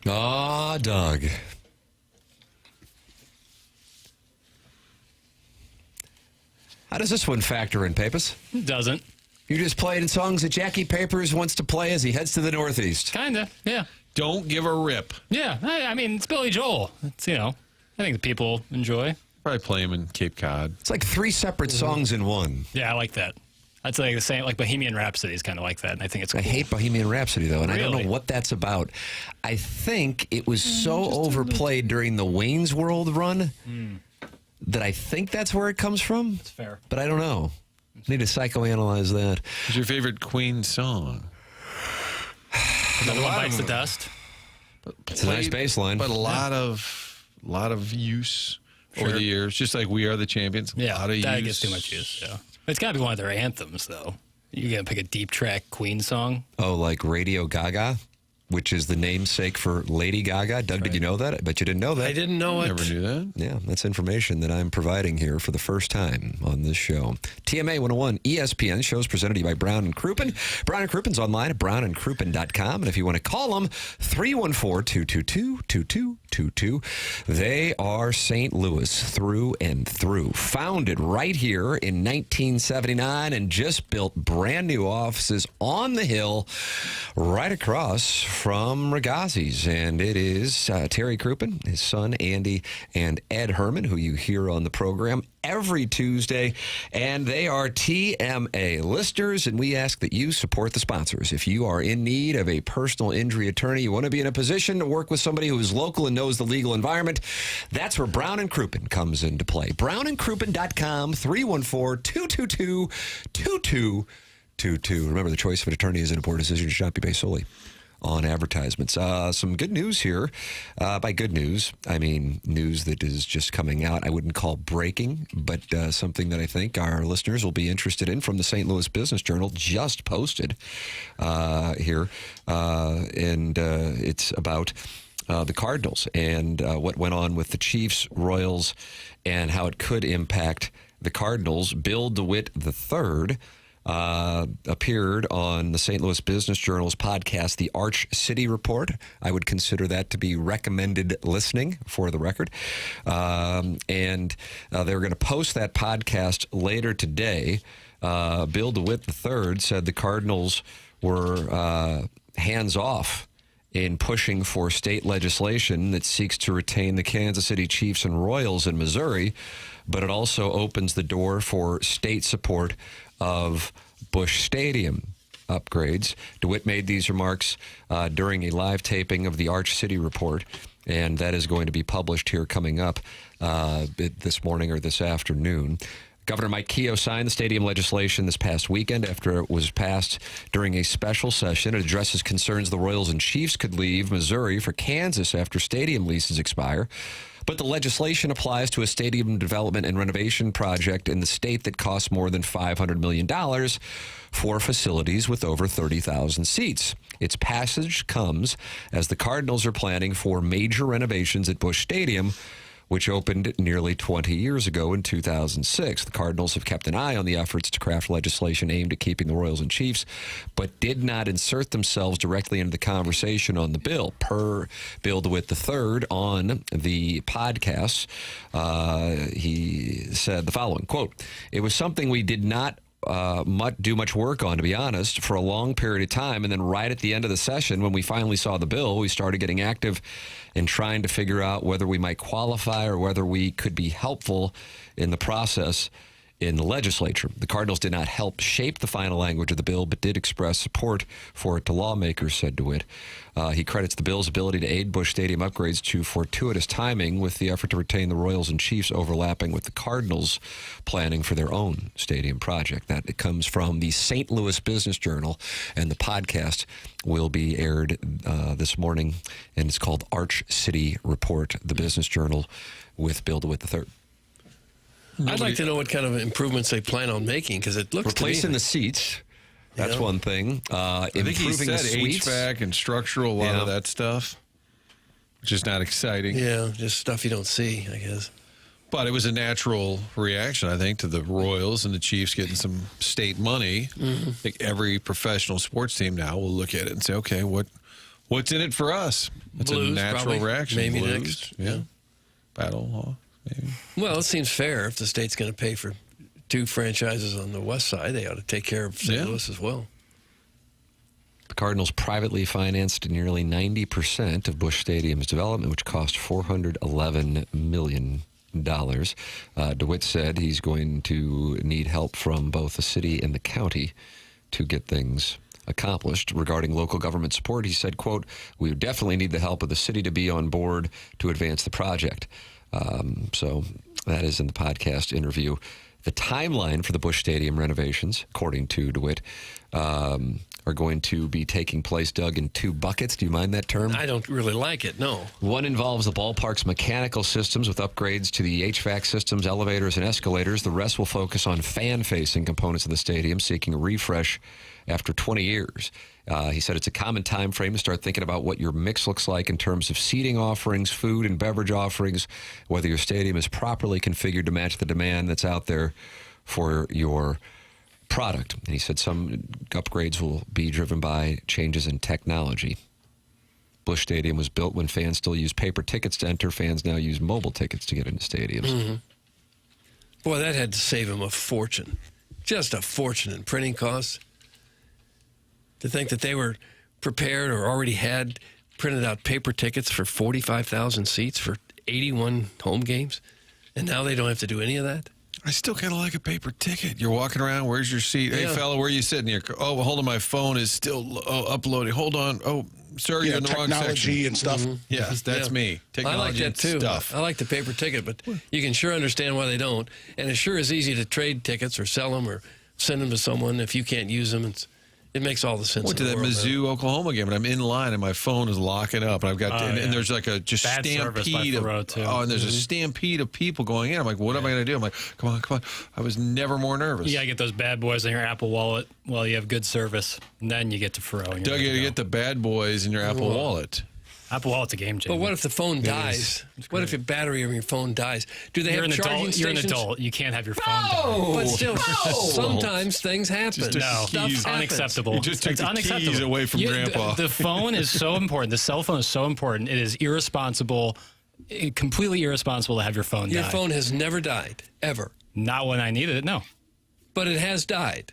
Ah, Doug. How does this one factor in, Pappas? It doesn't. You just played in songs that Jackie Papers wants to play as he heads to the Northeast. Kinda, yeah. Don't give a rip. Yeah, I mean, it's Billy Joel. It's, I think the people enjoy. Probably play him in Cape Cod. It's like 3 separate songs in one. Yeah, I like that. I'd say the same, like Bohemian Rhapsody is kind of like that, and I think it's cool. I hate Bohemian Rhapsody, though, and I don't Really? know what that's about. I think it was so overplayed during the Wayne's World run that I think that's where it comes from. That's fair. But I don't know. Need to psychoanalyze that. What's your favorite Queen song? Another one bites the dust. It's a nice bass line. But a lot of use over the years, just like We Are the Champions. A lot of that use. gets too much use. Yeah, it's got to be one of their anthems, though. You got to pick a deep track Queen song. Oh, like Radio Gaga, which is the namesake for Lady Gaga. Doug, did you know that? I bet you didn't know that. I didn't know it. Never knew that. Yeah, that's information that I'm providing here for the first time on this show. TMA 101 ESPN shows presented to you by Brown and Crouppen. Brown and Cruppen's online at brownandcrouppen.com. And if you want to call them, 314-222-2222. They are St. Louis through and through. Founded right here in 1979 and just built brand new offices on the hill right across from Ragazzi's. And it is Terry Crouppen, his son Andy, and Ed Herman, who you hear on the program every Tuesday. And they are TMA listeners, and we ask that you support the sponsors. If you are in need of a personal injury attorney, you want to be in a position to work with somebody who is local and knows the legal environment, that's where Brown and Crouppen comes into play. brownandcrouppen.com, 314-222-2222. Remember, the choice of an attorney is an important decision. It should not be based solely on advertisements. Some good news here. By good news, I mean news that is just coming out. I wouldn't call breaking, but something that I think our listeners will be interested in from the St. Louis Business Journal, just posted here. And it's about the Cardinals and what went on with the Chiefs, Royals, and how it could impact the Cardinals. Bill DeWitt III appeared on the St. Louis Business Journal's podcast, The Arch City Report. I would consider that to be recommended listening, for the record. And they're going to post that podcast later today. Bill DeWitt III said the Cardinals were hands off in pushing for state legislation that seeks to retain the Kansas City Chiefs and Royals in Missouri, but it also opens the door for state support of Busch Stadium upgrades. DeWitt made these remarks during a live taping of the Arch City Report, and that is going to be published here coming up this morning or this afternoon. Governor Mike Keogh signed the stadium legislation this past weekend after it was passed during a special session. It addresses concerns the Royals and Chiefs could leave Missouri for Kansas after stadium leases expire. But the legislation applies to a stadium development and renovation project in the state that costs more than $500 million for facilities with over 30,000 seats. Its passage comes as the Cardinals are planning for major renovations at Busch Stadium, which opened nearly 20 years ago in 2006. The Cardinals have kept an eye on the efforts to craft legislation aimed at keeping the Royals and Chiefs, but did not insert themselves directly into the conversation on the bill. Per Bill DeWitt III on the podcast, he said the following, quote, "It was something we did not do much work on, to be honest, for a long period of time. And then right at the end of the session, when we finally saw the bill, we started getting active in trying to figure out whether we might qualify or whether we could be helpful in the process in the legislature. The Cardinals did not help shape the final language of the bill, but did express support for it to lawmakers," said DeWitt. He credits the bill's ability to aid Busch Stadium upgrades to fortuitous timing, with the effort to retain the Royals and Chiefs overlapping with the Cardinals planning for their own stadium project. That it comes from the St. Louis Business Journal, and the podcast will be aired this morning, and it's called Arch City Report, the Business Journal, with Bill DeWitt III. I'd like to know what kind of improvements they plan on making, because it looks replacing to me the seats. That's one thing. I think he Improving the said suites. HVAC and structural, a lot of that stuff, which is not exciting. Yeah, just stuff you don't see, I guess. But it was a natural reaction, I think, to the Royals and the Chiefs getting some state money. I think every professional sports team now will look at it and say, okay, what What's in it for us? It's Blues, a natural probably. reaction. Maybe Blues, next. Yeah. Battle, maybe. Well, it seems fair if the state's going to pay for 2 franchises on the west side. They ought to take care of St. Louis as well. The Cardinals privately financed nearly 90% of Busch Stadium's development, which cost $411 million. DeWitt said he's going to need help from both the city and the county to get things accomplished. Regarding local government support, he said, quote, "We definitely need the help of the city to be on board to advance the project." So that is in the podcast interview. The timeline for the Busch Stadium renovations, according to DeWitt, are going to be taking place, Doug, in 2 buckets. Do you mind that term? I don't really like it, no. One involves the ballpark's mechanical systems with upgrades to the HVAC systems, elevators, and escalators. The rest will focus on fan-facing components of the stadium, seeking a refresh after 20 years. He said it's a common time frame to start thinking about what your mix looks like in terms of seating offerings, food and beverage offerings, whether your stadium is properly configured to match the demand that's out there for your product. And he said some upgrades will be driven by changes in technology. Busch Stadium was built when fans still used paper tickets to enter. Fans now use mobile tickets to get into stadiums. Mm-hmm. Boy, that had to save him a fortune. Just a fortune in printing costs. To think that they were prepared or already had printed out paper tickets for 45,000 seats for 81 home games, and now they don't have to do any of that? I still kind of like a paper ticket. You're walking around. Where's your seat? Hey, fella, where are you sitting here? Oh, well, hold on. My phone is still uploading. Hold on. Oh, sir, you're in the wrong section. Technology and stuff. Mm-hmm. Yes, that's me. Technology I like that too. Stuff. I like the paper ticket, but you can sure understand why they don't. And it sure is easy to trade tickets or sell them or send them to someone if you can't use them. It makes all the sense. Went to that Mizzou, Oklahoma game, and I'm in line, and my phone is locking up, and I've got, and there's like a just bad stampede of, and there's a stampede of people going in. I'm like, what am I going to do? I'm like, come on. I was never more nervous. You got to get those bad boys in your Apple Wallet while you have good service, and then you get to Furrow. Doug, you got to get the bad boys in your Apple Wallet. Apple Wallet's a game changer. But what if the phone dies? What if your battery of your phone dies? Do they have charging stations? You're an adult. You can't have your phone die. But still, sometimes things happen. It's unacceptable. You just took the keys away from Grandpa. The phone is so important. The cell phone is so important. It is completely irresponsible to have your phone die. Your phone has never died, ever. Not when I needed it, no. But it has died.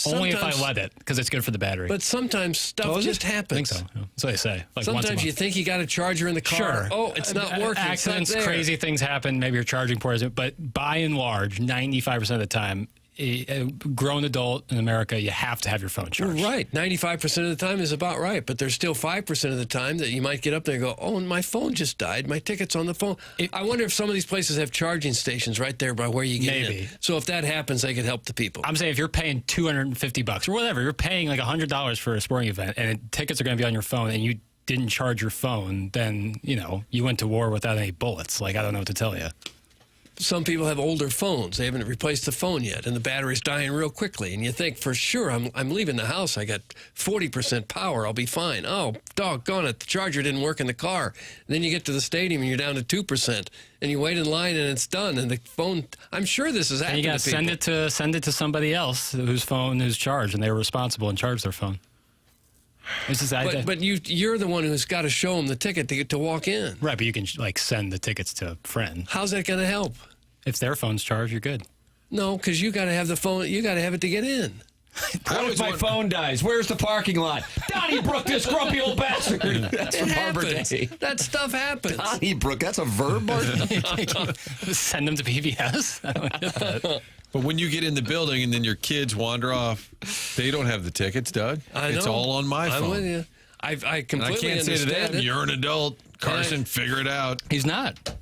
Only if I let it, because it's good for the battery. But sometimes stuff just happens. I think so. That's what they say. Like sometimes you think you got a charger in the car. Sure. Oh, it's not working. Accidents, crazy things happen. Maybe your charging port isn't. But by and large, 95% of the time, a grown adult in America, you have to have your phone charged. Right. 95% of the time is about right. But there's still 5% of the time that you might get up there and go, oh, my phone just died. My ticket's on the phone. I wonder if some of these places have charging stations right there by where you get in. So if that happens, they could help the people. I'm saying if you're paying $250 or whatever, you're paying like $100 for a sporting event, and tickets are going to be on your phone, and you didn't charge your phone, then, you went to war without any bullets. Like, I don't know what to tell you. Some people have older phones. They haven't replaced the phone yet, and the battery's dying real quickly. And you think, for sure, I'm leaving the house. I got 40% power. I'll be fine. Oh, doggone it. The charger didn't work in the car. And then you get to the stadium, and you're down to 2%. And you wait in line, and it's done. And the phone, I'm sure this is happening to people. And you got to send it to somebody else whose phone is charged, and they were responsible and charged their phone. But you're the one who's got to show them the ticket to get to walk in. Right, but you can send the tickets to a friend. How's that going to help? If their phone's charged, you're good. No, because you got to have the phone. You got to have it to get in. What if my phone dies? Where's the parking lot? Donnybrook, this grumpy old bastard. That's from Harbor Day. That stuff happens. Donnybrook, that's a verb, Martin? Send them to PBS? I don't get that. But when you get in the building and then your kids wander off, they don't have the tickets, Doug. I know. It's all on my phone. I'm with you. I completely can't say to them, you're an adult. Carson, figure it out. He's not.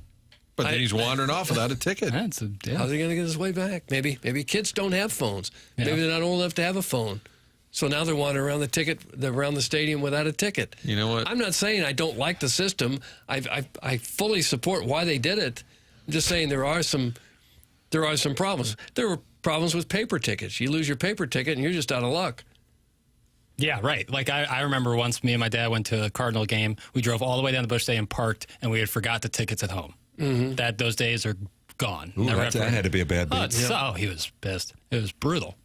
But then he's wandering off without a ticket. How's he going to get his way back? Maybe kids don't have phones. Yeah. Maybe they're not old enough to have a phone. So now they're wandering around around the stadium without a ticket. You know what? I'm not saying I don't like the system. I fully support why they did it. I'm just saying there are some problems. There were problems with paper tickets. You lose your paper ticket and you're just out of luck. Yeah, right. Like I remember once me and my dad went to a Cardinal game. We drove all the way down to Busch Stadium, parked, and we had forgot the tickets at home. Mm-hmm. Those days are gone. Ooh, that had to be a bad beat. He was pissed. It was brutal.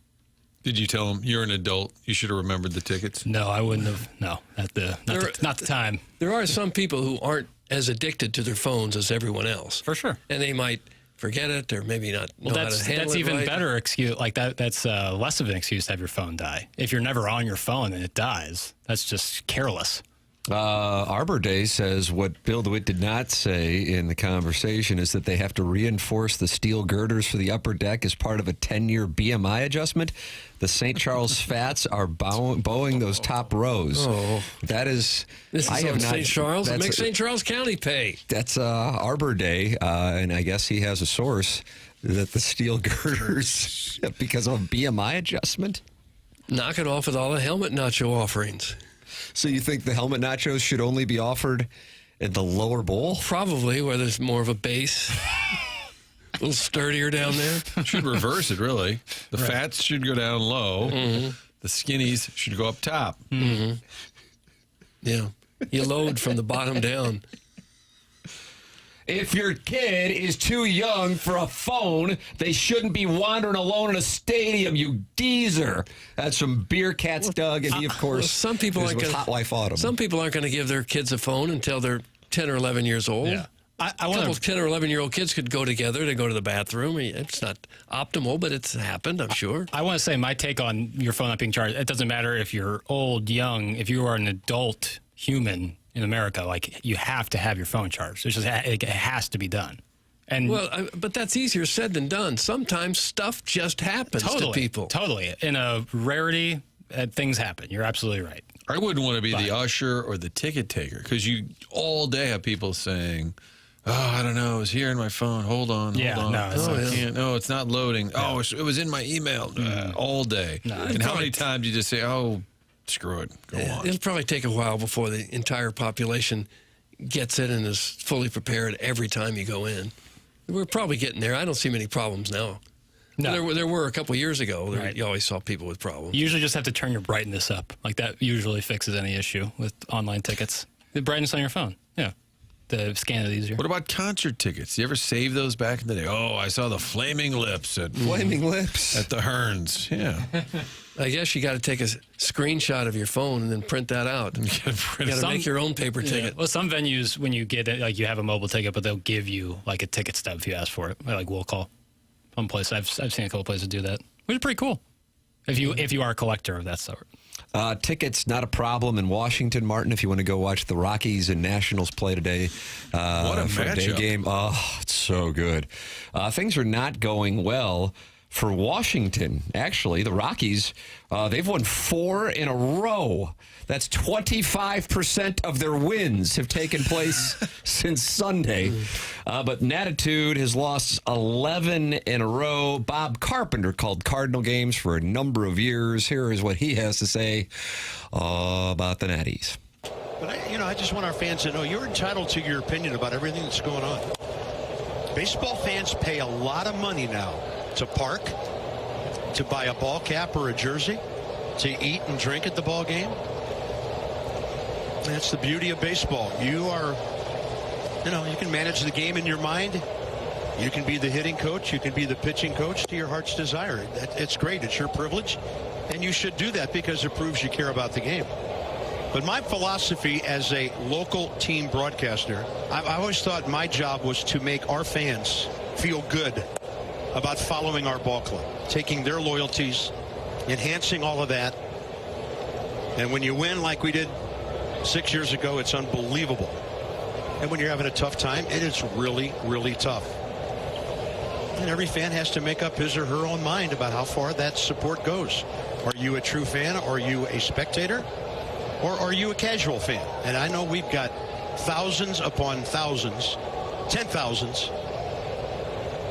Did you tell him you're an adult? You should have remembered the tickets. No, I wouldn't have. No, not the time. There are some people who aren't as addicted to their phones as everyone else. For sure. And they might forget it or maybe not know how to handle it. That's even right. better excuse. Like that's less of an excuse to have your phone die. If you're never on your phone and it dies, that's just careless. Arbor Day says what Bill DeWitt did not say in the conversation is that they have to reinforce the steel girders for the upper deck as part of a 10-year BMI adjustment. The St. Charles Fats are bowing those top rows. Oh. That is... This is on St. Charles. It makes St. Charles County pay. That's Arbor Day, and I guess he has a source that the steel girders, because of a BMI adjustment? Knock it off with all the helmet nacho offerings. So you think the helmet nachos should only be offered in the lower bowl? Probably, where there's more of a base. A little sturdier down there. Should reverse it, really. The fats should go down low. Mm-hmm. The skinnies should go up top. Mm-hmm. Yeah. You load from the bottom down. If your kid is too young for a phone, they shouldn't be wandering alone in a stadium, you geezer. That's from Beer Cats Doug, and he, of course, some people is aren't with gonna, Hot Wife Autumn. Some people aren't going to give their kids a phone until they're 10 or 11 years old. Yeah. A couple of 10 or 11-year-old kids could go together to go to the bathroom. It's not optimal, but it's happened, I'm sure. I want to say my take on your phone not being charged, it doesn't matter if you're old, young, if you are an adult human in America, like, you have to have your phone charged. It's just, it has to be done. And well, but that's easier said than done. Sometimes stuff just happens to people. Totally. In a rarity, things happen. You're absolutely right. I wouldn't want to be the usher or the ticket taker, because you all day have people saying, oh, I don't know, it was here in my phone. Hold on, hold on. I can't. No, it's not loading. Yeah. Oh, it was in my email all day. No, and how many times you just say, oh, screw it, go on. It'll probably take a while before the entire population gets it and is fully prepared every time you go in. We're probably getting there. I don't see many problems now. No. There were a couple years ago. Right. You always saw people with problems. You usually just have to turn your brightness up. Like, that usually fixes any issue with online tickets. The brightness on your phone. Yeah. The scan is easier. What about concert tickets? You ever save those back in the day? Oh, I saw the Flaming Lips at the Hearns. Yeah. I guess you got to take a screenshot of your phone and then print that out. You got to make your own paper ticket. Well, some venues, when you get it, like, you have a mobile ticket, but they'll give you like a ticket stub if you ask for it. Like Will Call. One place I've seen a couple places do that, which is pretty cool. If you are a collector of that sort. Tickets, not a problem in Washington, Martin, if you want to go watch the Rockies and Nationals play today. What a matchup. Day game. Oh, it's so good. Things are not going well for Washington. Actually, the Rockies, they've won 4 in a row. That's 25% of their wins have taken place since Sunday. But Natitude has lost 11 in a row. Bob Carpenter called Cardinal games for a number of years. Here is what he has to say about the Natties. But, I just want our fans to know you're entitled to your opinion about everything that's going on. Baseball fans pay a lot of money now to park, to buy a ball cap or a jersey, to eat and drink at the ball game. That's the beauty of baseball. You are, you can manage the game in your mind. You can be the hitting coach. You can be the pitching coach to your heart's desire. It's great. It's your privilege. And you should do that because it proves you care about the game. But my philosophy as a local team broadcaster, I always thought my job was to make our fans feel good about following our ball club, taking their loyalties, enhancing all of that. And when you win like we did 6 years ago, it's unbelievable. And when you're having a tough time, it is really, really tough. And every fan has to make up his or her own mind about how far that support goes. Are you a true fan? Are you a spectator? Or are you a casual fan? And I know we've got thousands upon thousands, 10,000s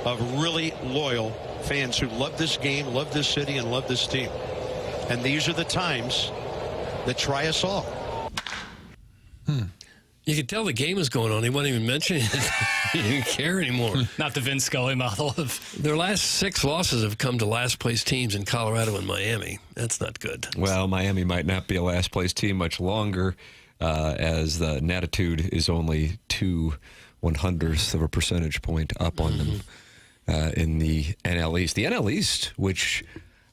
of really loyal fans who love this game, love this city, and love this team. And these are the times that try us all. You could tell the game is going on. He wasn't even mentioning it. He didn't care anymore. Not the Vince Scully model of... Their last 6 losses have come to last-place teams in Colorado and Miami. That's not good. Well, Miami might not be a last-place team much longer, as the Natitude is only 0.02 of a percentage point up on them in the NL East. The NL East, which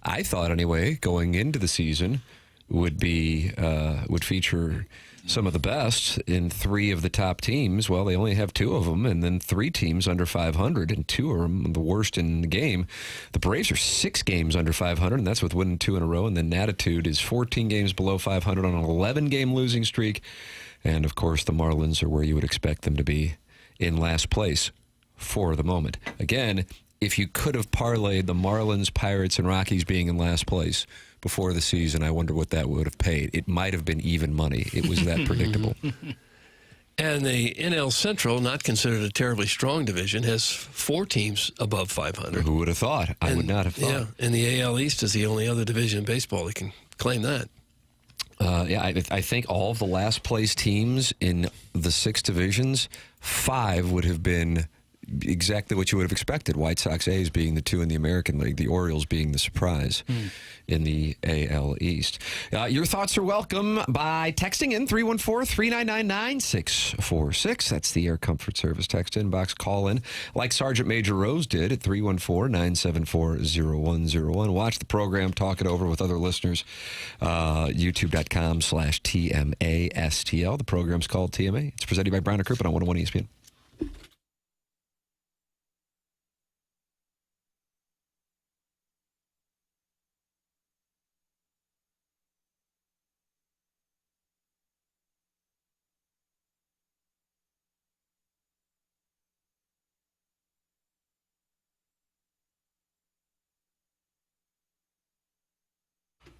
I thought anyway, going into the season, would feature some of the best in 3 of the top teams. Well, they only have 2 of them, and then 3 teams under 500, and 2 of them the worst in the game. The Braves are 6 games under 500, and that's with winning 2 in a row. And then Natitude is 14 games below 500 on an 11-game losing streak. And, of course, the Marlins are where you would expect them to be, in last place for the moment. Again, if you could have parlayed the Marlins, Pirates, and Rockies being in last place before the season, I wonder what that would have paid. It might have been even money. It was that predictable. And the NL Central, not considered a terribly strong division, has 4 teams above 500. Who would have thought? I would not have thought. Yeah, and the AL East is the only other division in baseball that can claim that. I think all of the last place teams in the 6 divisions, 5 would have been exactly what you would have expected. White Sox, A's being the 2 in the American League, the Orioles being the surprise in the AL East. Your thoughts are welcome by texting in 314-399-9646. That's the Air Comfort Service text inbox. Call in like Sergeant Major Rose did at 314-974-0101. Watch the program, talk it over with other listeners. YouTube.com/TMASTL. The program's called TMA. It's presented by Brown and Crouppen on 101 ESPN.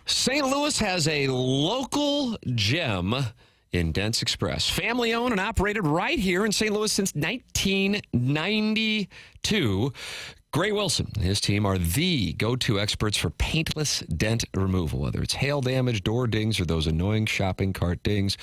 St. Louis has a local gem in Dents Express. Family owned and operated right here in St. Louis since 1992. Gray Wilson and his team are the go-to experts for paintless dent removal, whether it's hail damage, door dings, or those annoying shopping cart dings.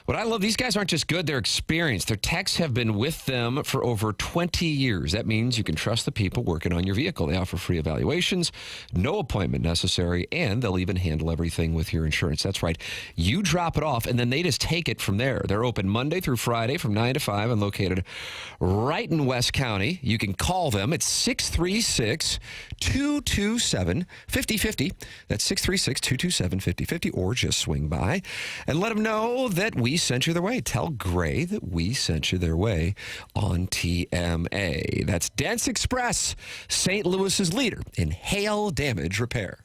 What I love, these guys aren't just good, they're experienced. Their techs have been with them for over 20 years. That means you can trust the people working on your vehicle. They offer free evaluations, no appointment necessary, and they'll even handle everything with your insurance. That's right. You drop it off, and then they just take it from there. They're open Monday through Friday from 9 to 5 and located right in West County. You can call them at 636-227-5050. That's 636-227-5050, or just swing by and let them know that we sent you their way. Tell Gray that we sent you their way on TMA. That's Dents Express, St. Louis's leader in hail damage repair.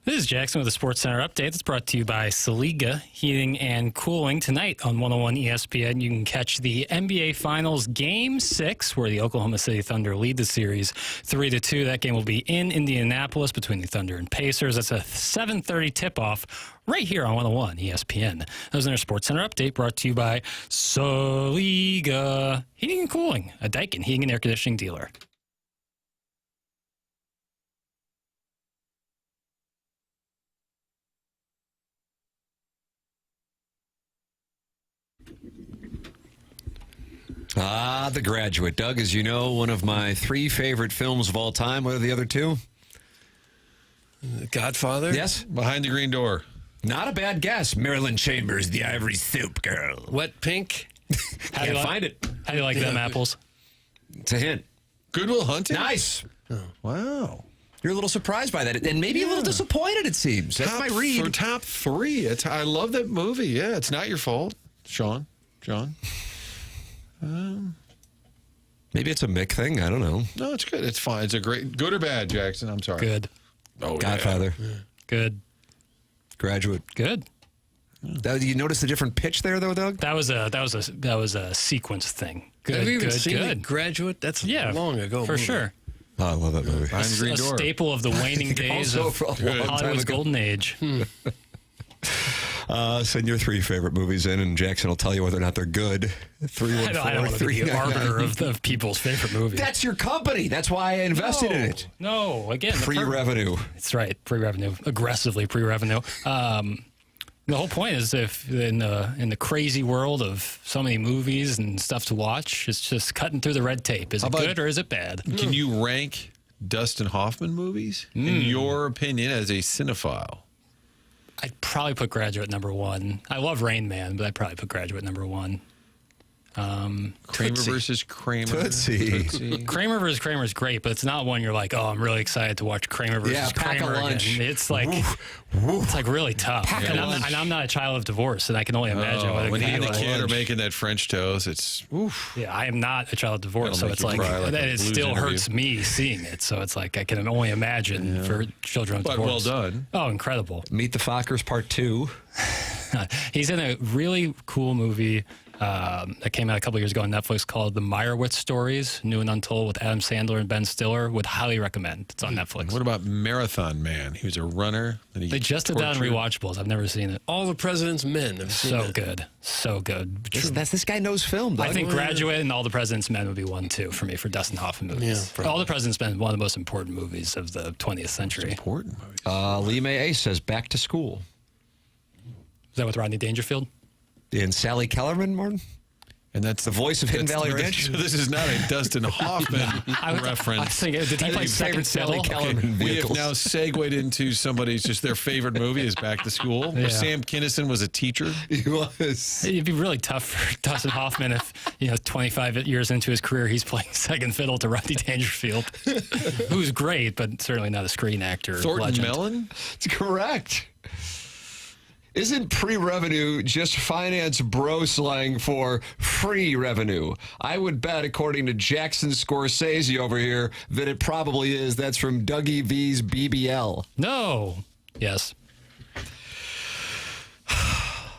This is Jackson with the Sports Center update. It's brought to you by Saliga Heating and Cooling. Tonight on 101 ESPN, you can catch the NBA Finals Game 6, where the Oklahoma City Thunder lead the series 3-2. That game will be in Indianapolis between the Thunder and Pacers. That's a 7:30 tip-off right here on 101 ESPN. That was our Sports Center update brought to you by Saliga Heating and Cooling, a Daikin heating and air conditioning dealer. The Graduate. Doug, as you know, one of my 3 favorite films of all time. What are the other 2? Godfather? Yes. Behind the Green Door. Not a bad guess. Marilyn Chambers, The Ivory Soup Girl. Wet Pink? How do you find it. How do you like them apples? It's a hint. Good Will Hunting? Nice. Oh, wow. You're a little surprised by that, and maybe a little disappointed, it seems. That's my read. For top 3. I love that movie. Yeah, it's not your fault, John. Maybe it's a Mick thing. I don't know. No, it's good. It's fine. It's a great... Good or bad, Jackson? I'm sorry. Good. Oh, Godfather. Yeah. Good. Graduate. Good. You notice the different pitch there, though, Doug? That was a sequence thing. Good. Have you even good. seen Good. Graduate? That's long ago. For movie. sure. Oh, I love that movie. Behind the Green A Door. staple of the waning days Also of for a long time Hollywood's ago. golden age. Send your 3 favorite movies in, and Jackson will tell you whether or not they're good. 314 I don't want to be the arbiter of people's favorite movies. That's your company. That's why I invested in it. No, again, Pre-revenue. That's right, pre-revenue, aggressively pre-revenue. The whole point is, if in the crazy world of so many movies and stuff to watch, it's just cutting through the red tape. Is it good or is it bad? Can you rank Dustin Hoffman movies, in your opinion, as a cinephile? I'd probably put Graduate number 1. I love Rain Man, but I'd probably put Graduate number 1. Kramer versus Kramer. Tootsie. Kramer versus Kramer is great, but it's not one you're like, oh, I'm really excited to watch Kramer versus pack a Kramer lunch. again. It's like it's like really tough. And I'm not a child of divorce, and I can only imagine what it when would he be and the like. kid are making that French toast, it's Yeah, I am not a child of divorce, so That'll it's make like you cry like that. a It Blues still interview. hurts me seeing it. So it's like I can only imagine for children of but divorce. well done. Oh, incredible! Meet the Fockers Part 2. He's in a really cool movie that came out a couple years ago on Netflix called The Meyerowitz Stories, New and Untold, with Adam Sandler and Ben Stiller. Would highly recommend. It's on Netflix. What about Marathon Man? He was a runner. Then he They just did that on tortured. Rewatchables. I've never seen it. All the President's Men. I've seen So that. good. So good. This guy knows film, Doug. I think Graduate and All the President's Men would be 1, 2 for me for Dustin Hoffman movies. Yeah, All the President's Men is one of the most important movies of the 20th century. Important movies. Lee May Ace says Back to School. Is that with Rodney Dangerfield? And Sally Kellerman, Martin? And that's The voice of Hidden Valley Ranch? So this is not a Dustin Hoffman I was reference. thinking, did he play second Sally fiddle? Kellerman We have vehicles. now segued into somebody's just their favorite movie is Back to School, where Yeah. Sam Kinison was a teacher. He was. It'd be really tough for Dustin Hoffman if, 25 years into his career, he's playing second fiddle to Rodney Dangerfield, who's great, but certainly not a screen actor. Thornton legend. Mellon? It's correct. Isn't pre-revenue just finance bro slang for free revenue? I would bet, according to Jackson Scorsese over here, that it probably is. That's from Dougie V's BBL. No. Yes.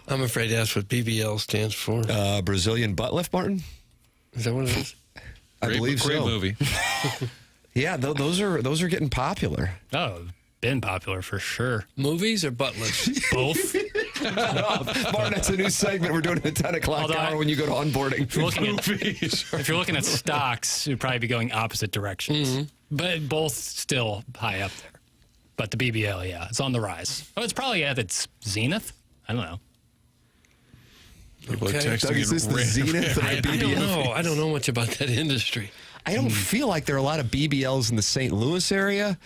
I'm afraid that's what BBL stands for. Brazilian butt lift, Martin? Is that what it is? I believe great so. movie. Yeah, those are getting popular. Oh, been popular for sure. Movies or butt lifts? Both. Martin, that's a new segment we're doing at the 10 o'clock Although hour when you go to onboarding. If you're looking at stocks, you'd probably be going opposite directions. But both still high up there. But the BBL, yeah, it's on the rise. Oh, it's probably at its zenith. I don't know. People are Okay. texting Doug, is this the random- zenith of I don't BBL? know. I don't know much about that industry. I don't feel like there are a lot of BBLs in the St. Louis area,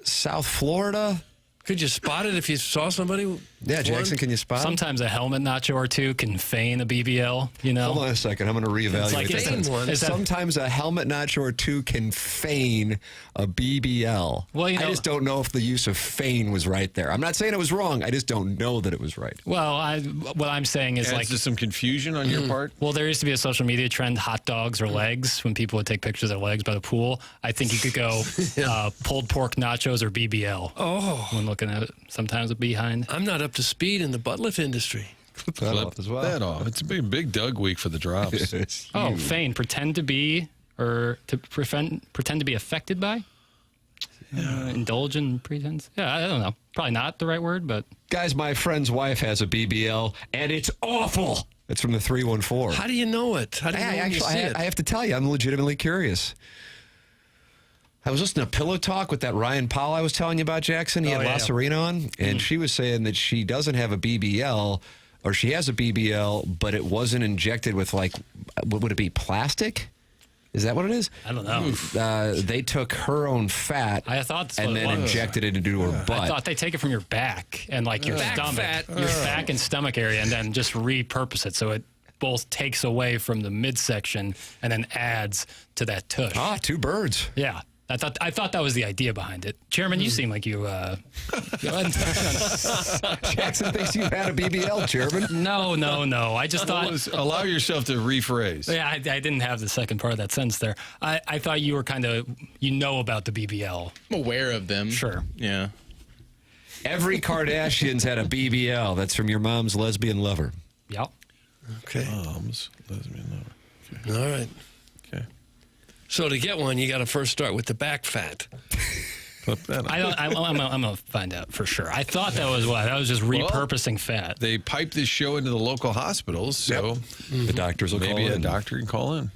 South Florida. Could you spot it if you saw somebody? Yeah, Jackson, can you spot him? Sometimes a helmet nacho or two can feign a BBL, you know? Hold on a second. I'm going to reevaluate that. Sometimes a helmet nacho or two can feign a BBL. Well, you know, I just don't know if the use of feign was right there. I'm not saying it was wrong. I just don't know that it was right. Well, what I'm saying is Adds to some confusion on your part? Well, there used to be a social media trend, hot dogs or legs, when people would take pictures of their legs by the pool. I think you could go pulled pork nachos or BBL. Oh. When looking at it, sometimes a behind. I'm not up to speed in the butt lift industry. Clip that off as well. That off. It's a big Doug week for the drops. Oh, feign. Pretend to be, or to pretend to be affected by? Indulge in pretense? Yeah, I don't know. Probably not the right word, but... Guys, my friend's wife has a BBL, and it's awful. It's from the 314. How do you know it? How do you know when you see it? I have to tell you, I'm legitimately curious. I was listening to Pillow Talk with that Ryan Powell I was telling you about, Jackson. He had La Serena on, and she was saying that she doesn't have a BBL, or she has a BBL, but it wasn't injected with, like, what would it be, plastic? Is that what it is? I don't know. They took her own fat and then injected it into her butt. I thought they take it from your back and, like, your stomach, your back and stomach area, and then just repurpose it so it both takes away from the midsection and then adds to that tush. Ah, two birds. Yeah. I thought that was the idea behind it. Chairman, you seem like you... Jackson thinks you've had a BBL, Chairman. No. I just thought... Allow yourself to rephrase. Yeah, I didn't have the second part of that sentence there. I thought you were kind of... You know about the BBL. I'm aware of them. Sure. Yeah. Every Kardashian's had a BBL. That's from your mom's lesbian lover. Yep. Okay. Mom's lesbian lover. Okay. All right. Okay. So to get one, you got to first start with the back fat. I'm gonna find out for sure. I thought that was what. That was just repurposing fat. They piped this show into the local hospitals, so the doctors will call in. Maybe a doctor can call in.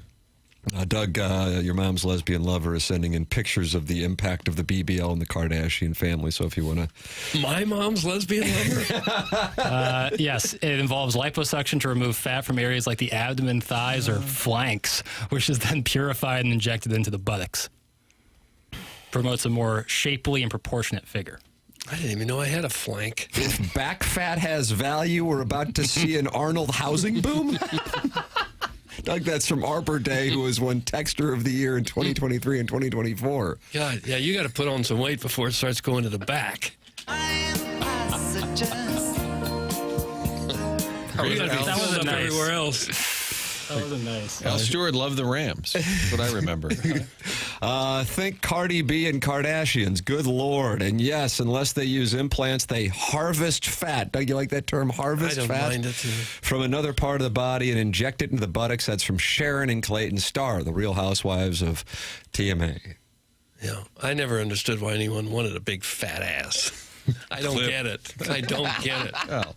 Doug, your mom's lesbian lover is sending in pictures of the impact of the BBL in the Kardashian family. So if you want to... My mom's lesbian lover? Yes, it involves liposuction to remove fat from areas like the abdomen, thighs, or flanks, which is then purified and injected into the buttocks. Promotes a more shapely and proportionate figure. I didn't even know I had a flank. If back fat has value, we're about to see an Arnold housing boom. Doug, that's from Arbor Day, who was won Texter of the Year in 2023 and 2024. God, yeah, you got to put on some weight before it starts going to the back. That was nice. Everywhere else. That was nice. Al Stewart loved the Rams. That's what I remember. Think Cardi B and Kardashians. Good Lord. And yes, unless they use implants, they harvest fat. Doug, you like that term, harvest fat? I don't mind it. From another part of the body and inject it into the buttocks. That's from Sharon and Clayton Starr, the Real Housewives of TMA. Yeah, I never understood why anyone wanted a big fat ass. I don't get it. I don't get it. Well,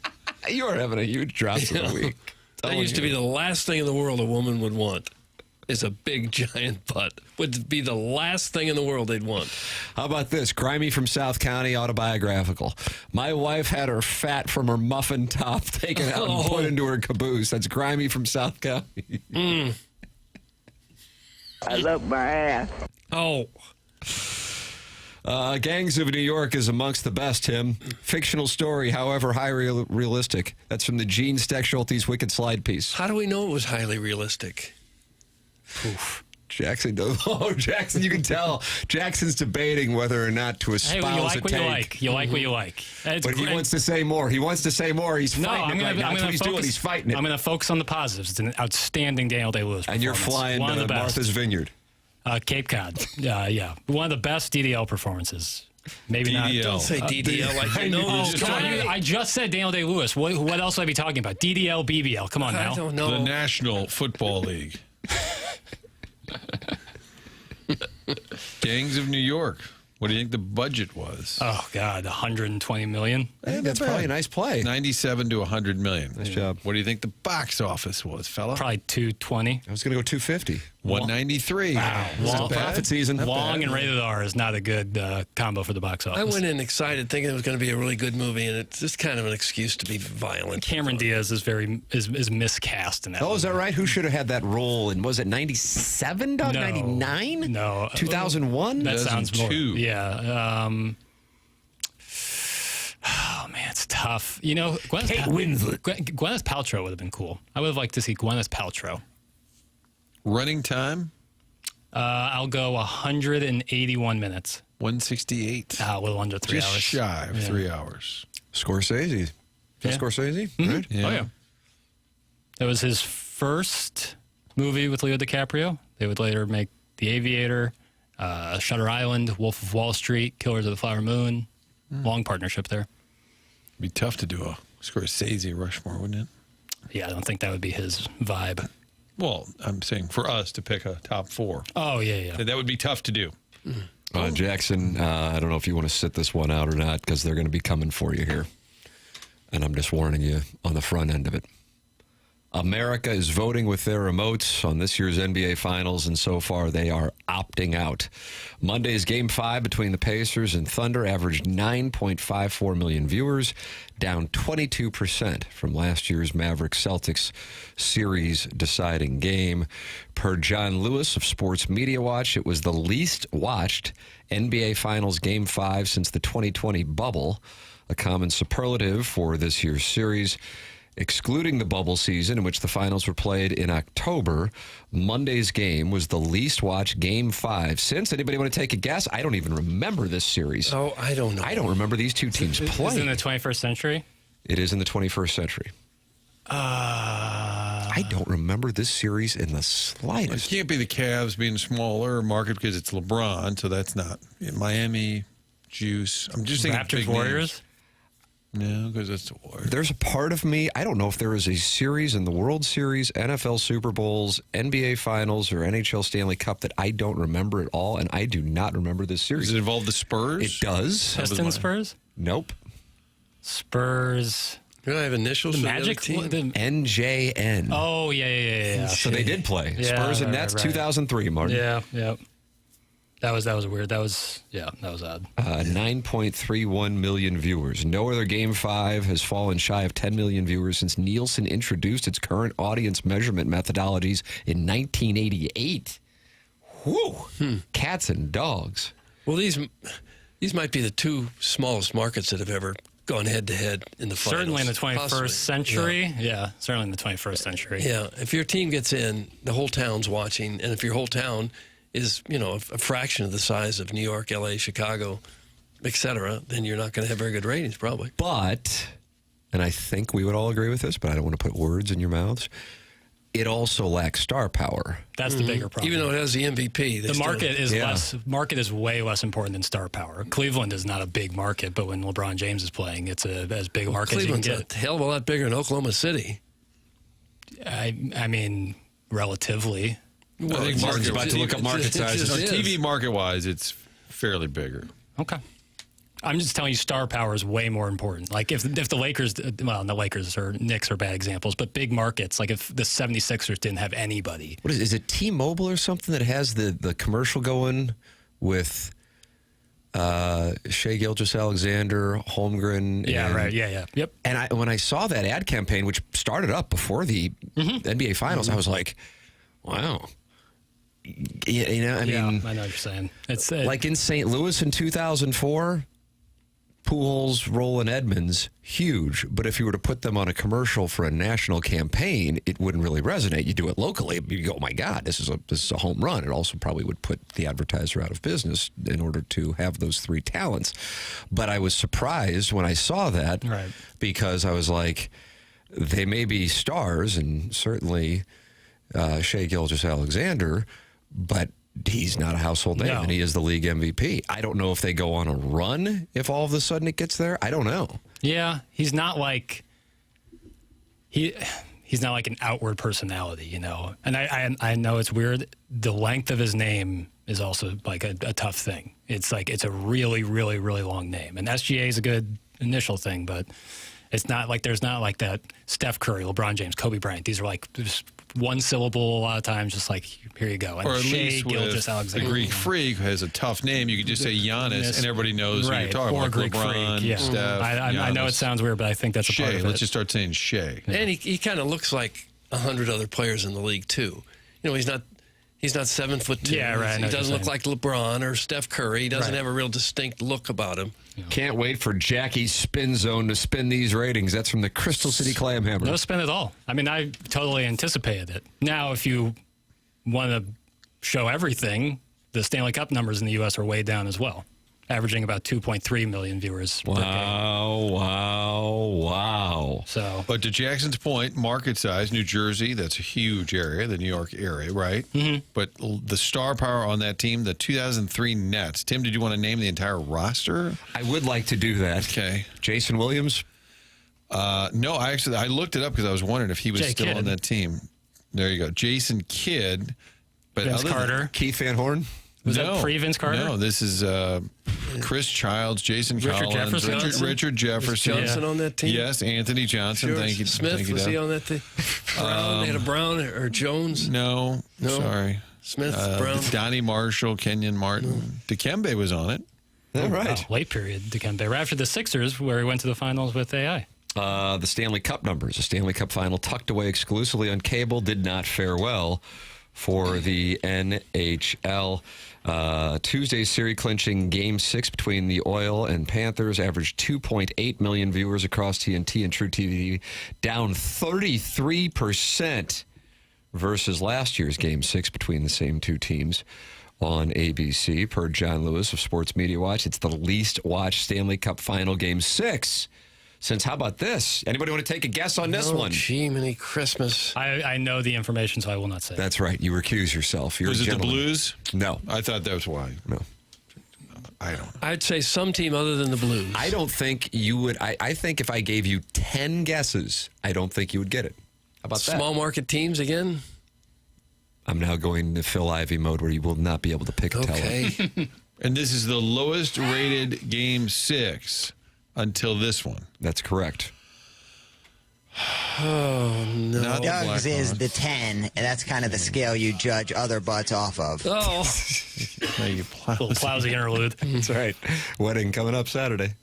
you are having a huge drops of the week. That used to be the last thing in the world a woman would want. Is a big giant butt. Would be the last thing in the world they'd want. How about this? Grimy from South County, autobiographical. My wife had her fat from her muffin top taken out and put into her caboose. That's Grimy from South County. I love my ass. Oh. Gangs of New York is amongst the best, Tim. Fictional story, however, highly realistic. That's from the Gene Steck-Schulte's Wicked Slide piece. How do we know it was highly realistic? Oof. Jackson, Jackson, you can tell. Jackson's debating whether or not to espouse a take. You like what you like. But he wants to say more. He's fighting it. That's what he's doing. He's fighting it. I'm going to focus on the positives. It's an outstanding Daniel Day-Lewis performance. And you're flying to Martha's Vineyard. Cape Cod. Yeah. One of the best DDL performances. Maybe DDL. not. Don't say DDL like you know. I just said Daniel Day-Lewis. What else would I be talking about? DDL, BBL. Come on now. I don't know. The National Football League. Gangs of New York. What do you think the budget was? Oh, God, $120 million. That's probably a nice play. 97 to 100 million. Nice job. What do you think the box office was, fella? Probably 220. I was going to go 250. 193. Wow. Long profit season. Long and rated R is not a good combo for the box office. I went in excited thinking it was going to be a really good movie, and it's just kind of an excuse to be violent. Cameron Diaz is miscast in that movie. Is that right? Who should have had that role? And was it 97, Doug? 99? No. 2001? That sounds more. 2002. Yeah. Oh, man. Man, it's tough. You know, Gwyneth Paltrow would have been cool. I would have liked to see Gwyneth Paltrow. Running time? I'll go 181 minutes. 168. A little under 3 hours. Just shy of 3 hours. Scorsese. Yeah. Scorsese, right? Yeah. Oh, yeah. That was his first movie with Leo DiCaprio. They would later make The Aviator, Shutter Island, Wolf of Wall Street, Killers of the Flower Moon. Long partnership there. It'd be tough to do a Scorsese Rushmore, wouldn't it? Yeah, I don't think that would be his vibe. Well, I'm saying for us to pick a top 4. Oh, yeah. That would be tough to do. Jackson, I don't know if you want to sit this one out or not because they're going to be coming for you here. And I'm just warning you on the front end of it. America is voting with their remotes on this year's NBA Finals, and so far they are opting out. Monday's Game 5 between the Pacers and Thunder averaged 9.54 million viewers, down 22% from last year's Mavericks-Celtics series-deciding game. Per John Lewis of Sports Media Watch, it was the least watched NBA Finals Game 5 since the 2020 bubble, a common superlative for this year's series. Excluding the bubble season in which the finals were played in October, Monday's game was the least watched Game 5 since. Anybody want to take a guess? I don't even remember this series. Oh, I don't know. I don't remember these two teams playing. Is it in the 21st century? It is in the 21st century. I don't remember this series in the slightest. It can't be the Cavs being smaller market because it's LeBron, so that's not Miami, Juice. I'm just thinking Raptors, big Warriors? names. No, because it's the Warriors. There's a part of me, I don't know if there is a series in the World Series, NFL Super Bowls, NBA Finals, or NHL Stanley Cup that I don't remember at all, and I do not remember this series. Does it involve the Spurs? It does. Pistons, Spurs? Nope. Spurs. Do I have initials The for Magic? the other team? NJN. Oh, yeah. So they did play. Yeah, Spurs and right, Nets, right. 2003, Martin. Yeah. That was weird. That was odd. 9.31 million viewers. No other Game 5 has fallen shy of 10 million viewers since Nielsen introduced its current audience measurement methodologies in 1988. Whew. Cats and dogs. Well, these might be the two smallest markets that have ever gone head-to-head in the finals. Certainly in the 21st Possibly. century. Yeah, certainly in the 21st century. Yeah, if your team gets in, the whole town's watching, and if your whole town is, a fraction of the size of New York, L.A., Chicago, et cetera, then you're not going to have very good ratings, probably. But, and I think we would all agree with this, but I don't want to put words in your mouths, it also lacks star power. That's the bigger problem. Even though it has the MVP. The market is way less important than star power. Cleveland is not a big market, but when LeBron James is playing, it's as big a market as you can Cleveland's get. a hell of a lot bigger than Oklahoma City. I mean, relatively. I think Martin's about to look up market sizes. just TV market-wise, it's fairly bigger. Okay. I'm just telling you, star power is way more important. Like if the Lakers, well, the Lakers or Knicks are bad examples, but big markets, like if the 76ers didn't have anybody. What is it, T-Mobile or something that has the commercial going with Shea Gilgeous-Alexander, Holmgren? Yeah, and, right. Yeah. Yep. And when I saw that ad campaign, which started up before the NBA Finals, I was like, wow. I mean, I know what you're saying. It's like in St. Louis in 2004, Pujols, Roland, Edmonds, huge. But if you were to put them on a commercial for a national campaign, it wouldn't really resonate. You do it locally, you go, oh my God, this is a home run. It also probably would put the advertiser out of business in order to have those three talents. But I was surprised when I saw that, right, because I was like, they may be stars, and certainly Shea Gilgeous-Alexander, but he's not a household name, and he is the league MVP. I don't know if they go on a run if all of a sudden it gets there. I don't know. Yeah, he's not like he's not like an outward personality, And I know it's weird. The length of his name is also like a tough thing. It's like it's a really, really, really long name, and SGA is a good initial thing, but it's not like there's not like that Steph Curry, LeBron James, Kobe Bryant. These are like just one syllable a lot of times, just like, here you go. And or at Shea least with Gilgeous-Alexander. the Greek Freak who has a tough name. You could just say Giannis, and everybody knows who you're talking or about. Greek LeBron, Freak, yeah. Steph, I know it sounds weird, but I think that's a part Shea. of Let's it. just start saying Shea. And he kind of looks like 100 other players in the league, too. He's not 7'2". Yeah, right. He doesn't look like LeBron or Steph Curry. He doesn't have a real distinct look about him. Can't wait for Jackie's Spin Zone to spin these ratings. That's from the Crystal City Clamhammer. No spin at all. I mean, I totally anticipated it. Now, if you want to show everything, the Stanley Cup numbers in the U.S. are way down as well, averaging about 2.3 million viewers per game. Wow. So, but to Jackson's point, market size, New Jersey, that's a huge area, the New York area, right? Mm-hmm. But the star power on that team, the 2003 Nets. Tim, did you want to name the entire roster? I would like to do that. Okay. Jason Williams? No, I looked it up because I was wondering if he was still on that team. There you go. Jason Kidd. But Vince Carter. Keith Van Horn? Was that pre-Vince Carter? No, this is Chris Childs, Jason Richard Collins, Jefferson. Richard Jefferson. Was Johnson on that team? Yes, Anthony Johnson. Sure. Thank you. Smith, thank you, was Doug. he on that team? Brown, they had a Brown or Jones? No, sorry. Smith, Brown. Donnie Marshall, Kenyon Martin. Dikembe was on it. All right. Wow, late period, Dikembe. Right after the Sixers, where he went to the finals with AI. The Stanley Cup numbers. The Stanley Cup final tucked away exclusively on cable did not fare well for the NHL. Tuesday's series-clinching Game 6 between the Oil and Panthers averaged 2.8 million viewers across TNT and True TV, down 33% versus last year's Game 6 between the same two teams on ABC. Per John Lewis of Sports Media Watch, it's the least-watched Stanley Cup final Game 6 since, how about this? Anybody want to take a guess on this one? Gee, many Christmas. I know the information, so I will not say. That's right. You recuse yourself. You're Was a it the gentleman. Blues? No. I thought that was why. No. I don't. I'd say some team other than the Blues. I don't think you would. I think if I gave you 10 guesses, I don't think you would get it. How about that? Small market teams again? I'm now going to Phil Ivey mode where you will not be able to pick a teller. And this is the lowest rated Game 6 until this one. That's correct. Oh, no. Doug's is the 10, and that's kind of the scale you judge other butts off of. Oh. Little plowsy interlude. That's right. Wedding coming up Saturday.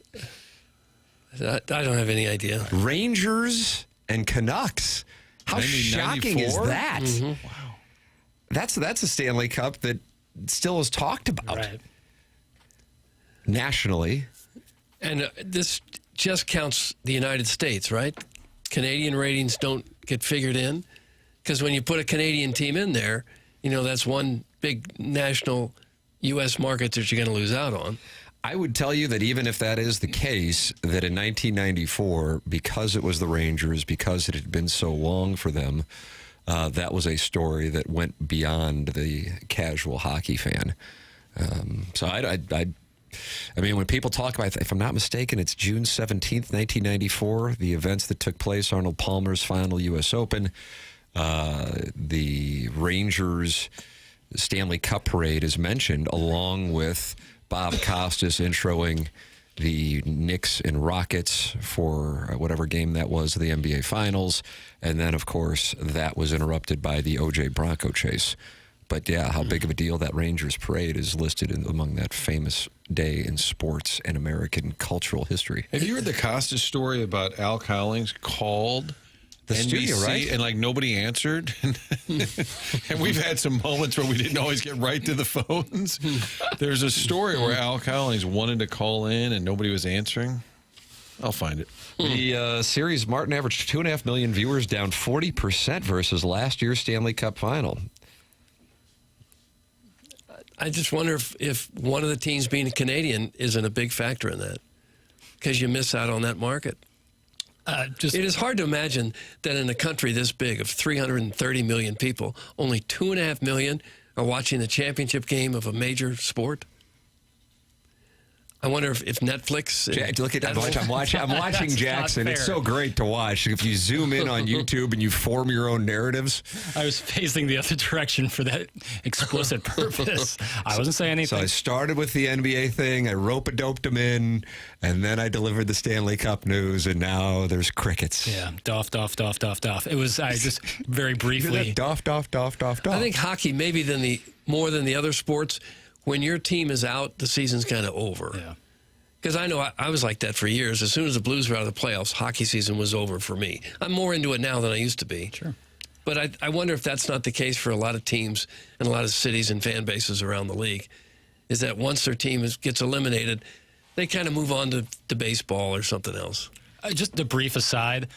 I don't have any idea. Rangers and Canucks. How 90, shocking is 94? that? Mm-hmm. Wow. That's a Stanley Cup that still is talked about nationally. And this just counts the United States, right? Canadian ratings don't get figured in. Because when you put a Canadian team in there, you know, that's one big national U.S. market that you're going to lose out on. I would tell you that even if that is the case, that in 1994, because it was the Rangers, because it had been so long for them, that was a story that went beyond the casual hockey fan. So I mean, when people talk about, if I'm not mistaken, it's June 17th, 1994, the events that took place, Arnold Palmer's final U.S. Open, the Rangers Stanley Cup parade is mentioned, along with Bob Costas introing the Knicks and Rockets for whatever game that was, the NBA Finals. And then, of course, that was interrupted by the O.J. Bronco chase. But, yeah, how big of a deal that Rangers parade is listed among that famous day in sports and American cultural history. Have you heard the Costas story about Al Cowlings called the NBC, studio, right? And, like, nobody answered? And we've had some moments where we didn't always get right to the phones. There's a story where Al Cowlings wanted to call in and nobody was answering. I'll find it. The series, Martin averaged 2.5 million viewers, down 40% versus last year's Stanley Cup final. I just wonder if one of the teams being a Canadian isn't a big factor in that, because you miss out on that market. It is hard to imagine that in a country this big of 330 million people, only 2.5 million are watching the championship game of a major sport. I wonder if Netflix. Look at I'm watching Jackson. It's so great to watch. If you zoom in on YouTube and you form your own narratives. I was facing the other direction for that explicit purpose. I wasn't saying anything. So I started with the NBA thing. I rope-a-doped them in, and then I delivered the Stanley Cup news, and now there's crickets. Yeah, doff. It was, I just very briefly. Doff. I think hockey, maybe more than the other sports, when your team is out, the season's kind of over. Yeah. Because I know I was like that for years. As soon as the Blues were out of the playoffs, hockey season was over for me. I'm more into it now than I used to be. Sure. But I wonder if that's not the case for a lot of teams and a lot of cities and fan bases around the league, is that once their team gets eliminated, they kind of move on to baseball or something else. Just a brief aside.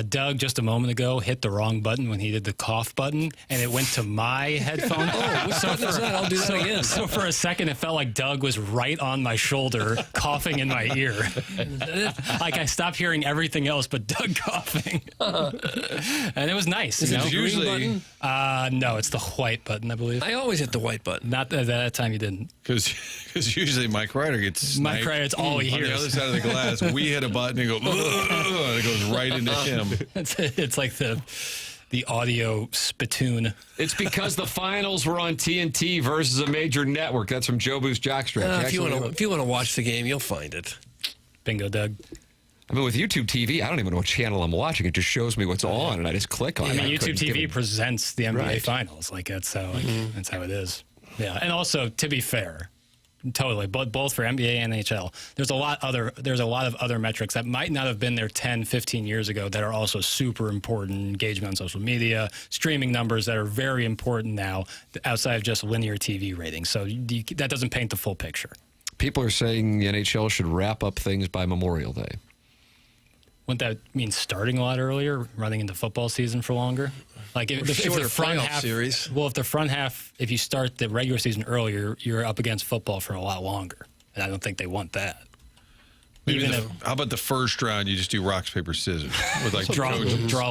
Doug, just a moment ago, hit the wrong button when he did the cough button, and it went to my headphone. Oh, which button is that? I'll do that again. So for a second, it felt like Doug was right on my shoulder, coughing in my ear. Like I stopped hearing everything else but Doug coughing. And it was nice. Is you it know? the green button? No, it's the white button, I believe. I always hit the white button. Not that time you didn't. Because usually Mike Ryder gets sniped. Mike Ryder, it's all he on hears. the other side of the glass. We hit a button and go, and it goes right into him. It's like the audio spittoon. It's because the finals were on TNT versus a major network. That's from Joe Boo's Jockstrap. If you want to watch the game, you'll find it. Bingo, Doug. I mean, with YouTube TV, I don't even know what channel I'm watching. It just shows me what's on, and I just click on it. YouTube TV presents the NBA Right. Finals. Like that's how that's how it is. Yeah, and also to be fair, totally, but both for NBA and NHL, there's a lot of other metrics that might not have been there 10, 15 years ago that are also super important. Engagement on social media, streaming numbers that are very important now outside of just linear TV ratings. So that doesn't paint the full picture. People are saying the NHL should wrap up things by Memorial Day. Wouldn't that mean starting a lot earlier, running into football season for longer? Like if the front half series. Well, if the front half, if you start the regular season earlier, you're up against football for a lot longer, and I don't think they want that. How about the first round? You just do rocks, paper, scissors with like draw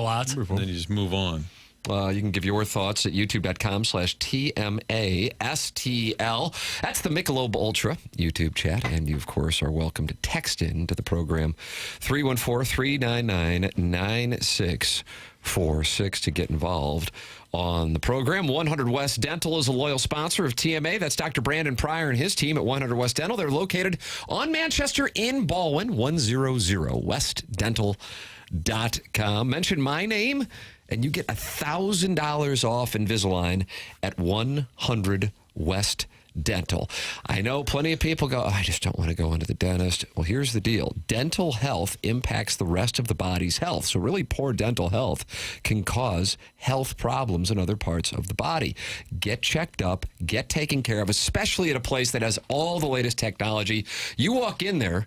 lots, and then you just move on. You can give your thoughts at youtube.com/TMASTL. That's the Michelob Ultra YouTube chat. And you, of course, are welcome to text in to the program 314-399-9646 to get involved on the program. 100 West Dental is a loyal sponsor of TMA. That's Dr. Brandon Pryor and his team at 100 West Dental. They're located on Manchester in Baldwin, 100westdental.com. Mention my name, and you get $1,000 off Invisalign at 100 West Dental. I know plenty of people go, I just don't want to go into the dentist. Well, here's the deal. Dental health impacts the rest of the body's health. So really poor dental health can cause health problems in other parts of the body. Get checked up, get taken care of, especially at a place that has all the latest technology. You walk in there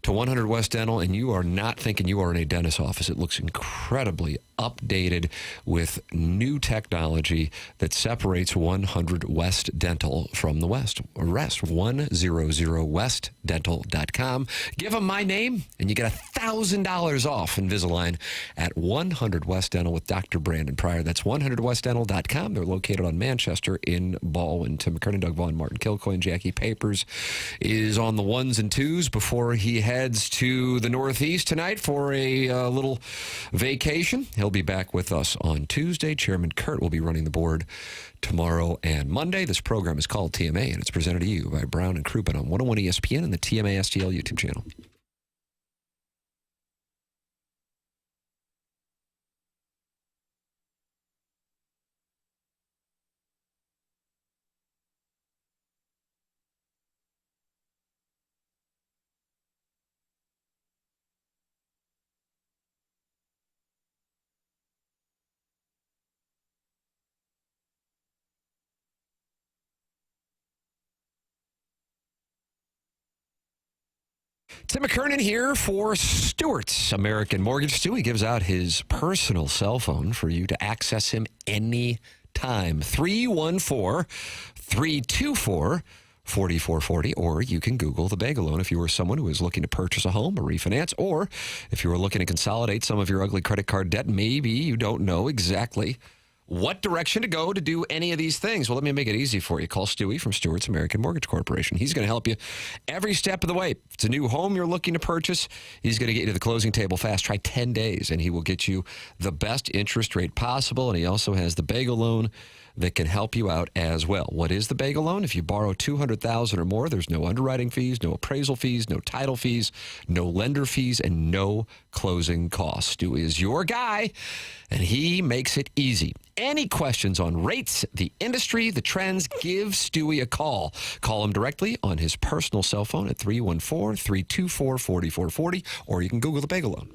to 100 West Dental, and you are not thinking you are in a dentist's office. It looks incredibly updated with new technology that separates 100 West Dental from the rest. 100westdental.com. Give them my name, and you get $1,000 off Invisalign at 100 West Dental with Dr. Brandon Pryor. That's 100westdental.com. They're located on Manchester in Baldwin. Tim McKernan, Doug Vaughn, Martin Kilcoyne, Jackie Papers is on the ones and twos before he heads to the Northeast tonight for a little vacation. He'll be back with us on Tuesday. Chairman Kurt will be running the board tomorrow and Monday. This program is called TMA, and it's presented to you by Brown and Crouppen on 101 ESPN and the TMA STL YouTube channel. Tim McKernan here for Stewart's American Mortgage. Stewie gives out his personal cell phone for you to access him anytime. 314-324-4440, or you can Google the Bagel Loan if you are someone who is looking to purchase a home or refinance, or if you are looking to consolidate some of your ugly credit card debt. Maybe you don't know exactly what direction to go to do any of these things. Well, let me make it easy for you. Call Stewie from Stewart's American Mortgage Corporation. He's going to help you every step of the way. If it's a new home you're looking to purchase, he's going to get you to the closing table fast. Try 10 days, and he will get you the best interest rate possible. And he also has the Bagel Loan that can help you out as well. What is the Bagel Loan? If you borrow $200,000 or more, there's no underwriting fees, no appraisal fees, no title fees, no lender fees, and no closing costs. Stewie is your guy, and he makes it easy. Any questions on rates, the industry, the trends, give Stewie a call. Call him directly on his personal cell phone at 314-324-4440, or you can Google the Bagel Loan.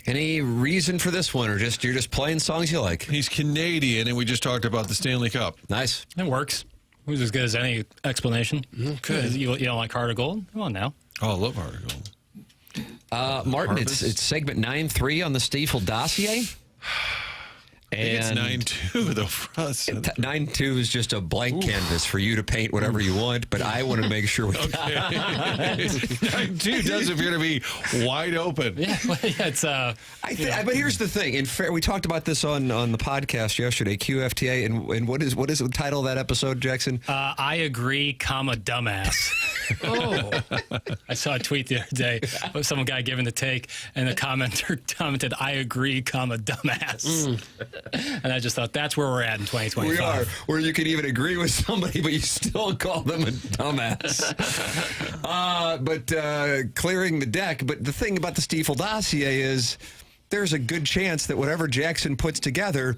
Any reason for this one, or you're just playing songs you like? He's Canadian, and we just talked about the Stanley Cup. Nice. It works. It was as good as any explanation. Okay. You don't like Heart of Gold? Come on now. Oh, I love Heart of Gold. Martin, Harvest? it's segment 9-3 on the Stiefel dossier. I think it's 9-2 though for us. 9-2 is just a blank canvas for you to paint whatever you want, but I want to make sure we got 9-2 does appear to be wide open. Yeah, it's but here's the thing. In fair, we talked about this on the podcast yesterday, QFTA, and what is the title of that episode, Jackson? I agree, dumbass. I saw a tweet the other day of some guy giving the take, and the commenter commented, "I agree, dumbass." And I just thought that's where we're at in 2025. We are, where you can even agree with somebody, but you still call them a dumbass. But clearing the deck. But the thing about the Stiefel dossier is there's a good chance that whatever Jackson puts together,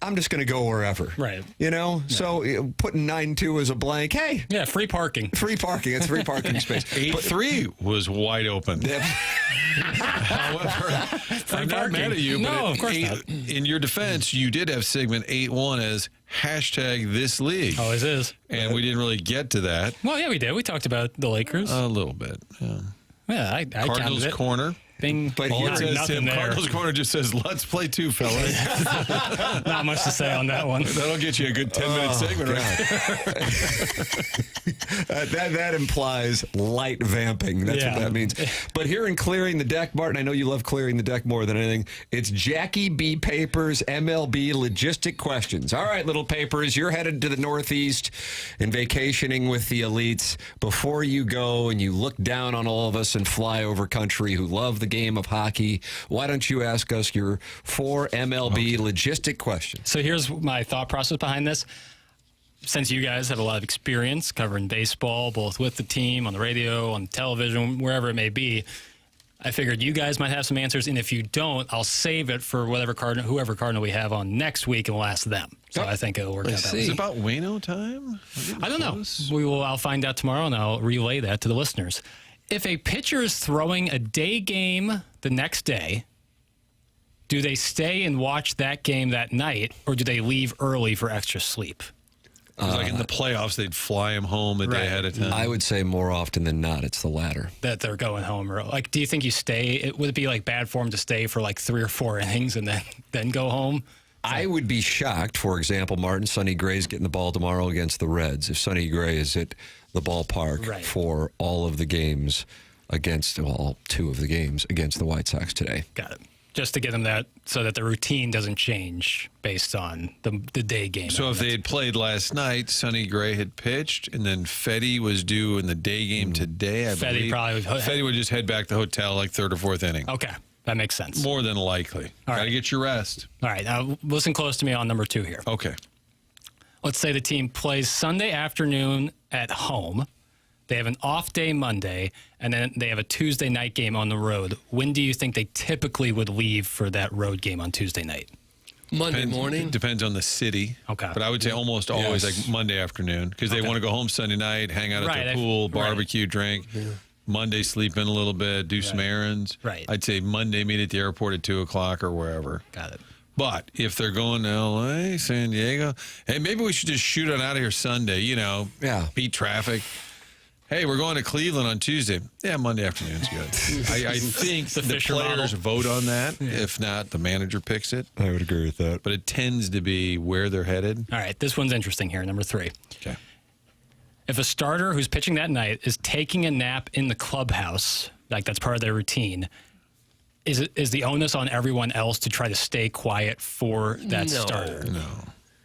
I'm just going to go wherever. Right. You know? Yeah. So putting 9-2 as a blank, hey. Yeah, free parking. Free parking. It's free parking space. 8-3 was wide open. However, I'm not mad at you, but of course not. In your defense, you did have segment 8-1 as #ThisLeague. Oh, it is. And we didn't really get to that. Well, yeah, we did. We talked about the Lakers. A little bit, yeah. Yeah, I Cardinals counted it. Corner. Bing, But here says nothing there. Cardinals Corner just says, let's play two, fellas. Not much to say on that one. That'll get you a good 10-minute segment right there. That implies light vamping. That's what that means. But here in clearing the deck, Martin, I know you love clearing the deck more than anything. It's Jackie B. Papers, MLB logistic questions. All right, little Papers, you're headed to the Northeast and vacationing with the elites. Before you go and you look down on all of us in flyover country who love the game of hockey, why don't you ask us your 4 MLB logistic questions? So here's my thought process behind this. Since you guys have a lot of experience covering baseball, both with the team, on the radio, on television, wherever it may be, I figured you guys might have some answers, and if you don't, I'll save it for whoever Cardinal we have on next week, and we'll ask them. So I think it'll work out that way. Is it about Wayno time? I don't know. I'll find out tomorrow, and I'll relay that to the listeners. If a pitcher is throwing a day game the next day, do they stay and watch that game that night, or do they leave early for extra sleep? Like in the playoffs, they'd fly him home a day ahead of time. I would say more often than not, it's the latter. That they're going home early. Like, do you think you stay? Would it be like bad form to stay for like 3 or 4 innings and then go home? I would be shocked, for example, Martin, Sonny Gray's getting the ball tomorrow against the Reds. If Sonny Gray is at the ballpark for all of the games against, all 2 of the games against the White Sox today. Got it. Just to get them that, so that the routine doesn't change based on the day game. So if they had played last night, Sonny Gray had pitched, and then Fetty was due in the day game today, I believe. Fetty would just head back to the hotel like 3rd or 4th inning. Okay. That makes sense. More than likely. All Got to get your rest. All right. Now, listen close to me on number 2 here. Okay. Let's say the team plays Sunday afternoon at home. They have an off day Monday, and then they have a Tuesday night game on the road. When do you think they typically would leave for that road game on Tuesday night? Monday morning? Depends on the city. Okay. But I would say almost always like Monday afternoon, because they want to go home Sunday night, hang out at the pool, barbecue, drink. Yeah. Monday, sleep in a little bit, do some errands. Right. I'd say Monday, meet at the airport at 2 o'clock or wherever. Got it. But if they're going to L.A., San Diego, hey, maybe we should just shoot on out of here Sunday, beat traffic. Hey, we're going to Cleveland on Tuesday. Yeah, Monday afternoon's good. I think the players vote on that. Yeah. If not, the manager picks it. I would agree with that. But it tends to be where they're headed. All right, this one's interesting here, number 3. Okay. If a starter who's pitching that night is taking a nap in the clubhouse, like that's part of their routine, is the onus on everyone else to try to stay quiet for that starter? No.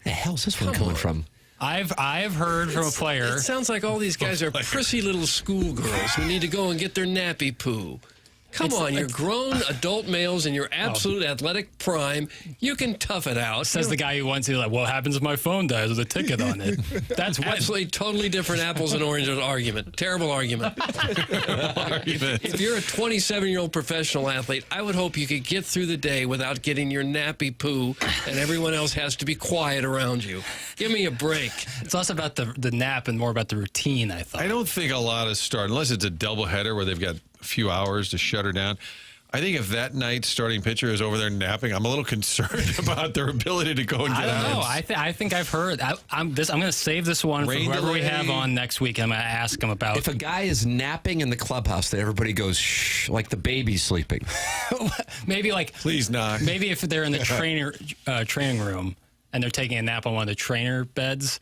The hell's this one coming from? I've heard from a player. It sounds like all these guys are prissy little schoolgirls who need to go and get their nappy poo. Come on, you're grown adult males in your absolute athletic prime. You can tough it out. Says the guy who wants to, like, what happens if my phone dies with a ticket on it? That's absolutely totally different apples and oranges argument. Terrible argument. If you're a 27-year-old professional athlete, I would hope you could get through the day without getting your nappy poo and everyone else has to be quiet around you. Give me a break. It's less about the nap and more about the routine, I thought. I don't think a lot of start, unless it's a doubleheader where they've got a few hours to shut her down. I think if that night's starting pitcher is over there napping, I'm a little concerned about their ability to go and get out. I don't know. I think I've heard. I'm going to save this one for whoever we have on next week. I'm going to ask them about. If a guy is napping in the clubhouse, that everybody goes shh, like the baby's sleeping. Maybe like please not. Maybe if they're in the training room and they're taking a nap on one of the trainer beds,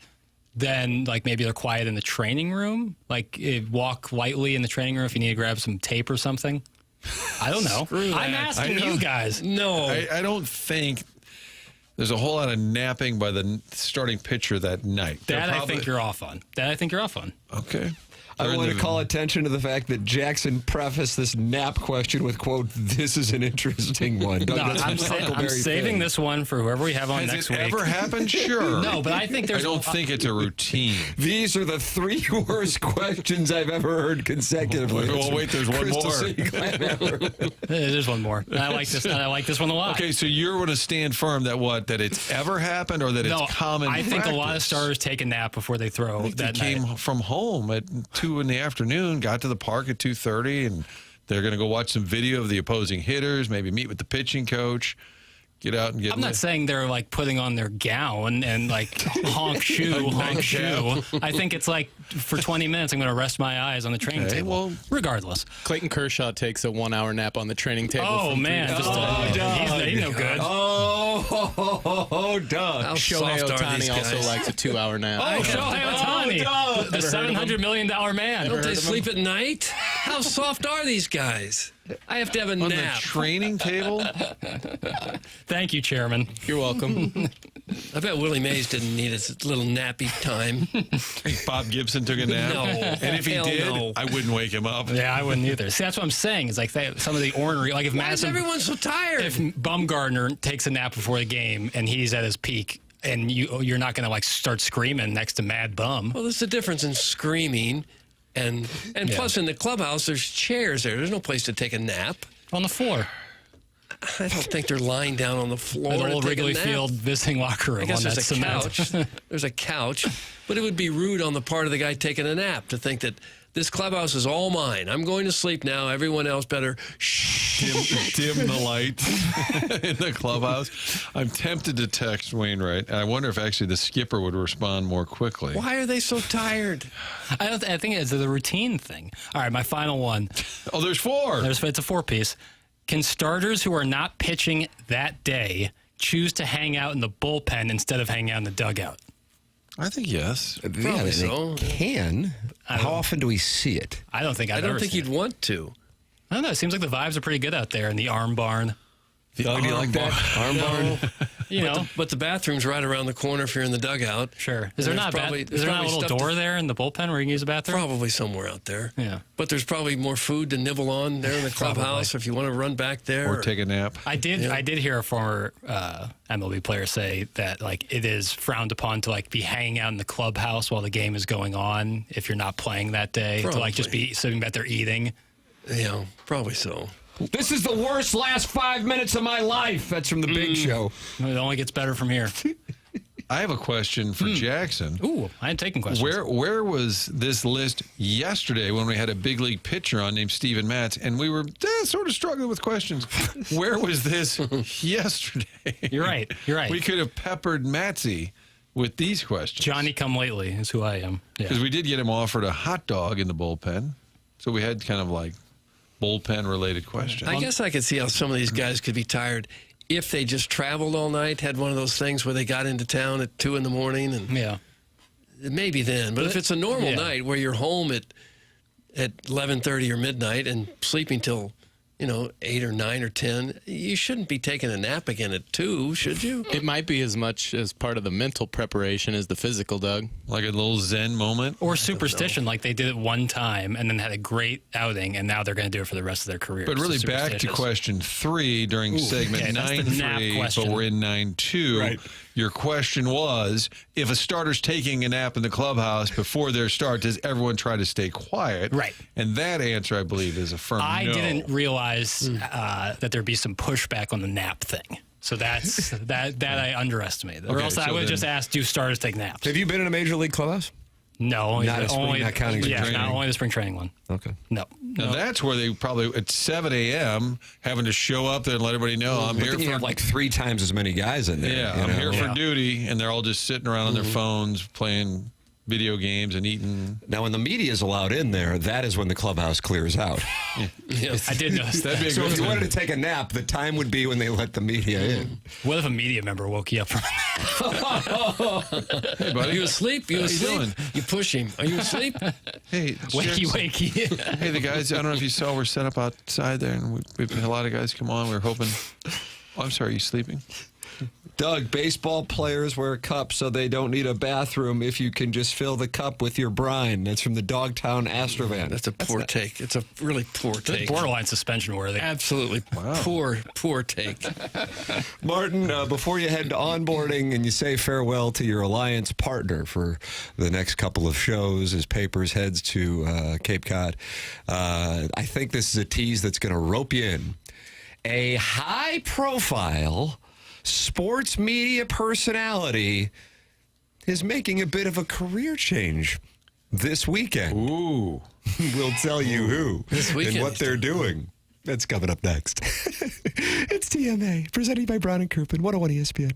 then like maybe they're quiet in the training room. Like walk lightly in the training room if you need to grab some tape or something. I don't know. I'm asking you guys. No. I don't think there's a whole lot of napping by the starting pitcher that night. I think you're off on. Okay. I want to call attention to the fact that Jackson prefaced this nap question with, quote, "This is an interesting one." No, I'm saving this one for whoever we have on next week. Has it ever happened? Sure. No, but I think I don't think it's a routine. These are the 3 worst questions I've ever heard consecutively. Oh, wait, there's one more. There's one more. I like this. I like this one a lot. Okay, so you're going to stand firm that it's ever happened or that it's common I think practice? a lot of starters take a nap before they throw. They came from home at 2 in the afternoon, got to the park at 2:30, and they're going to go watch some video of the opposing hitters, maybe meet with the pitching coach, get out and get. I'm not saying they're like putting on their gown and like honk shoe. I think it's like for 20 minutes I'm going to rest my eyes on the training table. Well, regardless, Clayton Kershaw takes a 1-hour nap on the training table. Oh man, he's no good. Doug. How Shohei Ohtani also likes a 2-hour nap. Oh, Shohei Ohtani, the $700 million man. Don't they sleep at night? How soft are these guys? I have to have a on nap. the training table. Thank you, Chairman. You're welcome. I bet Willie Mays didn't need his little nappy time. Bob Gibson took a nap. No. And if he did, no. I wouldn't wake him up. Yeah, I wouldn't either. See, that's what I'm saying. It's like some of the ornery, like if Why is everyone so tired? If Bumgarner takes a nap before the game and he's at his peak, and you're not going to like start screaming next to Mad Bum. Well, there's a difference in screaming. And plus, in the clubhouse, there's chairs there. There's no place to take a nap. On the floor. I don't think they're lying down on the floor. The old Wrigley Field visiting locker room. I guess on there's that a cement. couch. There's a couch. But it would be rude on the part of the guy taking a nap to think that this clubhouse is all mine. I'm going to sleep now. Everyone else better dim the lights in the clubhouse. I'm tempted to text Wainwright. I wonder if actually the skipper would respond more quickly. Why are they so tired? I think it's the routine thing. All right, my final one. Oh, there's 4. It's a 4-piece. Can starters who are not pitching that day choose to hang out in the bullpen instead of hanging out in the dugout? I think yes. Yeah, they so. can. How often do we see it? I don't think I don't think you'd want to. I don't know. It seems like the vibes are pretty good out there in the arm barn. Doug, do you like that? Arm barn? You know. But the bathroom's right around the corner if you're in the dugout. Sure. Is there not a little door there in the bullpen where you can use the bathroom? Probably somewhere out there. Yeah. But there's probably more food to nibble on there in the clubhouse if you want to run back there. Or take a nap. I did hear a former MLB player say that like it is frowned upon to like be hanging out in the clubhouse while the game is going on if you're not playing that day. Probably. To like just be sitting back there eating. Yeah, probably so. This is the worst last 5 minutes of my life. That's from the Big Show. It only gets better from here. I have a question for Jackson. Ooh, I am taking questions. Where was this list yesterday when we had a big league pitcher on named Steven Matz, and we were sort of struggling with questions? Where was this yesterday? You're right. We could have peppered Matzy with these questions. Johnny come lately is who I am. Because we did get him offered a hot dog in the bullpen. So we had kind of like bullpen-related questions. I guess I could see how some of these guys could be tired if they just traveled all night, had one of those things where they got into town at 2 in the morning. And maybe then. But if it's a normal night where you're home at 11:30 or midnight and sleeping till 8 or 9 or 10, you shouldn't be taking a nap again at 2, should you? It might be as much as part of the mental preparation as the physical, Doug. Like a little Zen moment? Or superstition, like they did it one time and then had a great outing, and now they're going to do it for the rest of their career. But really, back to question 3 during segment 9-3, but we're in 9-2. Right. Your question was, if a starter's taking a nap in the clubhouse before their start, does everyone try to stay quiet? Right. And that answer, I believe, is a firm no. I didn't realize that there'd be some pushback on the nap thing. So that's that I underestimated. Or else I would have just asked, do starters take naps? Have you been in a major league clubhouse? No, Not a spring, not counting spring not training. only the spring training one. Okay. No. Now that's where they probably at 7 a.m. having to show up there and let everybody know I'm But here then you for have like 3 times as many guys in there. yeah, you I'm know? here for duty, and they're all just sitting around on their phones playing video games and eating. Now, when the media is allowed in there, that is when the clubhouse clears out. I did notice that. That'd be a So good if you one. wanted to take a nap, the time would be when they let the media in. What if a media member woke you up from Hey, buddy. Are you asleep? You How you asleep? doing? You push him. Are you asleep? Hey, wakey? Hey, the guys, I don't know if you saw, we're set up outside there, and we've had a lot of guys come on. We were hoping. Oh, I'm sorry, are you sleeping? Doug, baseball players wear cups so they don't need a bathroom if you can just fill the cup with your brine. That's from the Dogtown Astrovan. That's a poor take. It's a really poor take. Borderline suspension worthy. Absolutely poor take. Martin, before you head to onboarding and you say farewell to your alliance partner for the next couple of shows as Papers heads to Cape Cod, I think this is a tease that's going to rope you in. A high-profile sports media personality is making a bit of a career change this weekend. Ooh. We'll tell you who This weekend. and what they're doing. That's coming up next. It's TMA, presented by Brown and Crouppen, 101 ESPN.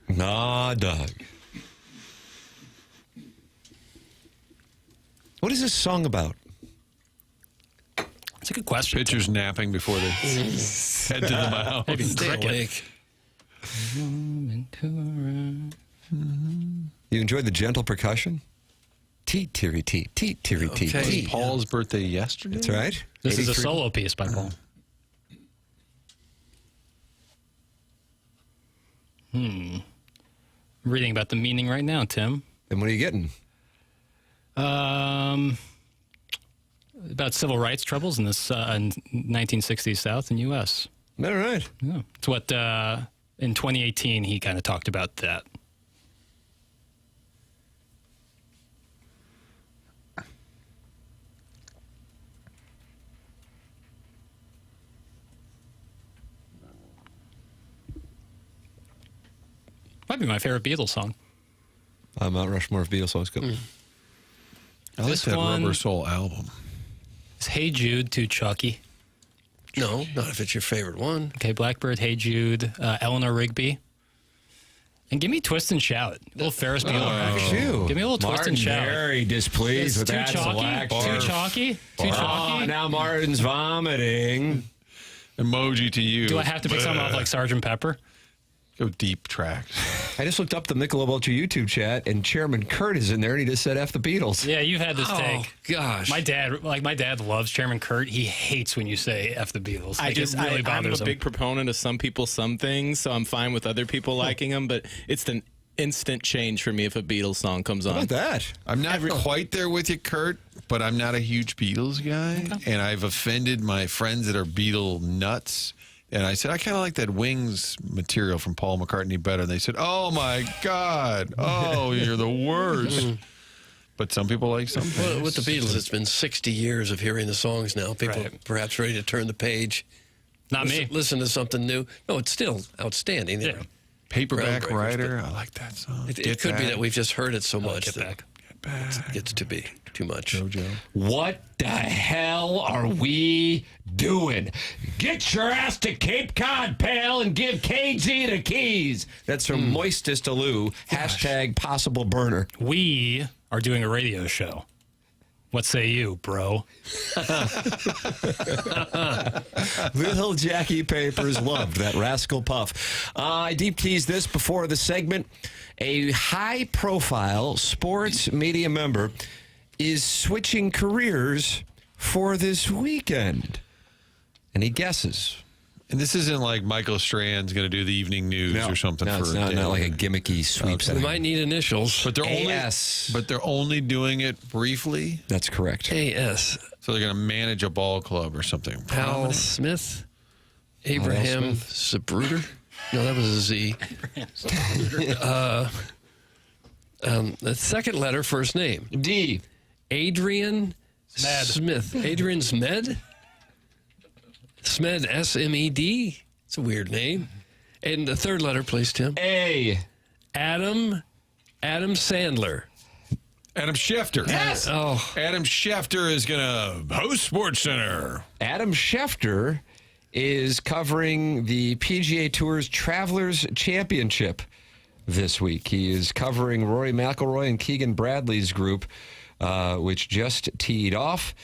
Nah, Doug. What is this song about? It's a good question. Pitchers napping before they head to the mound. Maybe Stay cricket. awake. You enjoyed the gentle percussion? Teet, teary, teet, teet, teary, teet, Okay. teet. Paul's birthday yesterday? That's right. This is a 83. solo piece by Paul. I'm reading about the meaning right now, Tim. And what are you getting? About civil rights troubles in this in 1960s South and U.S. All right. Yeah. It's what in 2018 he kind of talked about that. Might be my favorite Beatles song. Mount Rushmore of Beatles songs. Go. I like This that one- Rubber Soul album. Is Hey Jude too chalky? No, not if it's your favorite one. Okay, Blackbird, Hey Jude, Eleanor Rigby. And give me Twist and Shout. A little Ferris Bueller. Phew. Give me a little Twist and Shout. Very displeased with Too that chalky? selection. Too chalky? Too chalky? Oh, now Martin's vomiting. Emoji to you. Do I have to pick something off like Sgt. Pepper? Go deep tracks. I just looked up the Michelob Ultra YouTube chat, and Chairman Kurt is in there, and he just said F the Beatles. Yeah, you've had this take. Gosh. My dad loves Chairman Kurt. He hates when you say F the Beatles. Like, it really I'm a bothers him. big proponent of some people, some things, so I'm fine with other people liking them, but it's an instant change for me if a Beatles song comes on. How about that? I'm not quite there with you, Kurt, but I'm not a huge Beatles guy, and I've offended my friends that are Beatle nuts. And I said, I kind of like that Wings material from Paul McCartney better. And they said, oh, my God. Oh, you're the worst. But some people like some things. Well, with the Beatles, it's been 60 years of hearing the songs now. People are perhaps ready to turn the page. Not me. Listen to something new. No, it's still outstanding. Yeah. Paperback Groundbreakers, Writer. I like that song. It could be that we've just heard it so much Get that back. it gets to be too much. JoJo. What the hell are we doing? Get your ass to Cape Cod, pal, and give KG the keys. That's from Moistest Aloo. Hashtag possible burner. We are doing a radio show. What say you, bro? Little Jackie Papers loved that rascal puff. I deep teased this before the segment. A high-profile sports media member is switching careers for this weekend. And he guesses. And this isn't like Michael Strand's going to do the evening news or something No, for it's a not day. like a gimmicky sweeps. They might need initials. But they're AS. only doing it briefly. That's correct. AS. So they're going to manage a ball club or something. Hal Smith. Abraham Zapruder. No, that was a Z. The second letter, first name. D. Adrian Smed. Smith. Adrian Smed? Smed, S-M-E-D. It's a weird name. And the third letter, please, Tim. A. Adam Sandler. Adam Schefter. Yes. Oh, Adam Schefter is going to host Sports Center. Adam Schefter is covering the PGA Tour's Travelers Championship this week. He is covering Rory McIlroy and Keegan Bradley's group, which just teed off.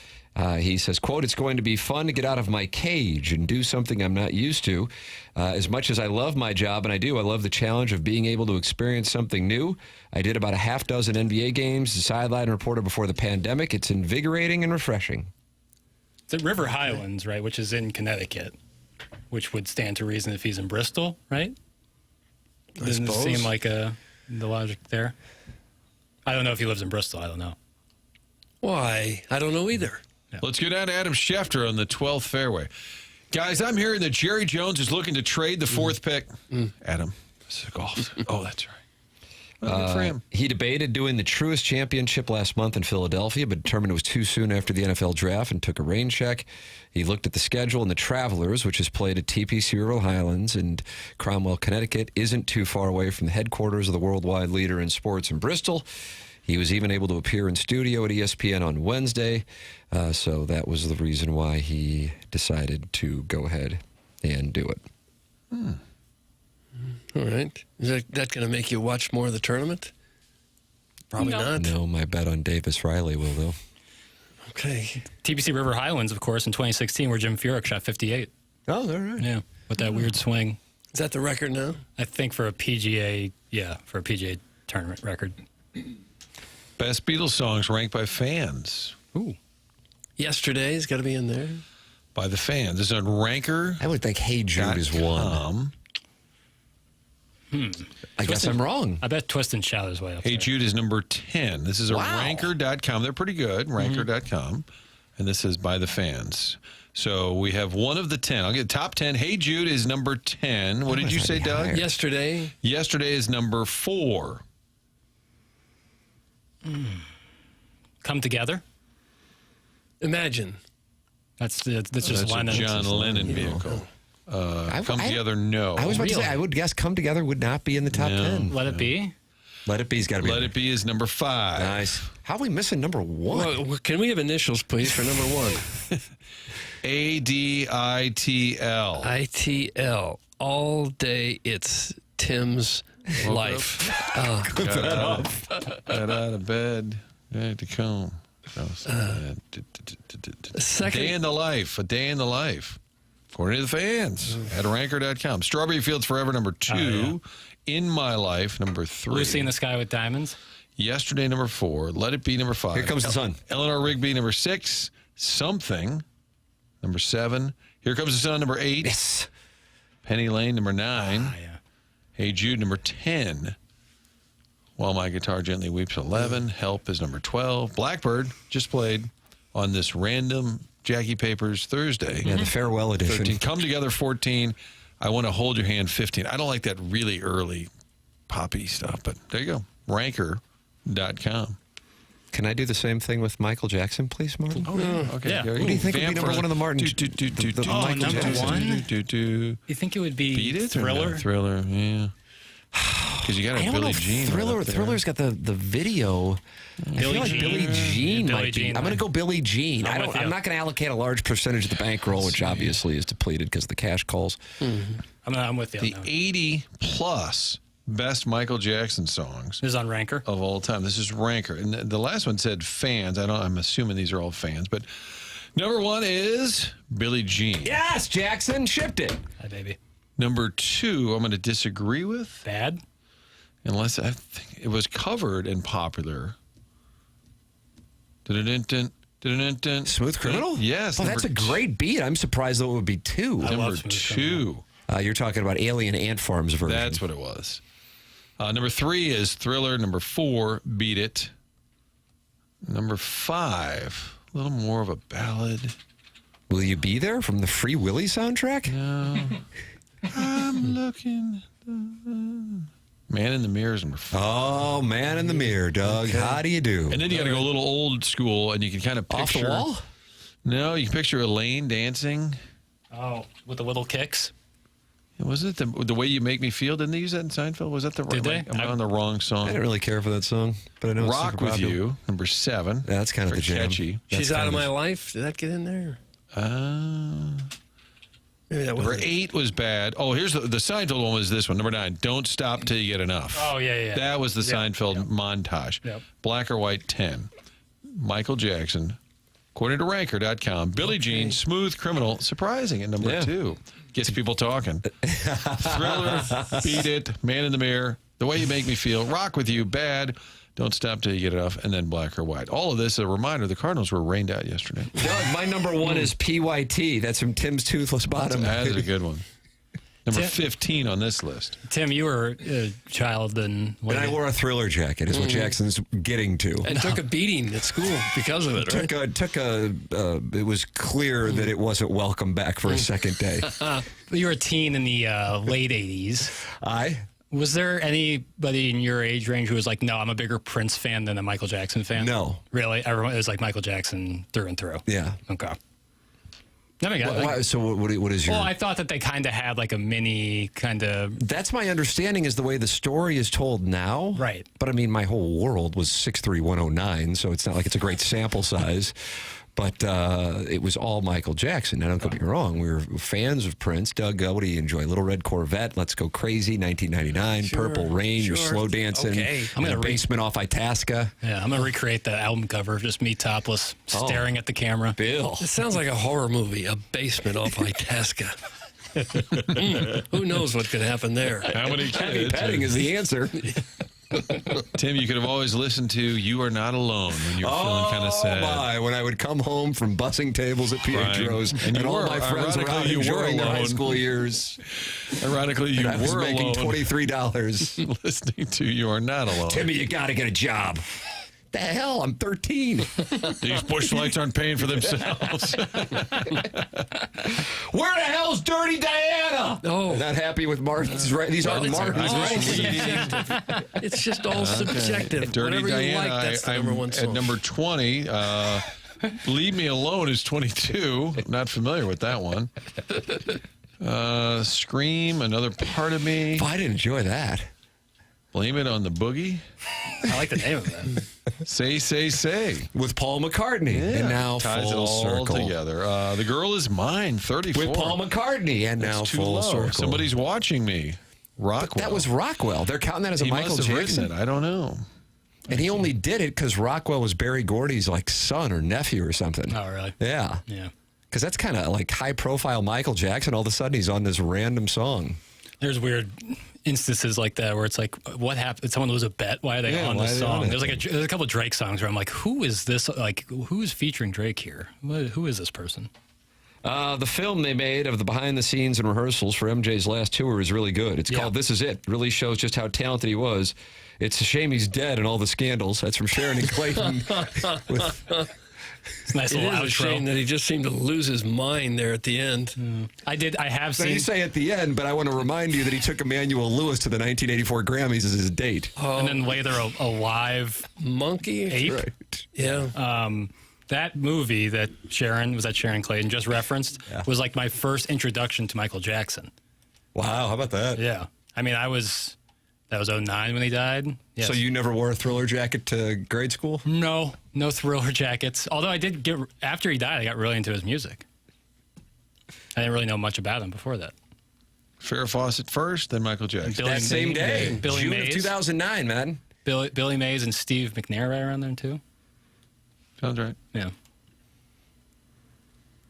He says, quote, "It's going to be fun to get out of my cage and do something I'm not used to. As much as I love my job, and I love the challenge of being able to experience something new. I did about a half dozen NBA games, the sideline reporter before the pandemic. It's invigorating and refreshing." It's at River Highlands, right, which is in Connecticut, which would stand to reason if he's in Bristol, right? Doesn't it suppose. seem like the logic there? I don't know if he lives in Bristol. I don't know. why? I don't know either. Let's go down to Adam Schefter on the 12th fairway. Guys, I'm hearing that Jerry Jones is looking to trade the fourth pick. Adam, this is golf. Oh, that's right. Well, good for him. He debated doing the Truist Championship last month in Philadelphia, but determined it was too soon after the NFL draft and took a rain check. He looked at the schedule, and the Travelers, which is played at TPC River Highlands in Cromwell, Connecticut, isn't too far away from the headquarters of the worldwide leader in sports in Bristol. He was even able to appear in studio at ESPN on Wednesday, so that was the reason why he decided to go ahead and do it. All right. Is that going to make you watch more of the tournament? Probably not. No, my bet on Davis Riley will, though. Okay. TPC River Highlands, of course, in 2016, where Jim Furyk shot 58. Oh, all right. Yeah, with that weird swing. Is that the record now? I think for a PGA, for a PGA tournament record. Best Beatles songs ranked by fans. Ooh. Yesterday's got to be in there. By the fans. This is on Ranker. I would think Hey Jude is one. I guess I'm wrong. I bet Twist and Shout is way up Hey there. Jude is number 10. This is a ranker.com. They're pretty good, ranker.com. And this is by the fans. So we have one of the 10. I'll get top 10. Hey Jude is number 10. What did you say, Doug? Yesterday. Yesterday is number 4. Come Together? Imagine. That's just That's a Lennon. John Lennon vehicle. Come Together, no. I was about to say, I would guess Come Together would not be in the top 10. Let It Be? Let It Be's got to be. Let It Be is number 5. Nice. How are we missing number 1? Well, can we have initials, please, for number 1? ADITL. ITL. All day it's Tim's life. Got out of bed. Had to come. A day in the life. A day in the life. According to the fans at ranker.com. Strawberry Fields Forever, number 2. In My Life, number 3. Lucy in the Sky with Diamonds? Yesterday, number 4. Let It Be, number 5. Here Comes the Sun. Eleanor Rigby, number 6. Something, number 7. Here Comes the Sun, number 8. Yes. Penny Lane, number 9. Hey Jude, number 10. While My Guitar Gently Weeps, 11. Help is number 12. Blackbird just played on this random Jackie Papers Thursday. Yeah, the farewell edition. 13. Come Together, 14. I Want to Hold Your Hand, 15. I don't like that really early poppy stuff, but there you go. Ranker.com. Can I do the same thing with Michael Jackson, please, Martin? Oh, yeah. Okay. Yeah. Who do you think would be number 1 on the Martin? The Michael number Jackson. 1? You You think it would be Beat It? Thriller? Or no? Thriller, yeah. Because you got I a don't know Billie if Jean. Triller's got the video. I feel like Billie Jean might be. I'm going to go Billie Jean. I'm not going to allocate a large percentage of the bankroll, which obviously is depleted because of the cash calls. I'm with you. The 80-plus best Michael Jackson songs This is on Ranker. of all time. This is Ranker. And the last one said fans. I'm assuming these are all fans. But number 1 is Billie Jean. Yes, Jackson shipped it. Hi, baby. Number 2, I'm going to disagree with. Bad? Unless I think it was covered and popular. Smooth Criminal? Yes. Oh, that's a great beat. I'm surprised though it would be 2. Number 2. You're talking about Alien Ant Farm's version. That's what it was. Number 3 is Thriller. Number 4, Beat It. Number 5, a little more of a ballad. Will You Be There from the Free Willy soundtrack? No. I'm looking. Man in the Mirror is number 5. Oh, Man in the Mirror, Doug. Okay. How do you do? And then you got to go a little old school, and you can kind of picture. Off the Wall? No, you can picture Elaine dancing. Oh, with the little kicks? Was it the Way You Make Me Feel? Didn't they use that in Seinfeld? Was that the Did they? Am I on the wrong song? I didn't really care for that song, but I know it's Rock super With popular. You, number 7. Yeah, that's kind of the jam. Catchy. She's Out of My Life. Did that get in there? Maybe that Number wasn't. 8 was bad. Oh, here's the Seinfeld one was this one. Number 9, Don't Stop Till You Get Enough. Oh, yeah. That was the Seinfeld montage. Yep. Black or White, 10. Michael Jackson, according to ranker.com. Billie Jean, Smooth Criminal, surprising at number 2. Gets people talking. Thriller, Beat It, Man in the Mirror, The Way You Make Me Feel, Rock With You, Bad, Don't Stop Till You Get Enough, and then Black or White. All of this, a reminder, the Cardinals were rained out yesterday. Doug, my number 1 is PYT. That's from Tim's Toothless Bottom. That is a good one. Number 15 on this list. Tim, you were a child and I wore a Thriller jacket, is what Jackson's getting to. And took a beating at school because of it, right? It was clear that it wasn't welcome back for a second day. You were a teen in the late 80s. Was there anybody in your age range who was like, no, I'm a bigger Prince fan than a Michael Jackson fan? No. Really? Everyone, it was like Michael Jackson through and through? Yeah. Okay. What is your... Well, I thought that they kind of had like a mini kind of... That's my understanding is the way the story is told now. Right. But I mean, my whole world was 6'3", 109, so it's not like it's a great sample size. But it was all Michael Jackson. Now, don't get me wrong. We were fans of Prince. Doug, what do you enjoy? Little Red Corvette, Let's Go Crazy, 1999, Purple Rain, You're Slow Dancing, Okay. I'm in a basement off Itasca. Yeah, I'm going to recreate the album cover, just me topless, staring at the camera. Bill. It sounds like a horror movie, A Basement Off Itasca. Who knows what could happen there? How many Heavy kids? petting is the answer. Tim, you could have always listened to You Are Not Alone when you were feeling kind of sad. My, when I would come home from bussing tables at Pietro's and all my friends were out enjoying their high school years. Ironically, you I was were making alone $23. listening to You Are Not Alone. Timmy, you got to get a job. The hell? I'm 13. These bush lights aren't paying for themselves. Where the hell's Dirty Diana? Oh. Not happy with Martin's right. These aren't Martin's right. It's just all subjective. Dirty Whatever Diana, you like, that's the number one song. at number 20. Leave Me Alone is 22. Not familiar with that one. Scream, Another Part of Me. Oh, I didn't enjoy that. Blame It on the Boogie. I like the name of that. Say, Say, Say. With Paul McCartney. And now ties it full all circle. together. The Girl Is Mine, 34. With Paul McCartney. And That's now too full low. circle. Somebody's watching me. Rockwell. But that was Rockwell. They're counting that as a he Michael must have Jackson. written it. I don't know. And he only did it because Rockwell was Berry Gordy's like son or nephew or something. Oh, really? Yeah. Yeah. Because that's kind of like high profile Michael Jackson. All of a sudden he's on this random song. There's weird instances like that where it's like, what happened? Someone lose a bet. Why are they on why this are they on song? it? There's a couple of Drake songs where I'm like, who is this? Like, who's featuring Drake here? Who is this person? The film they made of the behind the scenes and rehearsals for MJ's last tour is really good. It's called This Is It. Really shows just how talented he was. It's a shame he's dead and all the scandals. That's from Sharon and Clayton. It's a nice It little is a outro. shame that he just seemed to lose his mind there at the end. I have So seen. you say at the end, but I want to remind you that he took Emmanuel Lewis to the 1984 Grammys as his date. And then later a live monkey ape. Right. Yeah. That movie that Sharon Clayton just referenced was like my first introduction to Michael Jackson. Wow, how about that? Yeah. I mean, that was 2009 when he died. Yes. So you never wore a Thriller jacket to grade school? No Thriller jackets. Although I did get, after he died, I got really into his music. I didn't really know much about him before that. Farrah Fawcett first, then Michael Jackson. That same day, Billy June Mays. of 2009, man. Billy Mays and Steve McNair right around there, too. Sounds right. Yeah.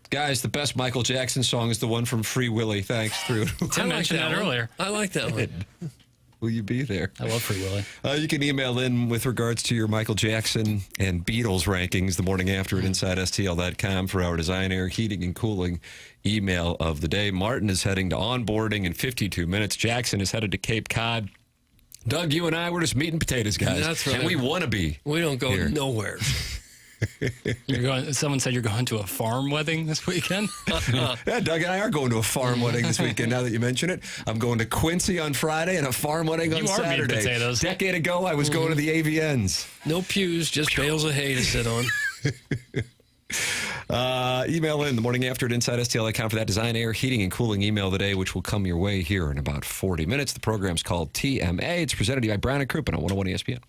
Guys, the best Michael Jackson song is the one from Free Willy. Thanks, through. Tim mentioned that earlier. I like that one. Will you be there? I love Free Willy. You can email in with regards to your Michael Jackson and Beatles rankings the morning after at InsideSTL.com for our Design, Air, Heating, and Cooling email of the day. Martin is heading to onboarding in 52 minutes. Jackson is headed to Cape Cod. Doug, you and I, we're just meat and potatoes, guys. That's right. And we want to be. We don't go here. nowhere. Someone said you're going to a farm wedding this weekend? Yeah, Doug and I are going to a farm wedding this weekend, now that you mention it. I'm going to Quincy on Friday and a farm wedding on You are meat and Saturday. potatoes. Decade ago, I was going to the AVNs. No pews, just bales of hay to sit on. Email in the morning after at InsideSTL.com for that Design, Air, Heating, and Cooling email of the day, which will come your way here in about 40 minutes. The program's called TMA. It's presented to you by Brown and Crouppen on 101 ESPN.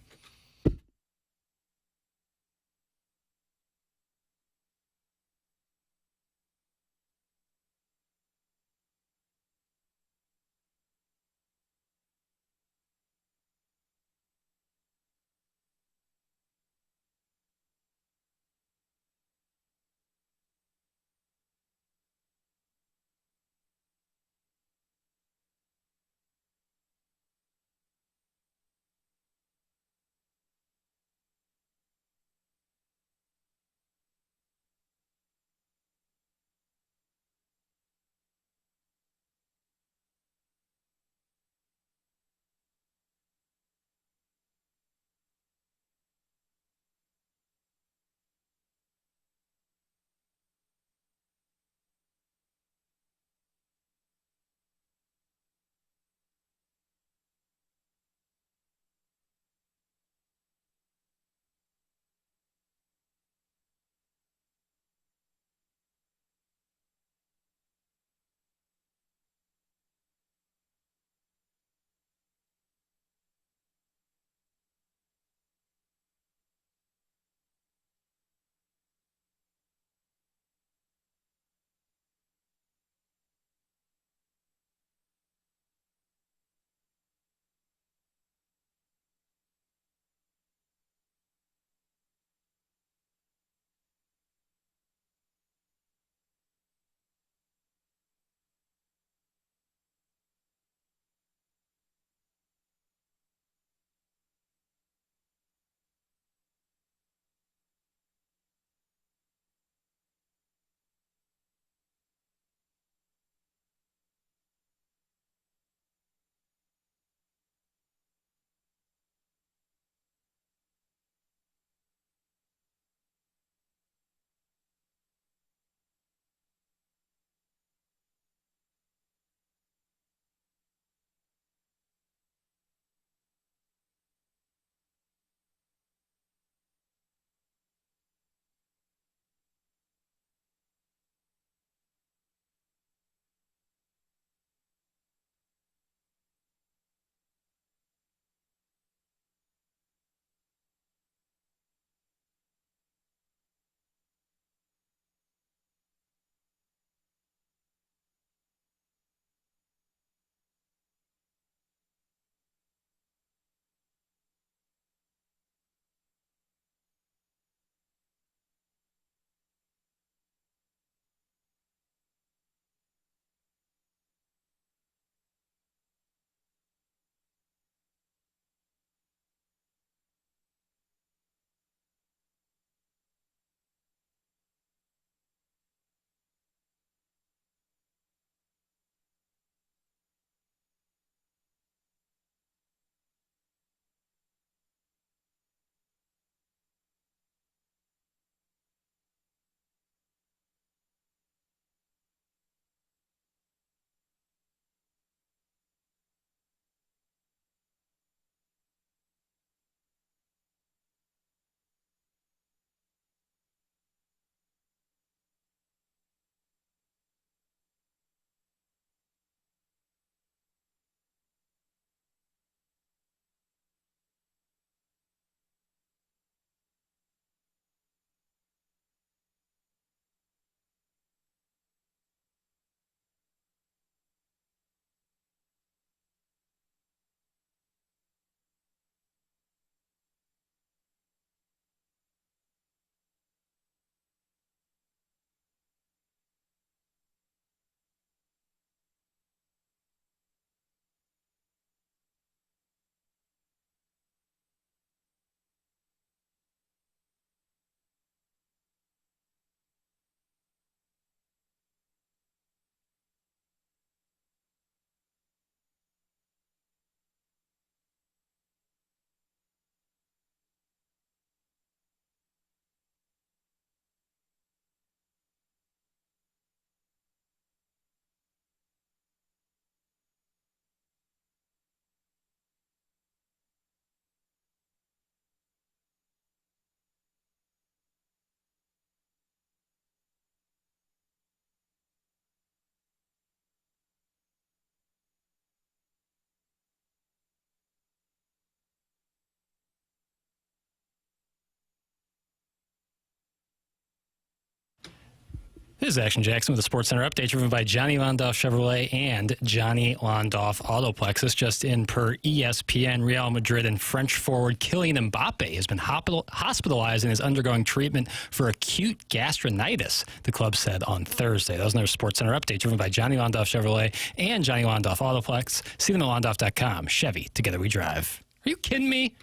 This is Action Jackson with a Sports Center update driven by Johnny Londoff Chevrolet and Johnny Londoff Autoplexus. Just in per ESPN, Real Madrid and French forward Kylian Mbappe has been hospitalized and is undergoing treatment for acute gastritis, the club said on Thursday. That was another Sports Center update driven by Johnny Londoff Chevrolet and Johnny Londoff Autoplex. See them at Londoff.com. Chevy, together we drive. Are you kidding me?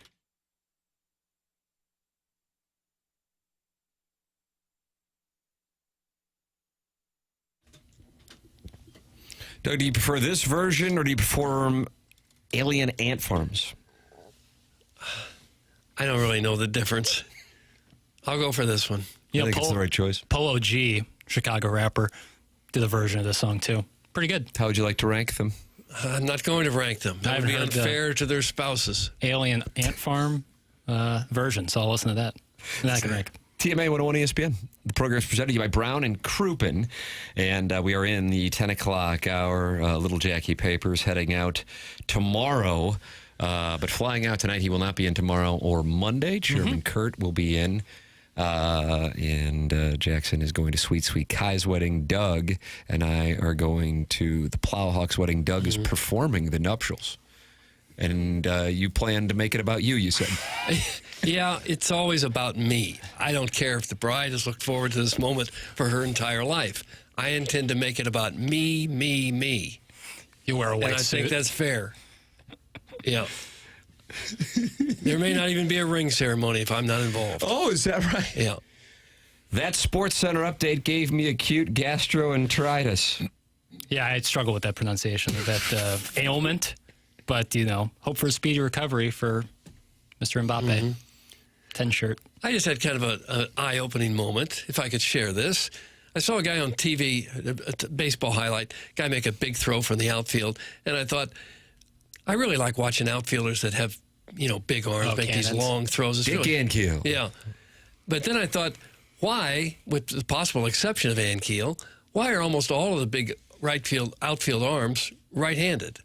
Doug, do you prefer this version or do you prefer alien ant farms? I don't really know the difference. I'll go for this one. I think it's the right choice. Polo G, Chicago rapper, did a version of this song too. Pretty good. How would you like to rank them? I'm not going to rank them. That would be unfair to their spouses. Alien Ant Farm version, so I'll listen to that. And then I can rank. TMA 101 ESPN. The program is presented to you by Brown and Crouppen. And we are in the 10 o'clock hour. Little Jackie Papers heading out tomorrow. But flying out tonight, he will not be in tomorrow or Monday. Chairman Kurt will be in. And Jackson is going to Sweet Kai's wedding. Doug and I are going to the Plowhawks wedding. Doug is performing the nuptials. And you plan to make it about you said. Yeah, it's always about me. I don't care if the bride has looked forward to this moment for her entire life. I intend to make it about me. You wear a white and I suit. think that's fair. Yeah. There may not even be a ring ceremony if I'm not involved. Oh, is that right? Yeah. That Sports Center update gave me acute gastroenteritis. Yeah, I'd struggle with that pronunciation of that ailment. But, hope for a speedy recovery for Mr. Mbappe. 10 shirt. I just had kind of an eye-opening moment, if I could share this. I saw a guy on TV, a baseball highlight, guy make a big throw from the outfield, and I thought, I really like watching outfielders that have, big arms, make these long throws. It's Dick Ankiel. Yeah. But then I thought, why, with the possible exception of Ankiel, why are almost all of the big outfield arms right-handed?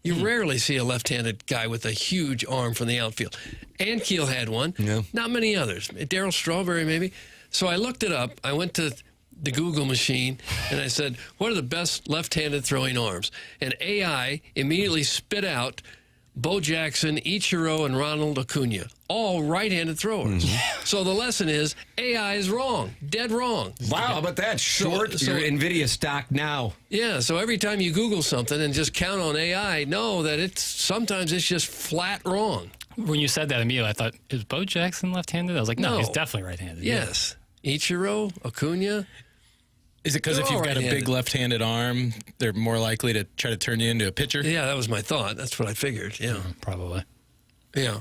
You rarely see a left-handed guy with a huge arm from the outfield. Ankiel had one. Yeah. Not many others. Darryl Strawberry, maybe. So I looked it up. I went to the Google machine, and I said, what are the best left-handed throwing arms? And AI immediately spit out Bo Jackson, Ichiro, and Ronald Acuna, all right-handed throwers. So the lesson is AI is wrong, dead wrong. Wow, but that's short. So your NVIDIA stock now. Yeah, so every time you Google something and just count on AI, know that sometimes it's just flat wrong. When you said that immediately, I thought, is Bo Jackson left-handed? I was like, no, he's definitely right-handed. Yes. Yeah. Ichiro, Acuna. Is it because if you've got a big left-handed arm, they're more likely to try to turn you into a pitcher? Yeah, that was my thought. That's what I figured. Yeah, probably. Yeah,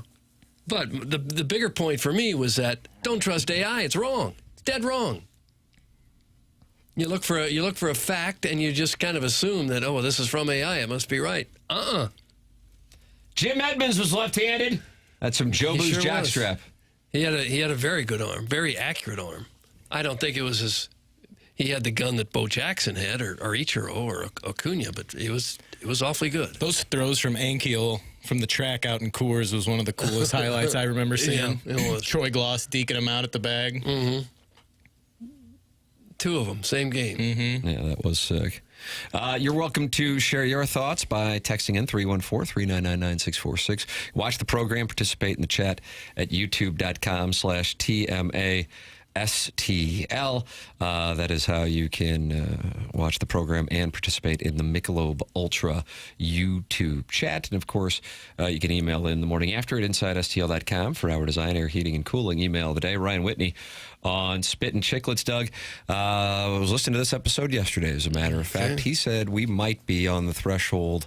but the bigger point for me was that don't trust AI. It's wrong. It's dead wrong. You look for a fact, and you just kind of assume that this is from AI. It must be right. Jim Edmonds was left-handed. That's from Joe Boo's jockstrap. He had a very good arm, very accurate arm. I don't think it was he had the gun that Bo Jackson had, or Ichiro, or Acuna, but it was awfully good. Those throws from Ankiel from the track out in Coors was one of the coolest highlights I remember seeing. Yeah, it was. Troy Gloss deking him out at the bag. Two of them, same game. Yeah, that was sick. You're welcome to share your thoughts by texting in 314-399-9646. Watch the program, participate in the chat at youtube.com/TMA. STL. That is how you can watch the program and participate in the Michelob Ultra YouTube chat. And, of course, you can email in the morning after at InsideSTL.com for our design, air, heating, and cooling email of the day. Ryan Whitney on Spittin Chiclets. Doug, I was listening to this episode yesterday, as a matter of fact. He said we might be on the threshold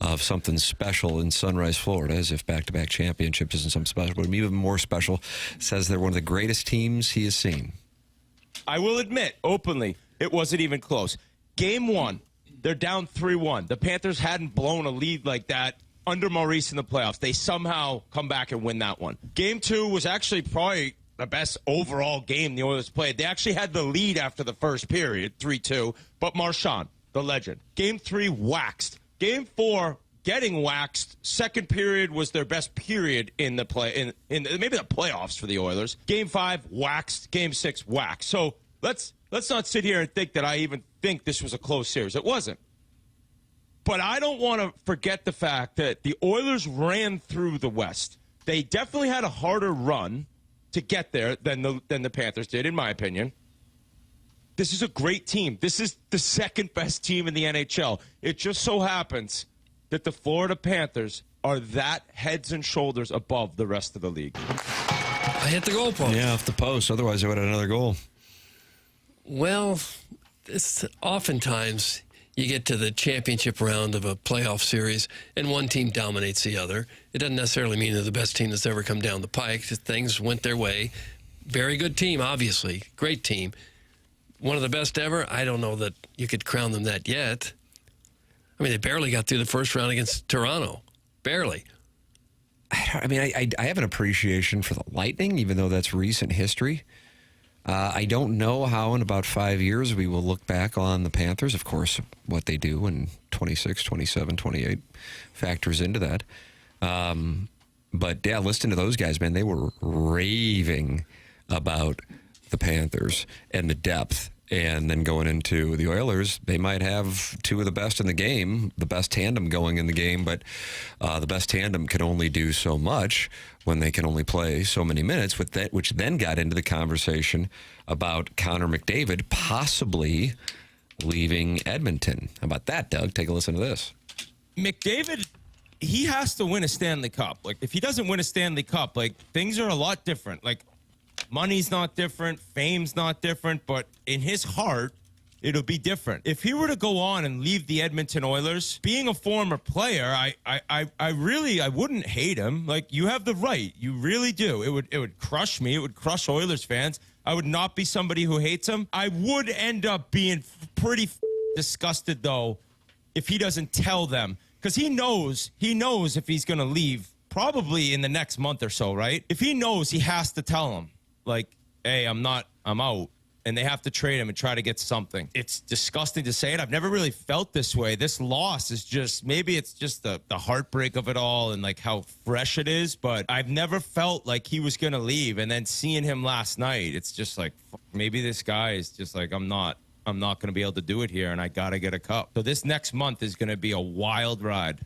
of something special in Sunrise, Florida, as if back-to-back championships isn't something special, but even more special. Says they're one of the greatest teams he has seen. I will admit, openly, it wasn't even close. Game 1, they're down 3-1. The Panthers hadn't blown a lead like that under Maurice in the playoffs. They somehow come back and win that one. Game 2 was actually probably the best overall game the Oilers played. They actually had the lead after the first period, 3-2, but Marchand, the legend. Game 3, waxed. Game 4, getting waxed. Second period was their best period in the play in maybe the playoffs for the Oilers. Game 5, waxed. Game 6, waxed. So let's let's not sit here and think that I even think this was a close series. It wasn't. But I don't want to forget the fact that the Oilers ran through the West. They definitely had a harder run to get there than the Panthers did, in my opinion. This is a great team. This is the second best team in the NHL. It just so happens that the Florida Panthers are that heads and shoulders above the rest of the league. I hit the goal post. Yeah, off the post. Otherwise, they would have had another goal. Well, it's oftentimes you get to the championship round of a playoff series and one team dominates the other. It doesn't necessarily mean they're the best team that's ever come down the pike. Just things went their way. Very good team, obviously. Great team. One of the best ever. I don't know that you could crown them that yet. I mean, they barely got through the first round against Toronto. Barely. I mean, I have an appreciation for the Lightning, even though that's recent history. I don't know how in about 5 years we will look back on the Panthers. Of course, what they do in 26, 27, 28 factors into that. But, yeah, listen to those guys, man. They were raving about the Panthers and the depth. And then going into the Oilers, they might have two of the best in the game, the best tandem going in the game, but the best tandem can only do so much when they can only play so many minutes, which then got into the conversation about Connor McDavid possibly leaving Edmonton. How about that, Doug? Take a listen to this. McDavid, he has to win a Stanley Cup. Like, if he doesn't win a Stanley Cup, like, things are a lot different. Like, money's not different, fame's not different, but in his heart, it'll be different. If he were to go on and leave the Edmonton Oilers, being a former player, I wouldn't hate him. Like, you have the right. You really do. It would crush me. It would crush Oilers fans. I would not be somebody who hates him. I would end up being pretty disgusted, though, if he doesn't tell them. Because he knows if he's going to leave, probably in the next month or so, right? If he knows, he has to tell them. Like, hey, I'm out. And they have to trade him and try to get something. It's disgusting to say it. I've never really felt this way. This loss is just, maybe it's just the heartbreak of it all and like how fresh it is, but I've never felt like he was going to leave. And then seeing him last night, it's just like, maybe this guy is just like, I'm not going to be able to do it here and I got to get a cup. So this next month is going to be a wild ride.